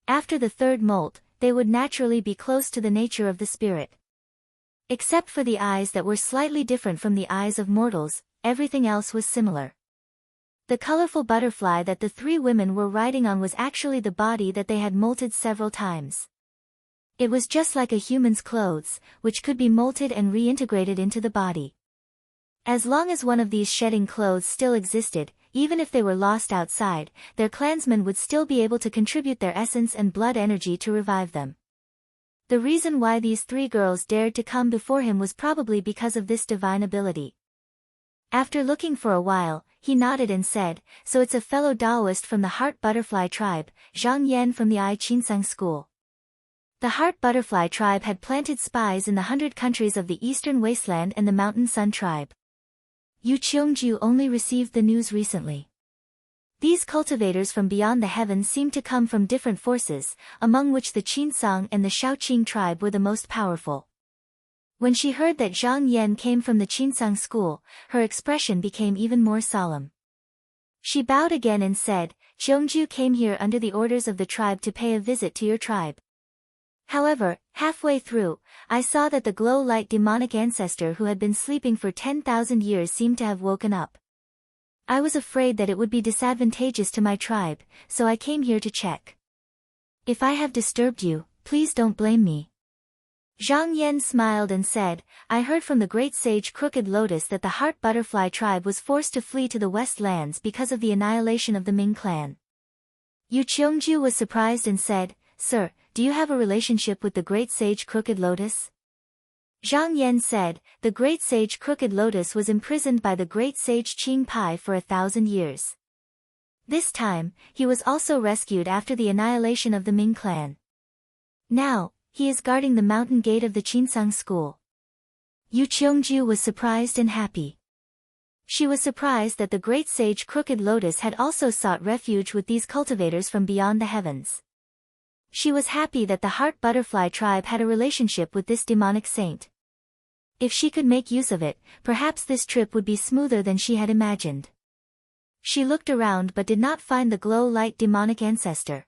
Speaker 1: After the third molt, they would naturally be close to the nature of the spirit. Except for the eyes that were slightly different from the eyes of mortals, everything else was similar. The colorful butterfly that the three women were riding on was actually the body that they had molted several times. It was just like a human's clothes, which could be molted and reintegrated into the body. As long as one of these shedding clothes still existed, even if they were lost outside, their clansmen would still be able to contribute their essence and blood energy to revive them. The reason why these three girls dared to come before him was probably because of this divine ability. After looking for a while, he nodded and said, "So it's a fellow Taoist from the Heart Butterfly Tribe, Zhang Yan from the I Chinsang School." The Heart Butterfly Tribe had planted spies in the 100 countries of the Eastern Wasteland and the Mountain Sun Tribe. Yu Cheongju only received the news recently. These cultivators from beyond the heavens seemed to come from different forces, among which the Qinsang and the Shaoqing tribe were the most powerful. When she heard that Zhang Yan came from the Qinsang school, her expression became even more solemn. She bowed again and said, "Cheongju came here under the orders of the tribe to pay a visit to your tribe. However, halfway through, I saw that the glow-light demonic ancestor who had been sleeping for 10,000 years seemed to have woken up. I was afraid that it would be disadvantageous to my tribe, so I came here to check. If I have disturbed you, please don't blame me." Zhang Yan smiled and said, "I heard from the great sage Crooked Lotus that the Heart Butterfly Tribe was forced to flee to the West Lands because of the annihilation of the Ming clan." Yu Cheongju was surprised and said, "Sir, do you have a relationship with the great sage Crooked Lotus?" Zhang Yan said, "The great sage Crooked Lotus was imprisoned by the great sage Qing Pai for 1,000 years. This time, he was also rescued after the annihilation of the Ming clan. Now, he is guarding the mountain gate of the Qinsang school." Yu Cheongju was surprised and happy. She was surprised that the great sage Crooked Lotus had also sought refuge with these cultivators from beyond the heavens. She was happy that the Heart Butterfly Tribe had a relationship with this demonic saint. If she could make use of it, perhaps this trip would be smoother than she had imagined. She looked around but did not find the glow-light demonic ancestor.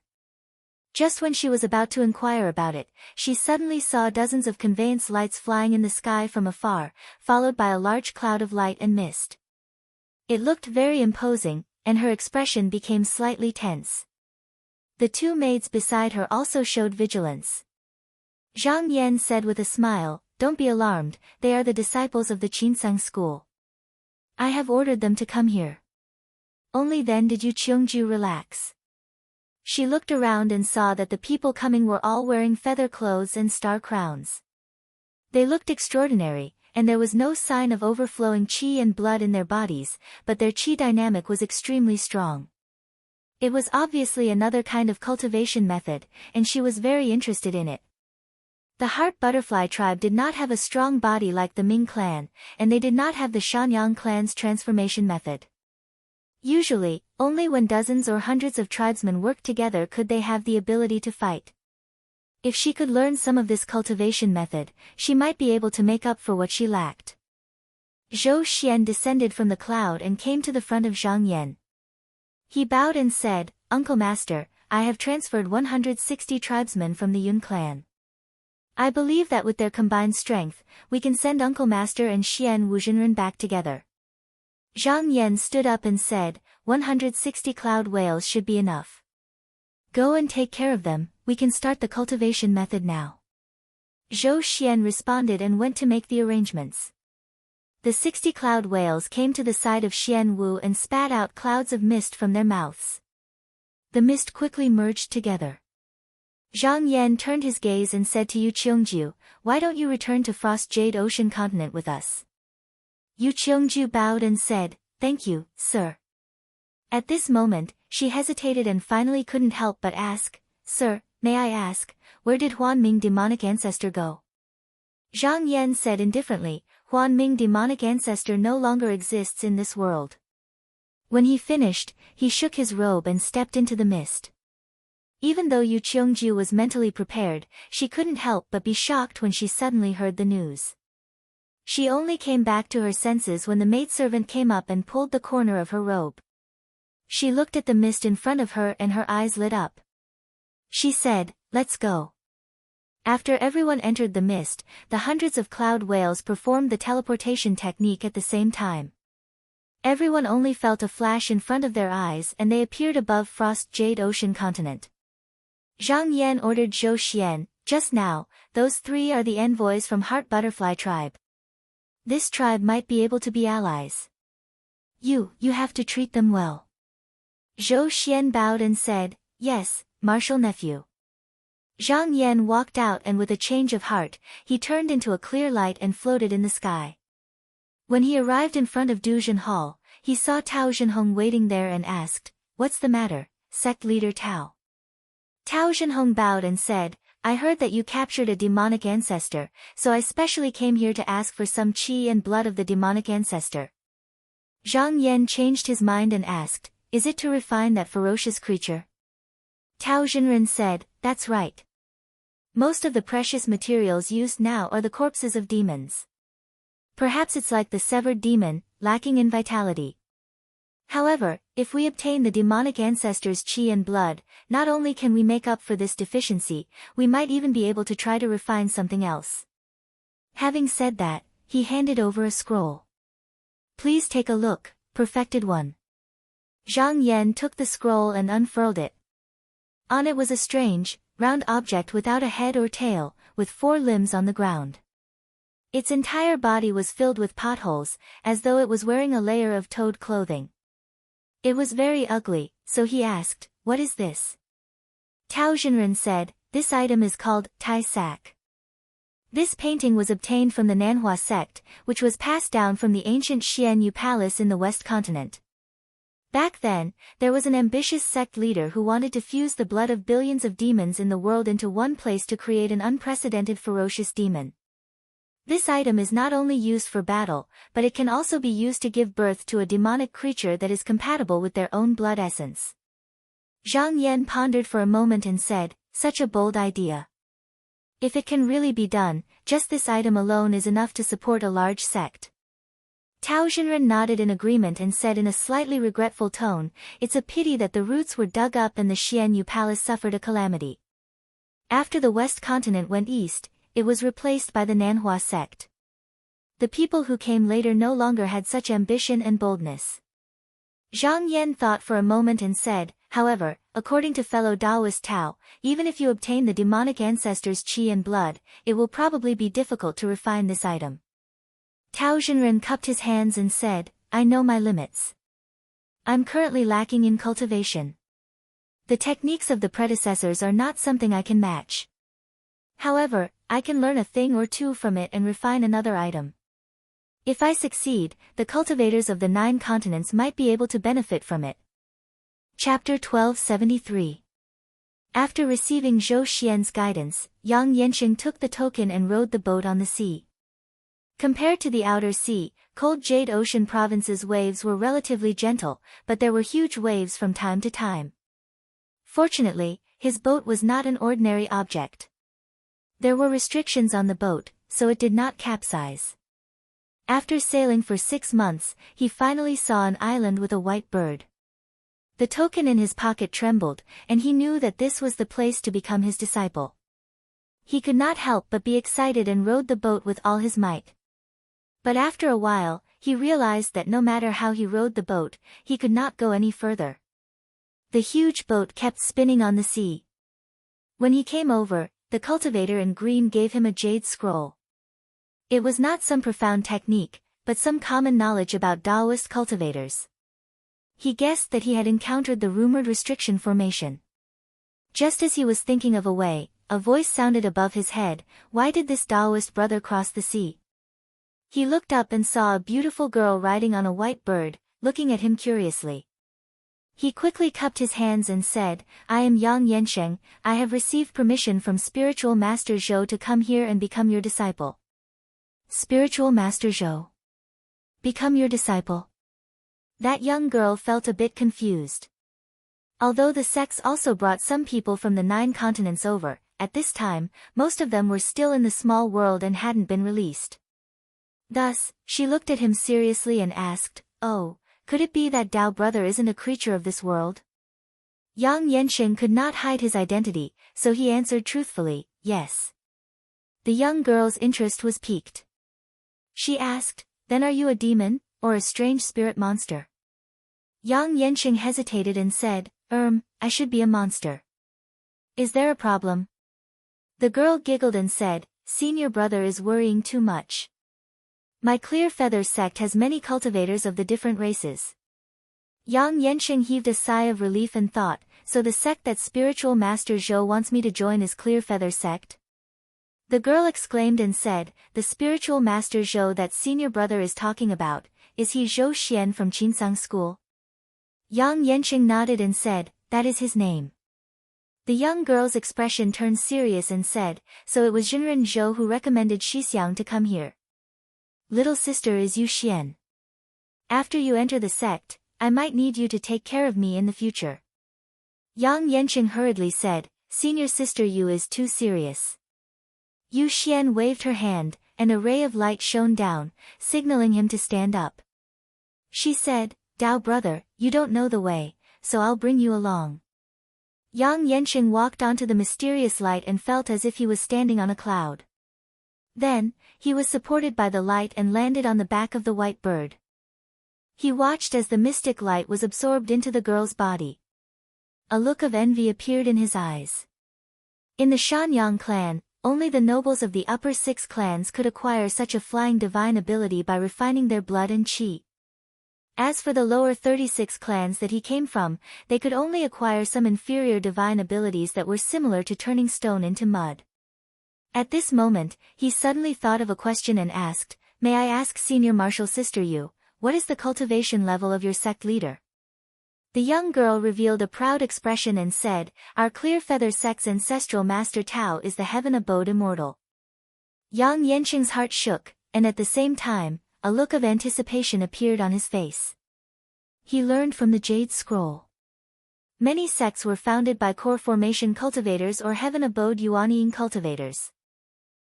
Speaker 1: Just when she was about to inquire about it, she suddenly saw dozens of conveyance lights flying in the sky from afar, followed by a large cloud of light and mist. It looked very imposing, and her expression became slightly tense. The two maids beside her also showed vigilance. Zhang Yan said with a smile, "Don't be alarmed, they are the disciples of the Qinsang school. I have ordered them to come here." Only then did Yu Cheongju relax. She looked around and saw that the people coming were all wearing feather clothes and star crowns. They looked extraordinary, and there was no sign of overflowing qi and blood in their bodies, but their qi dynamic was extremely strong. It was obviously another kind of cultivation method, and she was very interested in it. The Heart Butterfly Tribe did not have a strong body like the Ming clan, and they did not have the Shanyang clan's transformation method. Usually, only when dozens or hundreds of tribesmen worked together could they have the ability to fight. If she could learn some of this cultivation method, she might be able to make up for what she lacked. Zhou Xian descended from the cloud and came to the front of Zhang Yan. He bowed and said, "Uncle Master, I have transferred 160 tribesmen from the Yun clan. I believe that with their combined strength, we can send Uncle Master and Xian Wuzhenren back together." Zhang Yan stood up and said, 160 cloud whales should be enough. Go and take care of them, we can start the cultivation method now. Zhou Xian responded and went to make the arrangements. The 60 cloud whales came to the side of Xian Wu and spat out clouds of mist from their mouths. The mist quickly merged together. Zhang Yan turned his gaze and said to Yu Qiongju, "Why don't you return to Frost Jade Ocean continent with us?" Yu Qiongju bowed and said, "Thank you, sir." At this moment, she hesitated and finally couldn't help but ask, "Sir, may I ask, where did Huanming demonic ancestor go?" Zhang Yan said indifferently, "Huanming demonic ancestor no longer exists in this world." When he finished, he shook his robe and stepped into the mist. Even though Yu Qiongju was mentally prepared, she couldn't help but be shocked when she suddenly heard the news. She only came back to her senses when the maidservant came up and pulled the corner of her robe. She looked at the mist in front of her and her eyes lit up. She said, "Let's go." After everyone entered the mist, the hundreds of cloud whales performed the teleportation technique at the same time. Everyone only felt a flash in front of their eyes and they appeared above Frost Jade Ocean continent. Zhang Yan ordered Zhou Xian, "Just now, those three are the envoys from Heart Butterfly tribe. This tribe might be able to be allies. You have to treat them well." Zhou Xian bowed and said, "Yes, Martial Nephew." Zhang Yan walked out and with a change of heart, he turned into a clear light and floated in the sky. When he arrived in front of Duzhen Hall, he saw Tao Zhenhong waiting there and asked, "What's the matter, sect leader Tao?" Tao Zhenhong bowed and said, "I heard that you captured a demonic ancestor, so I specially came here to ask for some qi and blood of the demonic ancestor." Zhang Yan changed his mind and asked, "Is it to refine that ferocious creature?" Tao Zhenren said, "That's right. Most of the precious materials used now are the corpses of demons. Perhaps it's like the severed demon, lacking in vitality. However, if we obtain the demonic ancestor's qi and blood, not only can we make up for this deficiency, we might even be able to try to refine something else." Having said that, he handed over a scroll. "Please take a look, perfected one." Zhang Yan took the scroll and unfurled it. On it was a strange, round object without a head or tail, with 4 limbs on the ground. Its entire body was filled with potholes, as though it was wearing a layer of toad clothing. It was very ugly, so he asked, "What is this?" Tao Zhenren said, "This item is called Tai Sac. This painting was obtained from the Nanhua sect, which was passed down from the ancient Xianyu Palace in the West Continent. Back then, there was an ambitious sect leader who wanted to fuse the blood of billions of demons in the world into one place to create an unprecedented ferocious demon. This item is not only used for battle, but it can also be used to give birth to a demonic creature that is compatible with their own blood essence." Zhang Yan pondered for a moment and said, "Such a bold idea. If it can really be done, just this item alone is enough to support a large sect." Tao Zhenren nodded in agreement and said in a slightly regretful tone, "It's a pity that the roots were dug up and the Xianyu Palace suffered a calamity. After the West Continent went east, it was replaced by the Nanhua sect. The people who came later no longer had such ambition and boldness." Zhang Yan thought for a moment and said, "However, according to fellow Taoist Tao, even if you obtain the demonic ancestor's qi and blood, it will probably be difficult to refine this item." Tao Zhenren cupped his hands and said, "I know my limits. I'm currently lacking in cultivation. The techniques of the predecessors are not something I can match. However, I can learn a thing or two from it and refine another item. If I succeed, the cultivators of the 9 continents might be able to benefit from it." Chapter 1273. After receiving Zhou Xian's guidance, Yang Yansheng took the token and rowed the boat on the sea. Compared to the outer sea, cold Jade Ocean province's waves were relatively gentle, but there were huge waves from time to time. Fortunately, his boat was not an ordinary object. There were restrictions on the boat, so it did not capsize. After sailing for 6 months, he finally saw an island with a white bird. The token in his pocket trembled, and he knew that this was the place to become his disciple. He could not help but be excited and rowed the boat with all his might. But after a while, he realized that no matter how he rowed the boat, he could not go any further. The huge boat kept spinning on the sea. When he came over, the cultivator in green gave him a jade scroll. It was not some profound technique, but some common knowledge about Taoist cultivators. He guessed that he had encountered the rumored restriction formation. Just as he was thinking of a way, a voice sounded above his head. Why did this Taoist brother cross the sea? He looked up and saw a beautiful girl riding on a white bird, looking at him curiously. He quickly cupped his hands and said, I am Yang Yansheng, I have received permission from Spiritual Master Zhou to come here and become your disciple. Spiritual Master Zhou. Become your disciple? That young girl felt a bit confused. Although the sects also brought some people from the 9 continents over, at this time, most of them were still in the small world and hadn't been released. Thus, she looked at him seriously and asked, Oh, could it be that Tao brother isn't a creature of this world? Yang Yansheng could not hide his identity, so he answered truthfully, yes. The young girl's interest was piqued. She asked, Then are you a demon, or a strange spirit monster? Yang Yansheng hesitated and said, I should be a monster. Is there a problem? The girl giggled and said, Senior brother is worrying too much. My Clear Feather sect has many cultivators of the different races. Yang Yansheng heaved a sigh of relief and thought, so the sect that Spiritual Master Zhou wants me to join is Clear Feather sect? The girl exclaimed and said, The Spiritual Master Zhou that senior brother is talking about, is he Zhou Xian from Qinsang School? Yang Yansheng nodded and said, That is his name. The young girl's expression turned serious and said, So it was Jinren Zhou who recommended Shixiang to come here. Little sister is Yu Xian. After you enter the sect, I might need you to take care of me in the future. Yang Yansheng hurriedly said, Senior sister Yu is too serious. Yu Xian waved her hand, and a ray of light shone down, signaling him to stand up. She said, Tao brother, you don't know the way, so I'll bring you along. Yang Yansheng walked onto the mysterious light and felt as if he was standing on a cloud. Then, he was supported by the light and landed on the back of the white bird. He watched as the mystic light was absorbed into the girl's body. A look of envy appeared in his eyes. In the Shanyang clan, only the nobles of the upper 6 clans could acquire such a flying divine ability by refining their blood and qi. As for the lower 36 clans that he came from, they could only acquire some inferior divine abilities that were similar to turning stone into mud. At this moment, he suddenly thought of a question and asked, May I ask Senior Martial Sister Yu, what is the cultivation level of your sect leader? The young girl revealed a proud expression and said, Our Clear Feather sect's ancestral Master Tao is the heaven abode immortal. Yang Yansheng's heart shook, and at the same time, a look of anticipation appeared on his face. He learned from the Jade Scroll. Many sects were founded by core formation cultivators or heaven abode Yuanying cultivators.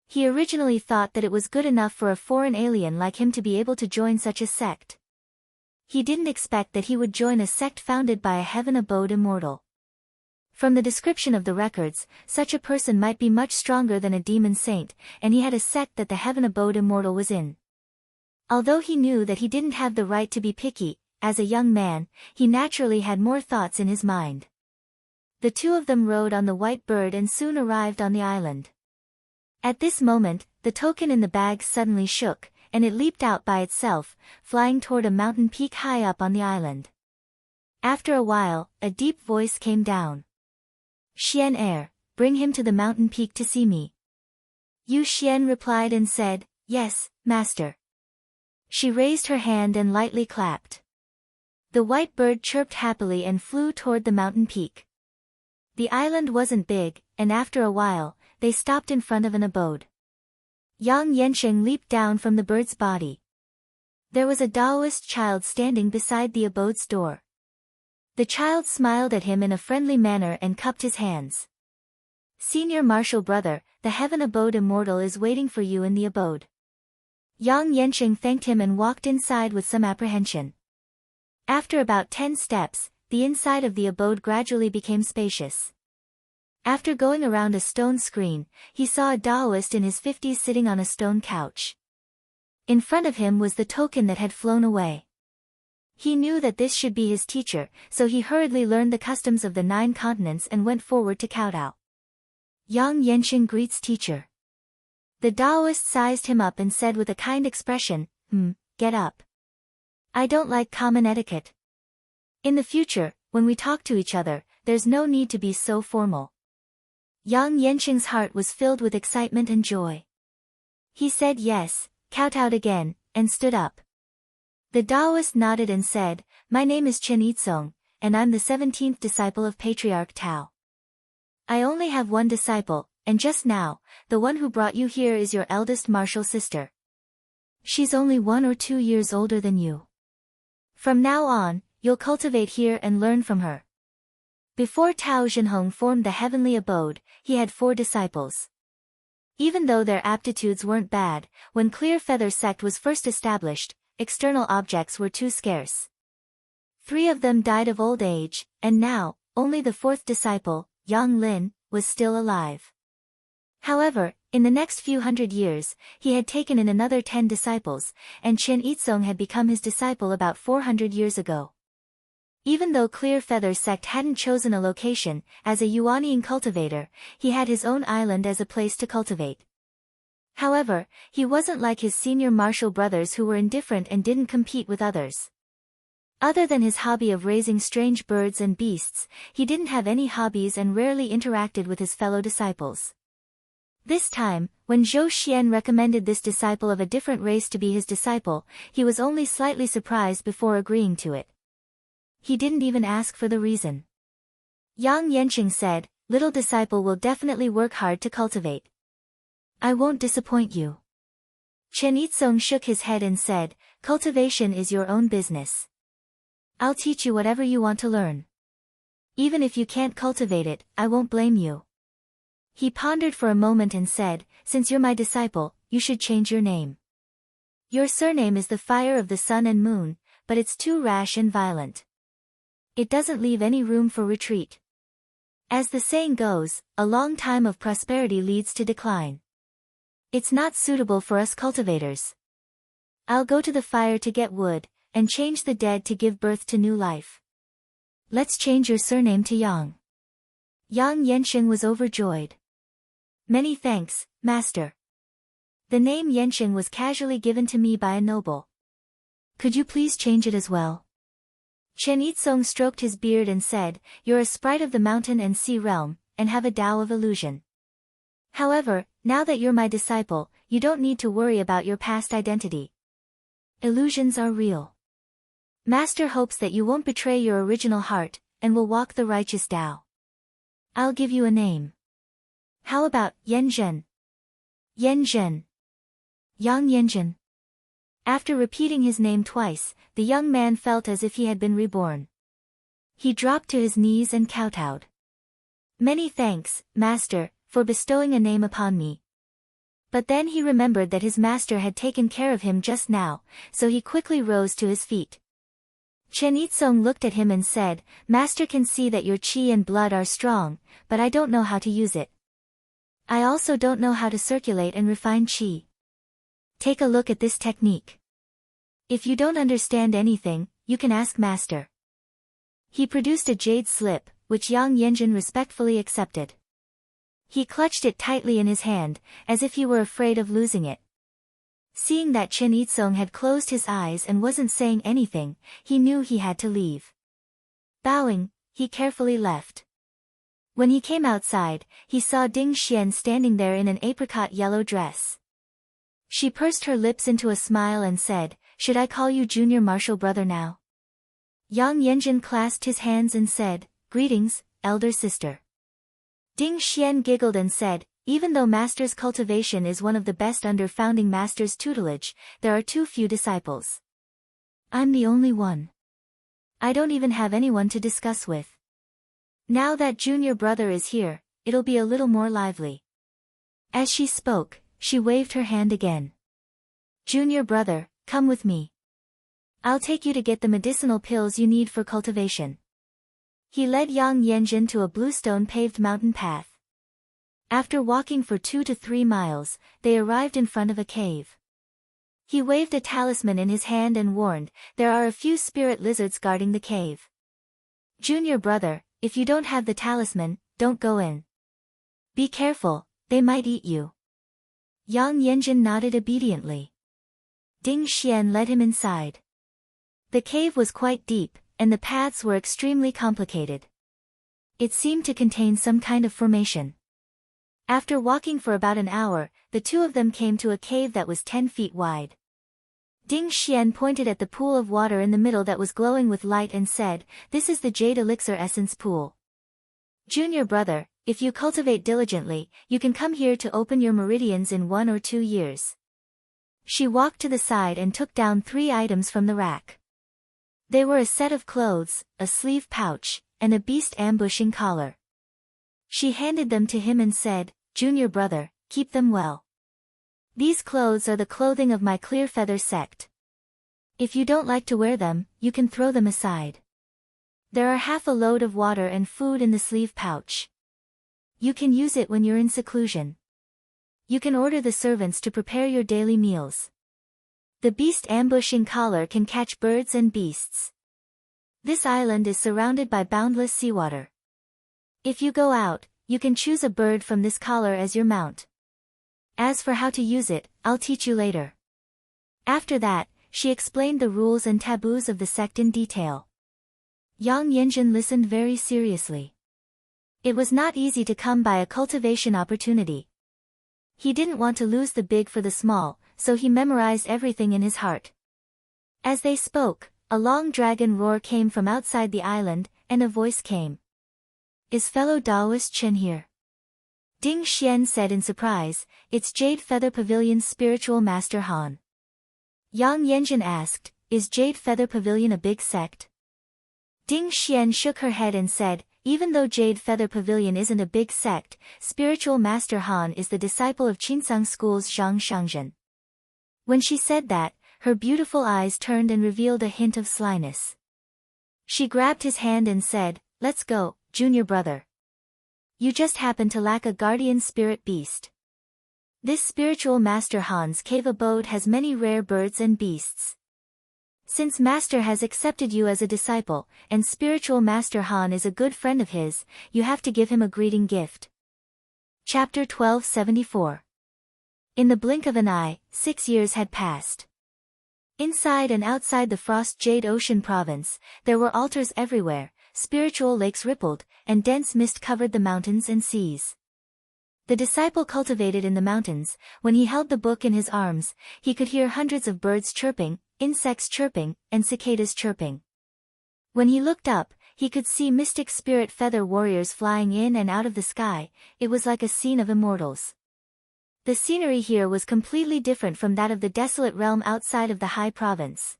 Speaker 1: He originally thought that it was good enough for a foreign alien like him to be able to join such a sect. He didn't expect that he would join a sect founded by a heaven abode immortal. From the description of the records, such a person might be much stronger than a demon saint, and he had a sect that the heaven abode immortal was in. Although he knew that he didn't have the right to be picky, as a young man, he naturally had more thoughts in his mind. The two of them rode on the white bird and soon arrived on the island. At this moment, the token in the bag suddenly shook, and it leaped out by itself, flying toward a mountain peak high up on the island. After a while, a deep voice came down. Xian Air, bring him to the mountain peak to see me. Yu Xian replied and said, Yes, master. She raised her hand and lightly clapped. The white bird chirped happily and flew toward the mountain peak. The island wasn't big, and after a while, they stopped in front of an abode. Yang Yansheng leaped down from the bird's body. There was a Taoist child standing beside the abode's door. The child smiled at him in a friendly manner and cupped his hands. Senior martial brother, the heaven abode immortal is waiting for you in the abode. Yang Yanqing thanked him and walked inside with some apprehension. After about 10 steps, the inside of the abode gradually became spacious. After going around a stone screen, he saw a Taoist in his 50s sitting on a stone couch. In front of him was the token that had flown away. He knew that this should be his teacher, so he hurriedly learned the customs of the 9 continents and went forward to kowtow. Yang Yanqing greets teacher. The Taoist sized him up and said with a kind expression, get up. I don't like common etiquette. In the future, when we talk to each other, there's no need to be so formal. Yang Yanqing's heart was filled with excitement and joy. He said yes, kowtowed again, and stood up. The Taoist nodded and said, my name is Chen Yitsong, and I'm the 17th disciple of Patriarch Tao. I only have one disciple, and just now, the one who brought you here is your eldest martial sister. She's only 1 or 2 years older than you. From now on, you'll cultivate here and learn from her. Before Tao Zhenhong formed the heavenly abode, he had 4 disciples. Even though their aptitudes weren't bad, when Clear Feather sect was first established, external objects were too scarce. 3 of them died of old age, and now, only the 4th disciple, Yang Lin, was still alive. However, in the next few hundred years, he had taken in another 10 disciples, and Chen Yitsong had become his disciple about 400 years ago. Even though Clear Feather sect hadn't chosen a location, as a Yuanian cultivator, he had his own island as a place to cultivate. However, he wasn't like his senior martial brothers who were indifferent and didn't compete with others. Other than his hobby of raising strange birds and beasts, he didn't have any hobbies and rarely interacted with his fellow disciples. This time, when Zhou Xian recommended this disciple of a different race to be his disciple, he was only slightly surprised before agreeing to it. He didn't even ask for the reason. Yang Yanqing said, little disciple will definitely work hard to cultivate. I won't disappoint you. Chen Yitsong shook his head and said, cultivation is your own business. I'll teach you whatever you want to learn. Even if you can't cultivate it, I won't blame you. He pondered for a moment and said, since you're my disciple, you should change your name. Your surname is the fire of the sun and moon, but it's too rash and violent. It doesn't leave any room for retreat. As the saying goes, a long time of prosperity leads to decline. It's not suitable for us cultivators. I'll go to the fire to get wood, and change the dead to give birth to new life. Let's change your surname to Yang. Yang Yanqing was overjoyed. Many thanks, master. The name Yanqing was casually given to me by a noble. Could you please change it as well? Chen Yitsong stroked his beard and said, you're a sprite of the mountain and sea realm, and have a Tao of illusion. However, now that you're my disciple, you don't need to worry about your past identity. Illusions are real. Master hopes that you won't betray your original heart, and will walk the righteous Tao. I'll give you a name. How about Yanzhen? Yanzhen. Yang Yanzhen. After repeating his name twice, the young man felt as if he had been reborn. He dropped to his knees and kowtowed. Many thanks, master, for bestowing a name upon me. But then he remembered that his master had taken care of him just now, so he quickly rose to his feet. Chen Yitsong looked at him and said, master can see that your qi and blood are strong, but I don't know how to use it. I also don't know how to circulate and refine qi. Take a look at this technique. If you don't understand anything, you can ask master. He produced a jade slip, which Yang Yanzhen respectfully accepted. He clutched it tightly in his hand, as if he were afraid of losing it. Seeing that Chen Yitsong had closed his eyes and wasn't saying anything, he knew he had to leave. Bowing, he carefully left. When he came outside, he saw Ding Xian standing there in an apricot yellow dress. She pursed her lips into a smile and said, should I call you junior martial brother now? Yang Yanzhen clasped his hands and said, greetings, elder sister. Ding Xian giggled and said, even though master's cultivation is one of the best under founding master's tutelage, there are too few disciples. I'm the only one. I don't even have anyone to discuss with. Now that junior brother is here, it'll be a little more lively." As she spoke, she waved her hand again. "Junior brother, come with me. I'll take you to get the medicinal pills you need for cultivation." He led Yang Yanjin to a bluestone-paved mountain path. After walking for 2 to 3 miles, they arrived in front of a cave. He waved a talisman in his hand and warned, "There are a few spirit lizards guarding the cave. Junior brother, if you don't have the talisman, don't go in. Be careful, they might eat you." Yang Yanjin nodded obediently. Ding Xian led him inside. The cave was quite deep, and the paths were extremely complicated. It seemed to contain some kind of formation. After walking for about an hour, the two of them came to a cave that was 10 feet wide. Ding Xian pointed at the pool of water in the middle that was glowing with light and said, "This is the Jade Elixir Essence Pool. Junior brother, if you cultivate diligently, you can come here to open your meridians in 1 or 2 years." She walked to the side and took down 3 items from the rack. They were a set of clothes, a sleeve pouch, and a beast ambushing collar. She handed them to him and said, "Junior brother, keep them well. These clothes are the clothing of my Clear Feather sect. If you don't like to wear them, you can throw them aside. There are half a load of water and food in the sleeve pouch. You can use it when you're in seclusion. You can order the servants to prepare your daily meals. The beast ambushing collar can catch birds and beasts. This island is surrounded by boundless seawater. If you go out, you can choose a bird from this collar as your mount. As for how to use it, I'll teach you later." After that, she explained the rules and taboos of the sect in detail. Yang Yanjin listened very seriously. It was not easy to come by a cultivation opportunity. He didn't want to lose the big for the small, so he memorized everything in his heart. As they spoke, a long dragon roar came from outside the island, and a voice came. "Is fellow Taoist Chen here?" Ding Xian said in surprise, "It's Jade Feather Pavilion's spiritual master Han." Yang Yanjin asked, "Is Jade Feather Pavilion a big sect?" Ding Xian shook her head and said, "Even though Jade Feather Pavilion isn't a big sect, spiritual master Han is the disciple of Qinsang School's Zhang Shangzhen." When she said that, her beautiful eyes turned and revealed a hint of slyness. She grabbed his hand and said, "Let's go, junior brother. You just happen to lack a guardian spirit beast. This spiritual master Han's cave abode has many rare birds and beasts. Since Master has accepted you as a disciple, and spiritual Master Han is a good friend of his, you have to give him a greeting gift." Chapter 1274. In the blink of an eye, 6 years had passed. Inside and outside the Frost Jade Ocean province, there were altars everywhere, spiritual lakes rippled, and dense mist covered the mountains and seas. The disciple cultivated in the mountains. When he held the book in his arms, he could hear hundreds of birds chirping, insects chirping, and cicadas chirping. When he looked up, he could see mystic spirit feather warriors flying in and out of the sky. It was like a scene of immortals. The scenery here was completely different from that of the desolate realm outside of the high province.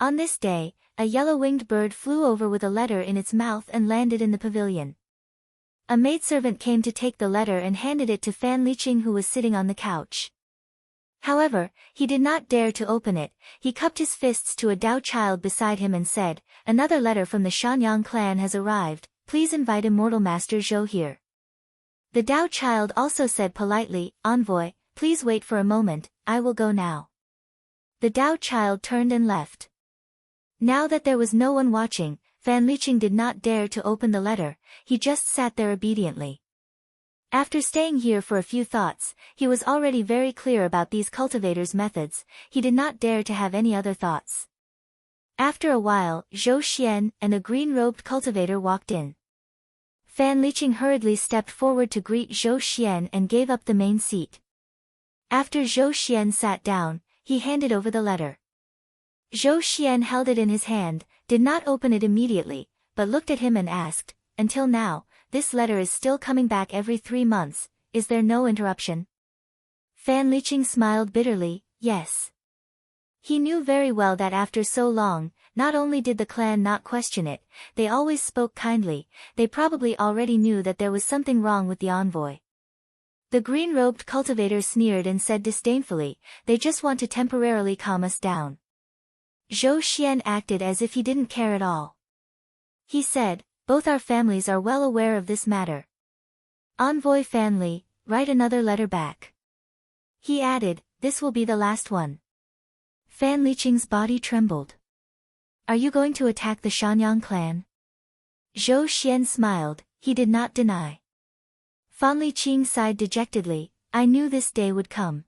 Speaker 1: On this day, a yellow-winged bird flew over with a letter in its mouth and landed in the pavilion. A maidservant came to take the letter and handed it to Fan Liqing, who was sitting on the couch. However, he did not dare to open it. He cupped his fists to a Dao child beside him and said, "Another letter from the Shanyang clan has arrived, please invite Immortal Master Zhou here." The Dao child also said politely, "Envoy, please wait for a moment, I will go now." The Dao child turned and left. Now that there was no one watching, Fan Liqing did not dare to open the letter. He just sat there obediently. After staying here for a few thoughts, he was already very clear about these cultivators' methods. He did not dare to have any other thoughts. After a while, Zhou Xian and a green-robed cultivator walked in. Fan Liqing hurriedly stepped forward to greet Zhou Xian and gave up the main seat. After Zhou Xian sat down, he handed over the letter. Zhou Xian held it in his hand, did not open it immediately, but looked at him and asked, "Until now, this letter is still coming back every 3 months, is there no interruption?" Fan Liqing smiled bitterly, "Yes." He knew very well that after so long, not only did the clan not question it, they always spoke kindly. They probably already knew that there was something wrong with the envoy. The green-robed cultivator sneered and said disdainfully, "They just want to temporarily calm us down." Zhou Xian acted as if he didn't care at all. He said, "Both our families are well aware of this matter. Envoy Fan Li, write another letter back." He added, "This will be the last one." Fan Liqing's body trembled. "Are you going to attack the Shanyang clan?" Zhou Xian smiled, he did not deny. Fan Liqing sighed dejectedly, "I knew this day would come.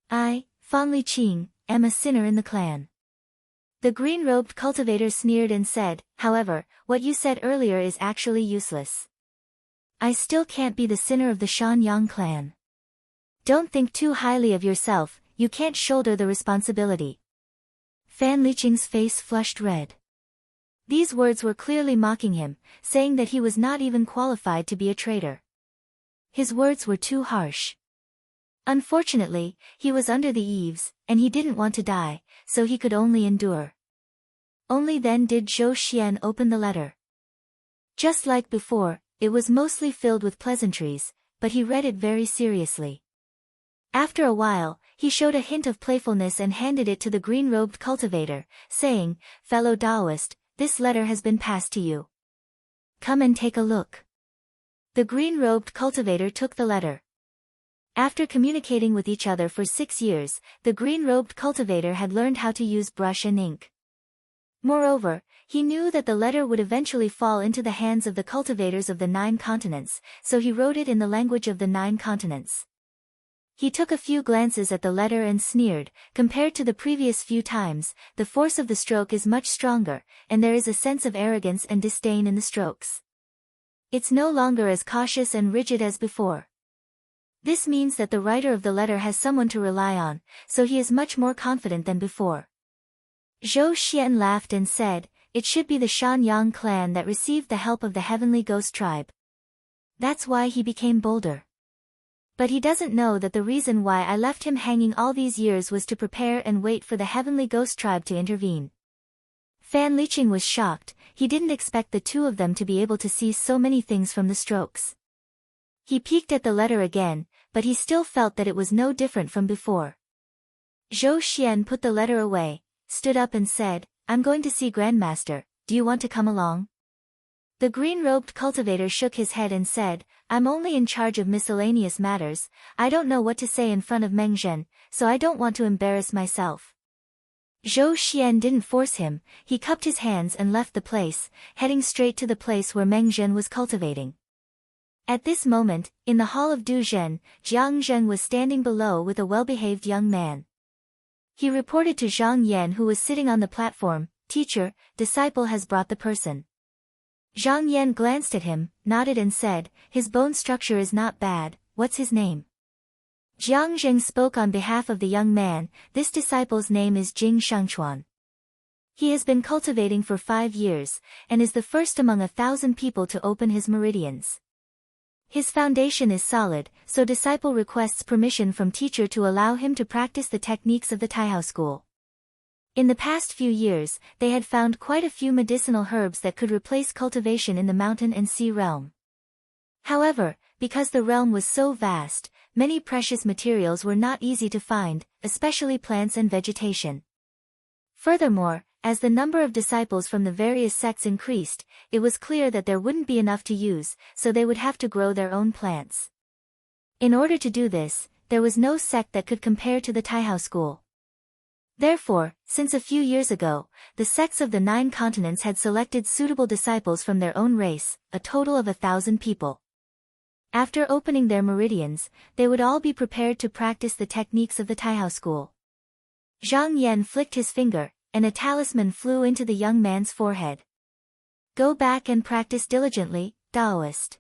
Speaker 1: I, Fan Liqing, am a sinner in the clan." The green-robed cultivator sneered and said, "However, what you said earlier is actually useless. I still can't be the sinner of the Shanyang clan. Don't think too highly of yourself, you can't shoulder the responsibility." Fan Liqing's face flushed red. These words were clearly mocking him, saying that he was not even qualified to be a traitor. His words were too harsh. Unfortunately, he was under the eaves, and he didn't want to die, so he could only endure. Only then did Zhou Xian open the letter. Just like before, it was mostly filled with pleasantries, but he read it very seriously. After a while, he showed a hint of playfulness and handed it to the green-robed cultivator, saying, "Fellow Taoist, this letter has been passed to you. Come and take a look." The green-robed cultivator took the letter. After communicating with each other for 6 years, the green-robed cultivator had learned how to use brush and ink. Moreover, he knew that the letter would eventually fall into the hands of the cultivators of the 9 continents, so he wrote it in the language of the 9 continents. He took a few glances at the letter and sneered, "Compared to the previous few times, the force of the stroke is much stronger, and there is a sense of arrogance and disdain in the strokes. It's no longer as cautious and rigid as before. This means that the writer of the letter has someone to rely on, so he is much more confident than before." Zhou Xian laughed and said, "It should be the Shanyang clan that received the help of the heavenly ghost tribe. That's why he became bolder. But he doesn't know that the reason why I left him hanging all these years was to prepare and wait for the heavenly ghost tribe to intervene." Fan Liqing was shocked, he didn't expect the two of them to be able to see so many things from the strokes. He peeked at the letter again, but he still felt that it was no different from before. Zhou Xian put the letter away, stood up and said, "I'm going to see Grandmaster, do you want to come along?" The green-robed cultivator shook his head and said, "I'm only in charge of miscellaneous matters, I don't know what to say in front of Meng Zhen, so I don't want to embarrass myself." Zhou Xian didn't force him, he cupped his hands and left the place, heading straight to the place where Meng Zhen was cultivating. At this moment, in the hall of Du Zhen, Jiang Zheng was standing below with a well-behaved young man. He reported to Zhang Yan, who was sitting on the platform, "Teacher, disciple has brought the person." Zhang Yan glanced at him, nodded and said, "His bone structure is not bad, what's his name?" Jiang Zheng spoke on behalf of the young man, "This disciple's name is Jing Shangchuan. He has been cultivating for 5 years, and is the first among 1,000 people to open his meridians. His foundation is solid, so disciple requests permission from teacher to allow him to practice the techniques of the Taihao school." In the past few years, they had found quite a few medicinal herbs that could replace cultivation in the mountain and sea realm. However, because the realm was so vast, many precious materials were not easy to find, especially plants and vegetation. Furthermore, as the number of disciples from the various sects increased, it was clear that there wouldn't be enough to use, so they would have to grow their own plants. In order to do this, there was no sect that could compare to the Taihao school. Therefore, since a few years ago, the sects of the 9 continents had selected suitable disciples from their own race, a total of 1,000 people. After opening their meridians, they would all be prepared to practice the techniques of the Taihao school. Zhang Yan flicked his finger, and a talisman flew into the young man's forehead. "Go back and practice diligently, Taoist."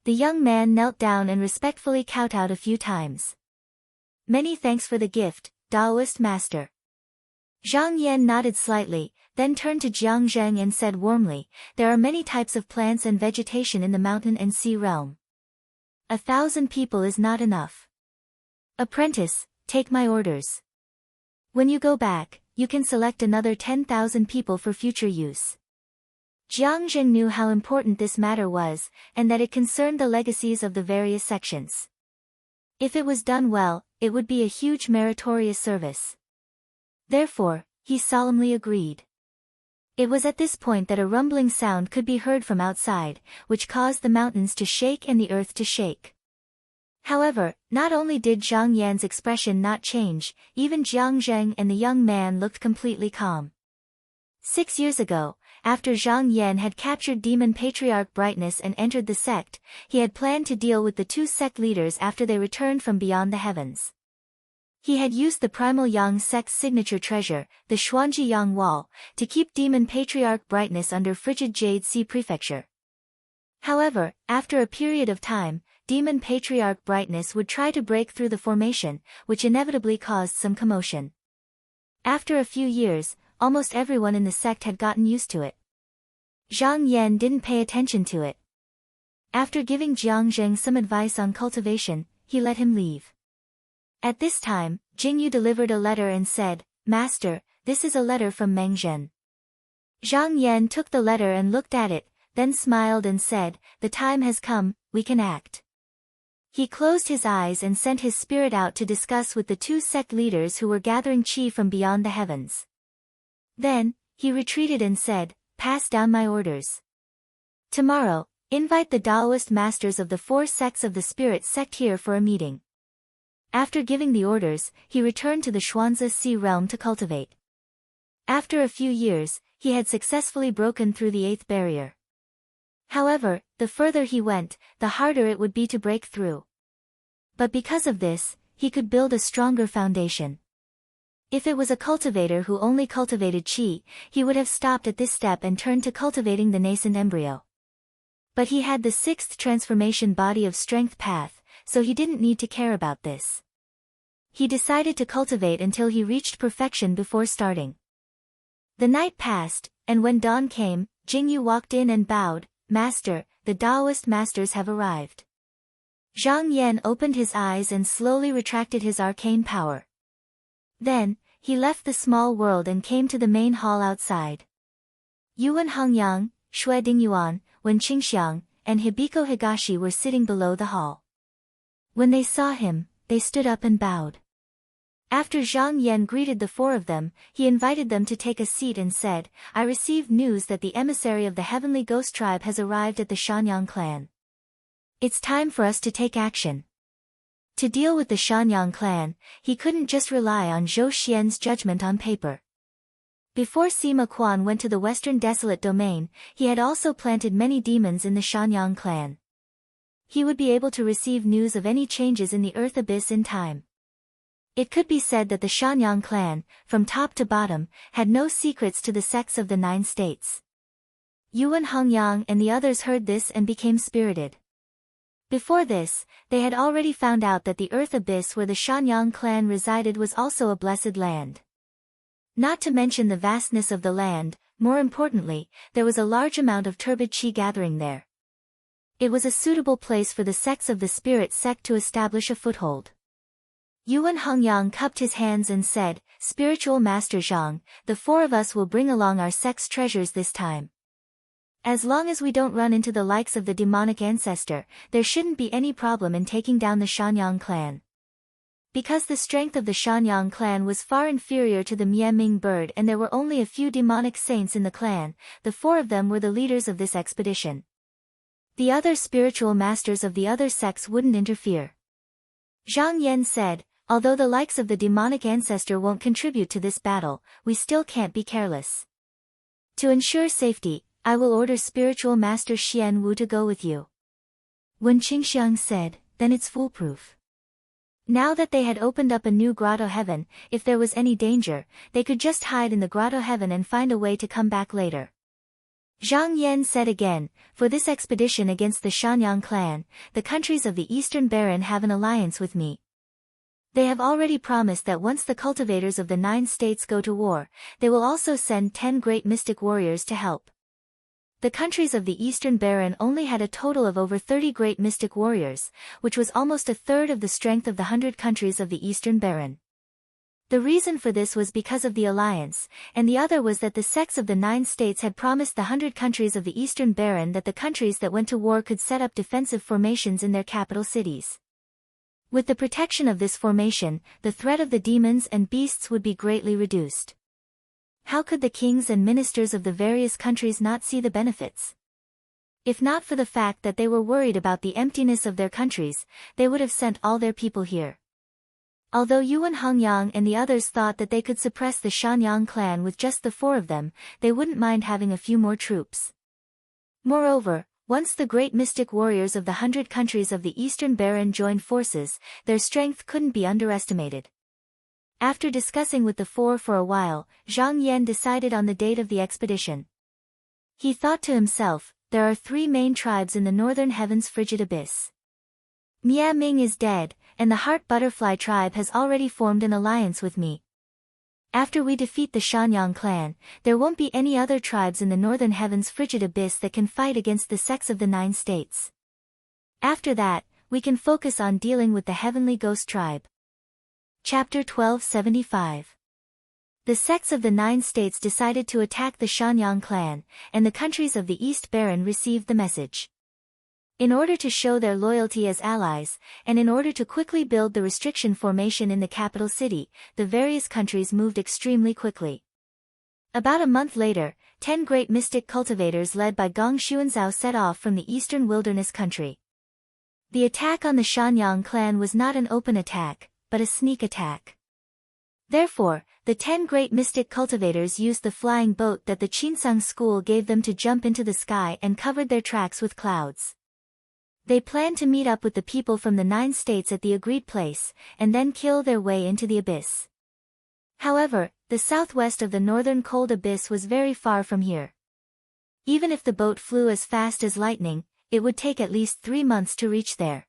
Speaker 1: The young man knelt down and respectfully kowtowed a few times. "Many thanks for the gift, Taoist master." Zhang Yan nodded slightly, then turned to Jiang Zheng and said warmly, "There are many types of plants and vegetation in the mountain and sea realm. 1,000 people is not enough. Apprentice, take my orders. When you go back, you can select another 10,000 people for future use. Jiang Zheng knew how important this matter was, and that it concerned the legacies of the various sections. If it was done well, it would be a huge meritorious service. Therefore, he solemnly agreed. It was at this point that a rumbling sound could be heard from outside, which caused the mountains to shake and the earth to shake. However, not only did Zhang Yan's expression not change, even Jiang Zheng and the young man looked completely calm. 6 years ago, after Zhang Yan had captured Demon Patriarch Brightness and entered the sect, he had planned to deal with the two sect leaders after they returned from beyond the heavens. He had used the Primal Yang sect's signature treasure, the Xuanji Yang Wall, to keep Demon Patriarch Brightness under frigid Jade Sea Prefecture. However, after a period of time, Demon Patriarch Brightness would try to break through the formation, which inevitably caused some commotion. After a few years, almost everyone in the sect had gotten used to it. Zhang Yan didn't pay attention to it. After giving Jiang Zheng some advice on cultivation, he let him leave. At this time, Jingyu delivered a letter and said, "Master, this is a letter from Meng Zhen." Zhang Yan took the letter and looked at it, then smiled and said, "The time has come, we can act." He closed his eyes and sent his spirit out to discuss with the two sect leaders who were gathering chi from beyond the heavens. Then, he retreated and said, "Pass down my orders. Tomorrow, invite the Taoist masters of the 4 sects of the spirit sect here for a meeting." After giving the orders, he returned to the Xuanzi Sea realm to cultivate. After a few years, he had successfully broken through the 8th barrier. However, the further he went, the harder it would be to break through. But because of this, he could build a stronger foundation. If it was a cultivator who only cultivated chi, he would have stopped at this step and turned to cultivating the nascent embryo. But he had the 6th transformation body of strength path, so he didn't need to care about this. He decided to cultivate until he reached perfection before starting. The night passed, and when dawn came, Jingyu walked in and bowed, "Master, the Taoist masters have arrived." Zhang Yan opened his eyes and slowly retracted his arcane power. Then, he left the small world and came to the main hall outside. Yuan Hongyang, Xue Dingyuan, Wen Qingxiang, and Hibiko Higashi were sitting below the hall. When they saw him, they stood up and bowed. After Zhang Yan greeted the 4 of them, he invited them to take a seat and said, "I received news that the emissary of the Heavenly Ghost Tribe has arrived at the Shanyang clan. It's time for us to take action." To deal with the Shanyang clan, he couldn't just rely on Zhou Xian's judgment on paper. Before Sima Quan went to the Western Desolate Domain, he had also planted many demons in the Shanyang clan. He would be able to receive news of any changes in the Earth Abyss in time. It could be said that the Shanyang clan, from top to bottom, had no secrets to the sects of the 9 states. Yuan Hongyang and the others heard this and became spirited. Before this, they had already found out that the Earth Abyss where the Shanyang clan resided was also a blessed land. Not to mention the vastness of the land, more importantly, there was a large amount of turbid chi gathering there. It was a suitable place for the sects of the spirit sect to establish a foothold. Yuan Hongyang cupped his hands and said, "Spiritual Master Zhang, the 4 of us will bring along our sect's treasures this time. As long as we don't run into the likes of the demonic ancestor, there shouldn't be any problem in taking down the Shanyang clan." Because the strength of the Shanyang clan was far inferior to the Mianming bird and there were only a few demonic saints in the clan, the 4 of them were the leaders of this expedition. The other spiritual masters of the other sects wouldn't interfere. Zhang Yan said, "Although the likes of the demonic ancestor won't contribute to this battle, we still can't be careless. To ensure safety, I will order spiritual master Xian Wu to go with you." When Qingxiang said, "Then it's foolproof." Now that they had opened up a new grotto heaven, if there was any danger, they could just hide in the grotto heaven and find a way to come back later. Zhang Yan said again, "For this expedition against the Shanyang clan, the countries of the Eastern Baron have an alliance with me. They have already promised that once the cultivators of the 9 states go to war, they will also send 10 great mystic warriors to help." The countries of the Eastern Baron only had a total of over 30 great mystic warriors, which was almost a third of the strength of the 100 countries of the Eastern Baron. The reason for this was because of the alliance, and the other was that the sects of the 9 states had promised the 100 countries of the Eastern Baron that the countries that went to war could set up defensive formations in their capital cities. With the protection of this formation, the threat of the demons and beasts would be greatly reduced. How could the kings and ministers of the various countries not see the benefits? If not for the fact that they were worried about the emptiness of their countries, they would have sent all their people here. Although Yuan Hongyang and the others thought that they could suppress the Shanyang clan with just the 4 of them, they wouldn't mind having a few more troops. Moreover, once the great mystic warriors of the 100 countries of the Eastern Baron joined forces, their strength couldn't be underestimated. After discussing with the 4 for a while, Zhang Yan decided on the date of the expedition. He thought to himself, there are 3 main tribes in the northern heaven's frigid abyss. Mia Ming is dead, and the Heart Butterfly tribe has already formed an alliance with me. After we defeat the Shanyang clan, there won't be any other tribes in the northern heaven's frigid abyss that can fight against the sects of the 9 states. After that, we can focus on dealing with the heavenly ghost tribe. Chapter 1275. The sects of the 9 states decided to attack the Shanyang clan, and the countries of the East Baron received the message. In order to show their loyalty as allies, and in order to quickly build the restriction formation in the capital city, the various countries moved extremely quickly. About a month later, 10 great mystic cultivators led by Gong Xuanzhao set off from the eastern wilderness country. The attack on the Shanyang clan was not an open attack, but a sneak attack. Therefore, the 10 great mystic cultivators used the flying boat that the Qinsang school gave them to jump into the sky and covered their tracks with clouds. They planned to meet up with the people from the 9 states at the agreed place, and then kill their way into the abyss. However, the southwest of the northern cold abyss was very far from here. Even if the boat flew as fast as lightning, it would take at least 3 months to reach there.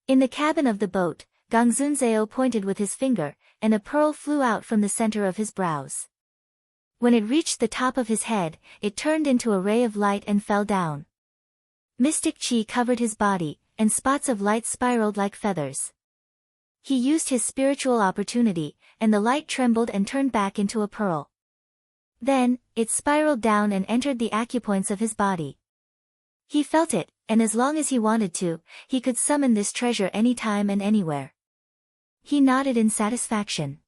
Speaker 1: In the cabin of the boat, Gong Zunzao pointed with his finger, and a pearl flew out from the center of his brows. When it reached the top of his head, it turned into a ray of light and fell down. Mystic chi covered his body, and spots of light spiraled like feathers. He used his spiritual opportunity, and the light trembled and turned back into a pearl. Then, it spiraled down and entered the acupoints of his body. He felt it, and as long as he wanted to, he could summon this treasure anytime and anywhere. He nodded in satisfaction.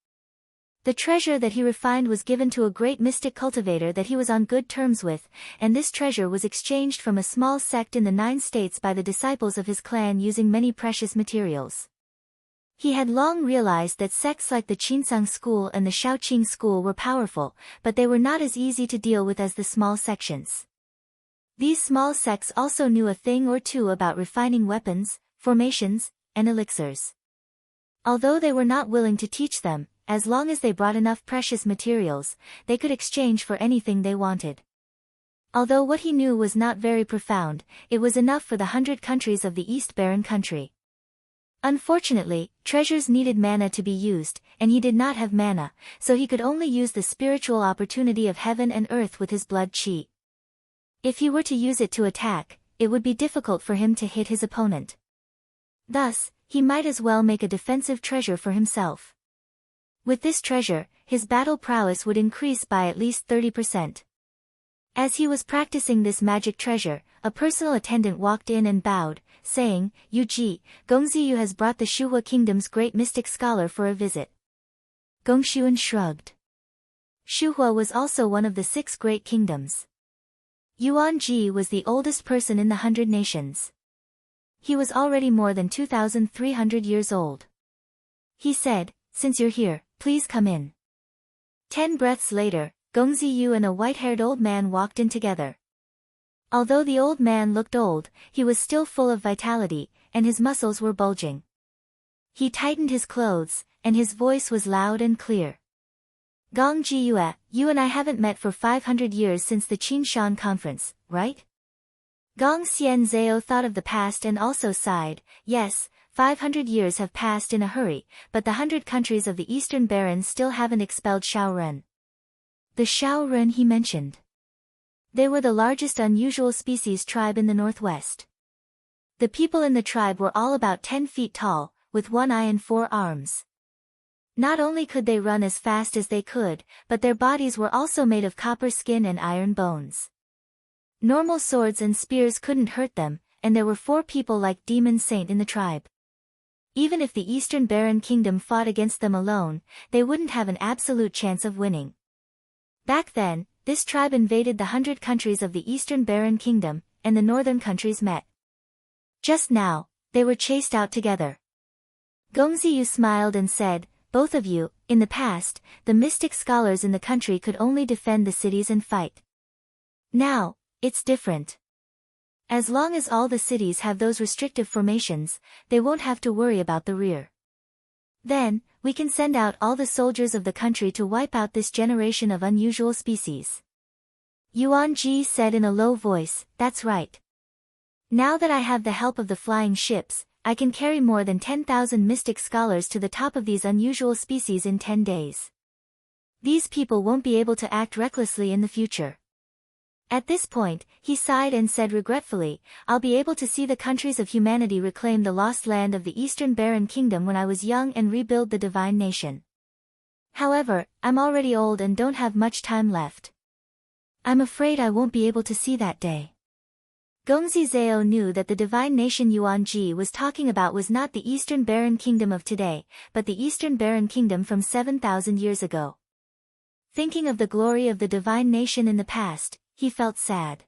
Speaker 1: The treasure that he refined was given to a great mystic cultivator that he was on good terms with, and this treasure was exchanged from a small sect in the 9 states by the disciples of his clan using many precious materials. He had long realized that sects like the Qinsang school and the Shaoqing school were powerful, but they were not as easy to deal with as the small sections. These small sects also knew a thing or two about refining weapons, formations, and elixirs. Although they were not willing to teach them, as long as they brought enough precious materials, they could exchange for anything they wanted. Although what he knew was not very profound, it was enough for the 100 countries of the East Baron country. Unfortunately, treasures needed mana to be used, and he did not have mana, so he could only use the spiritual opportunity of heaven and earth with his blood chi. If he were to use it to attack, it would be difficult for him to hit his opponent. Thus, he might as well make a defensive treasure for himself. With this treasure, his battle prowess would increase by at least 30%. As he was practicing this magic treasure, a personal attendant walked in and bowed, saying, Yu Ji, Gongziyu has brought the Shuhua Kingdom's great mystic scholar for a visit. Gongshuan shrugged. Shuhua was also one of the 6 great kingdoms. Yuan Ji was the oldest person in the 100 nations. He was already more than 2,300 years old. He said, since you're here, please come in. 10 breaths later, Gongziyu and a white-haired old man walked in together. Although the old man looked old, he was still full of vitality, and his muscles were bulging. He tightened his clothes, and his voice was loud and clear. Gong Jiyue, you and I haven't met for 500 years since the Qinshan conference, right? Gong Xian Zhao thought of the past and also sighed. Yes, 500 years have passed in a hurry, but the 100 countries of the Eastern Barons still haven't expelled Shaoren. The Shaoren he mentioned. They were the largest unusual species tribe in the northwest. The people in the tribe were all about 10 feet tall, with 1 eye and 4 arms. Not only could they run as fast as they could, but their bodies were also made of copper skin and iron bones. Normal swords and spears couldn't hurt them, and there were 4 people like Demon Saint in the tribe. Even if the Eastern Barren Kingdom fought against them alone, they wouldn't have an absolute chance of winning. Back then, this tribe invaded the 100 countries of the Eastern Barren Kingdom, and the northern countries met. Just now, they were chased out together. Gongziyu smiled and said, "Both of you, in the past, the mystic scholars in the country could only defend the cities and fight. Now, it's different. As long as all the cities have those restrictive formations, they won't have to worry about the rear. Then, we can send out all the soldiers of the country to wipe out this generation of unusual species." Yuan Ji said in a low voice, "That's right. Now that I have the help of the flying ships, I can carry more than 10,000 mystic scholars to the top of these unusual species in 10 days. These people won't be able to act recklessly in the future." At this point, he sighed and said regretfully, "I'll be able to see the countries of humanity reclaim the lost land of the Eastern Barren Kingdom when I was young and rebuild the divine nation. However, I'm already old and don't have much time left. I'm afraid I won't be able to see that day." Gongzi Zhao knew that the divine nation Yuan Ji was talking about was not the Eastern Barren Kingdom of today, but the Eastern Barren Kingdom from 7,000 years ago. Thinking of the glory of the divine nation in the past, he felt sad.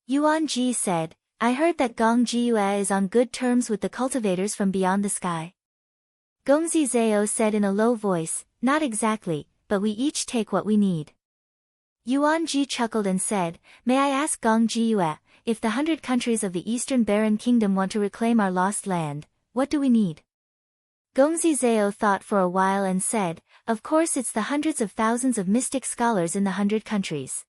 Speaker 1: Yuan Ji said, "I heard that Gong Jiyue is on good terms with the cultivators from beyond the sky." Gongzi Zhao said in a low voice, "Not exactly, but we each take what we need." Yuan Ji chuckled and said, "May I ask Gong Jiyue, if the 100 countries of the Eastern Barren Kingdom want to reclaim our lost land, what do we need?" Gongzi Zhao thought for a while and said, "Of course it's the hundreds of thousands of mystic scholars in the 100 countries."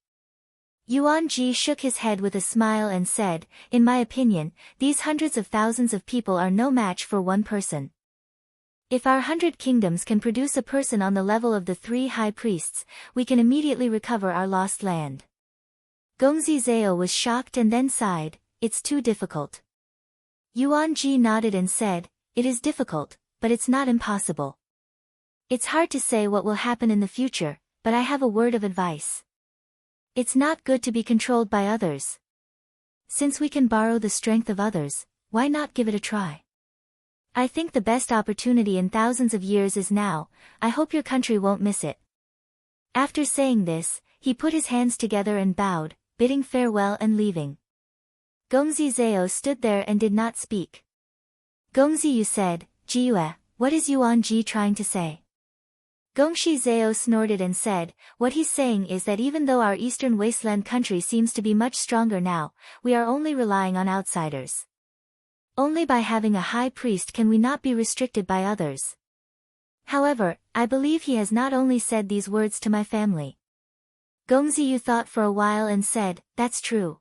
Speaker 1: Yuan Ji shook his head with a smile and said, "In my opinion, these hundreds of thousands of people are no match for one person. If our 100 kingdoms can produce a person on the level of the 3 high priests, we can immediately recover our lost land." Gongzi Zhao was shocked and then sighed, "It's too difficult." Yuan Ji nodded and said, "It is difficult, but it's not impossible. It's hard to say what will happen in the future, but I have a word of advice. It's not good to be controlled by others. Since we can borrow the strength of others, why not give it a try? I think the best opportunity in thousands of years is now. I hope your country won't miss it." After saying this, he put his hands together and bowed, bidding farewell and leaving. Gongzi Zhao stood there and did not speak. Gongzi said, "Jiyue, what is Yuan Ji trying to say?" Gongshi Zhao snorted and said, "What he's saying is that even though our eastern wasteland country seems to be much stronger now, we are only relying on outsiders. Only by having a high priest can we not be restricted by others. However, I believe he has not only said these words to my family." Gongzi thought for a while and said, "That's true."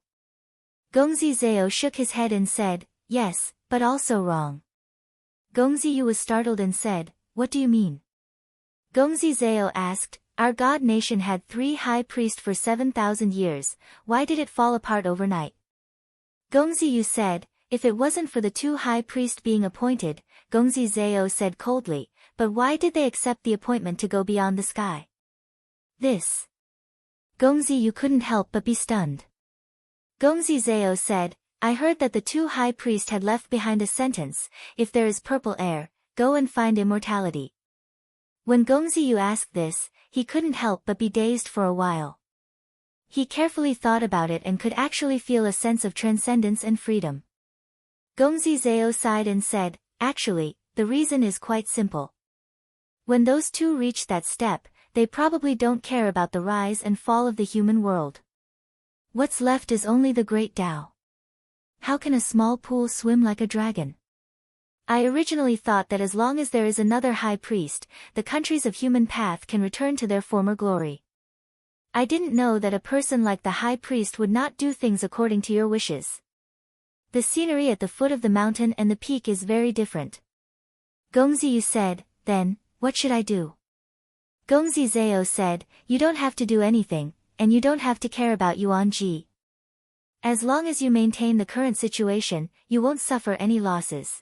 Speaker 1: Gongzi Zhao shook his head and said, "Yes, but also wrong." Gongzi was startled and said, "What do you mean?" Gongzi Zhao asked, "Our god nation had 3 high priests for 7,000 years, why did it fall apart overnight?" Gongzi said, "If it wasn't for the 2 high priests being appointed," Gongzi Zhao said coldly, "but why did they accept the appointment to go beyond the sky?" This. Gongzi couldn't help but be stunned. Gongzi Zhao said, "I heard that the 2 high priests had left behind a sentence, if there is purple air, go and find immortality." When Gongzi asked this, he couldn't help but be dazed for a while. He carefully thought about it and could actually feel a sense of transcendence and freedom. Gongzi Zhao sighed and said, "Actually, the reason is quite simple. When those 2 reach that step, they probably don't care about the rise and fall of the human world. What's left is only the great Tao. How can a small pool swim like a dragon? I originally thought that as long as there is another high priest, the countries of human path can return to their former glory. I didn't know that a person like the high priest would not do things according to your wishes. The scenery at the foot of the mountain and the peak is very different." Gongzi said, "Then, what should I do?" Gongzi Zhao said, "You don't have to do anything, and you don't have to care about Yuan Ji. As long as you maintain the current situation, you won't suffer any losses."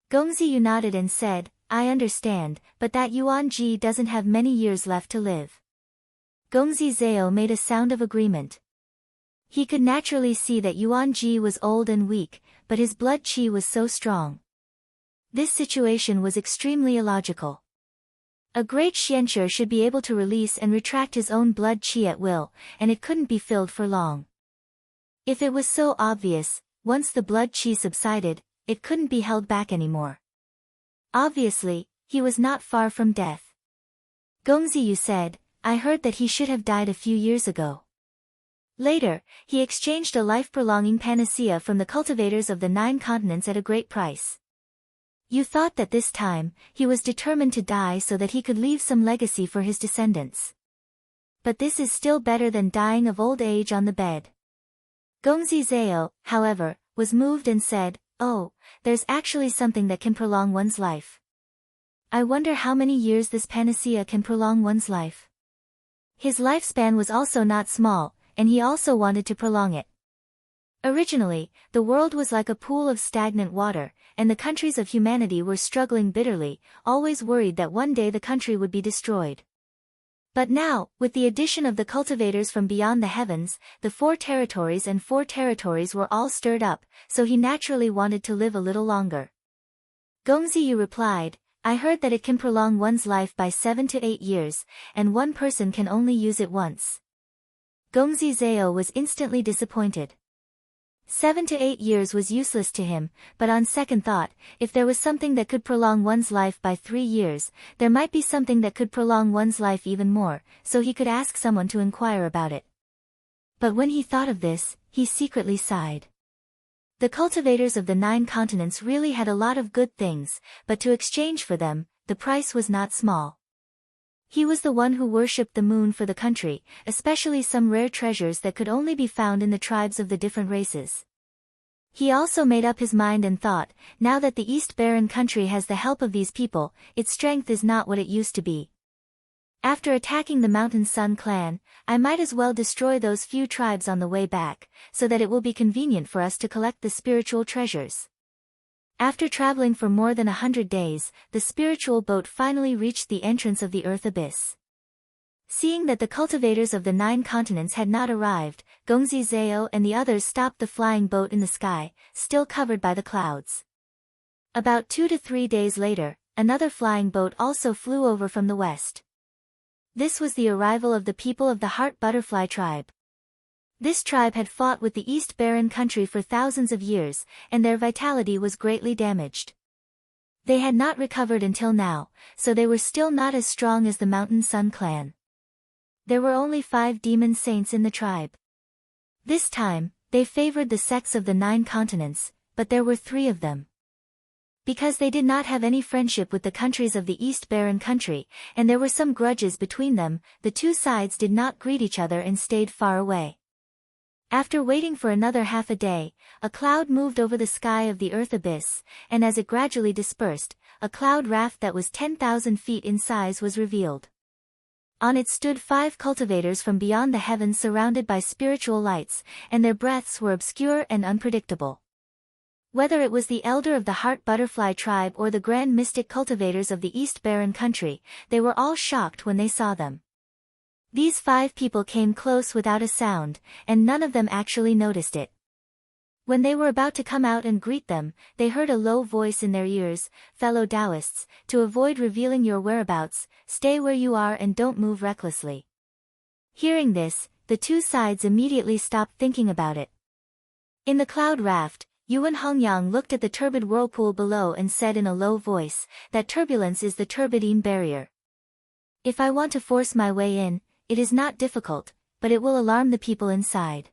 Speaker 1: Gongzi nodded and said, I understand, but that Yuan Ji doesn't have many years left to live. Gongzi Zhao made a sound of agreement. He could naturally see that Yuan Ji was old and weak, but his blood qi was so strong. This situation was extremely illogical. A great xianxue should be able to release and retract his own blood qi at will, and it couldn't be filled for long. If it was so obvious, once the blood qi subsided, it couldn't be held back anymore. Obviously, he was not far from death. Gongziyu said, I heard that he should have died a few years ago. Later, he exchanged a life-prolonging panacea from the cultivators of the 9 continents at a great price. You thought that this time, he was determined to die so that he could leave some legacy for his descendants. But this is still better than dying of old age on the bed. Gongzi Zhao, however, was moved and said, Oh, there's actually something that can prolong one's life. I wonder how many years this panacea can prolong one's life. His lifespan was also not small, and he also wanted to prolong it. Originally, the world was like a pool of stagnant water, and the countries of humanity were struggling bitterly, always worried that one day the country would be destroyed. But now, with the addition of the cultivators from beyond the heavens, the 4 territories and 4 territories were all stirred up, so he naturally wanted to live a little longer. Gongziyu replied, I heard that it can prolong one's life by 7 to 8 years, and one person can only use it once. Gongzi Zhao was instantly disappointed. 7 to 8 years was useless to him, but on second thought, if there was something that could prolong one's life by 3 years, there might be something that could prolong one's life even more, so he could ask someone to inquire about it. But when he thought of this, he secretly sighed. The cultivators of the 9 continents really had a lot of good things, but to exchange for them, the price was not small. He was the one who worshipped the moon for the country, especially some rare treasures that could only be found in the tribes of the different races. He also made up his mind and thought, now that the East Barren country has the help of these people, its strength is not what it used to be. After attacking the Mountain Sun clan, I might as well destroy those few tribes on the way back, so that it will be convenient for us to collect the spiritual treasures. After traveling for more than 100 days, the spiritual boat finally reached the entrance of the earth abyss. Seeing that the cultivators of the 9 continents had not arrived, Gongzi Zhao and the others stopped the flying boat in the sky, still covered by the clouds. About 2 to 3 days later, another flying boat also flew over from the west. This was the arrival of the people of the Heart Butterfly tribe. This tribe had fought with the East Barren country for thousands of years, and their vitality was greatly damaged. They had not recovered until now, so they were still not as strong as the Mountain Sun clan. There were only 5 demon saints in the tribe. This time, they favored the sects of the 9 continents, but there were 3 of them. Because they did not have any friendship with the countries of the East Barren country, and there were some grudges between them, the 2 sides did not greet each other and stayed far away. After waiting for another half a day, a cloud moved over the sky of the earth abyss, and as it gradually dispersed, a cloud raft that was 10,000 feet in size was revealed. On it stood 5 cultivators from beyond the heavens surrounded by spiritual lights, and their breaths were obscure and unpredictable. Whether it was the elder of the Heart Butterfly tribe or the grand mystic cultivators of the East Barren country, they were all shocked when they saw them. These 5 people came close without a sound, and none of them actually noticed it. When they were about to come out and greet them, they heard a low voice in their ears, fellow Taoists, to avoid revealing your whereabouts, stay where you are and don't move recklessly. Hearing this, the 2 sides immediately stopped thinking about it. In the cloud raft, Yuan Hongyang looked at the turbid whirlpool below and said in a low voice, that turbulence is the turbidine barrier. If I want to force my way in, it is not difficult, but it will alarm the people inside.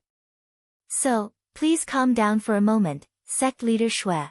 Speaker 1: So, please calm down for a moment, sect leader Shui.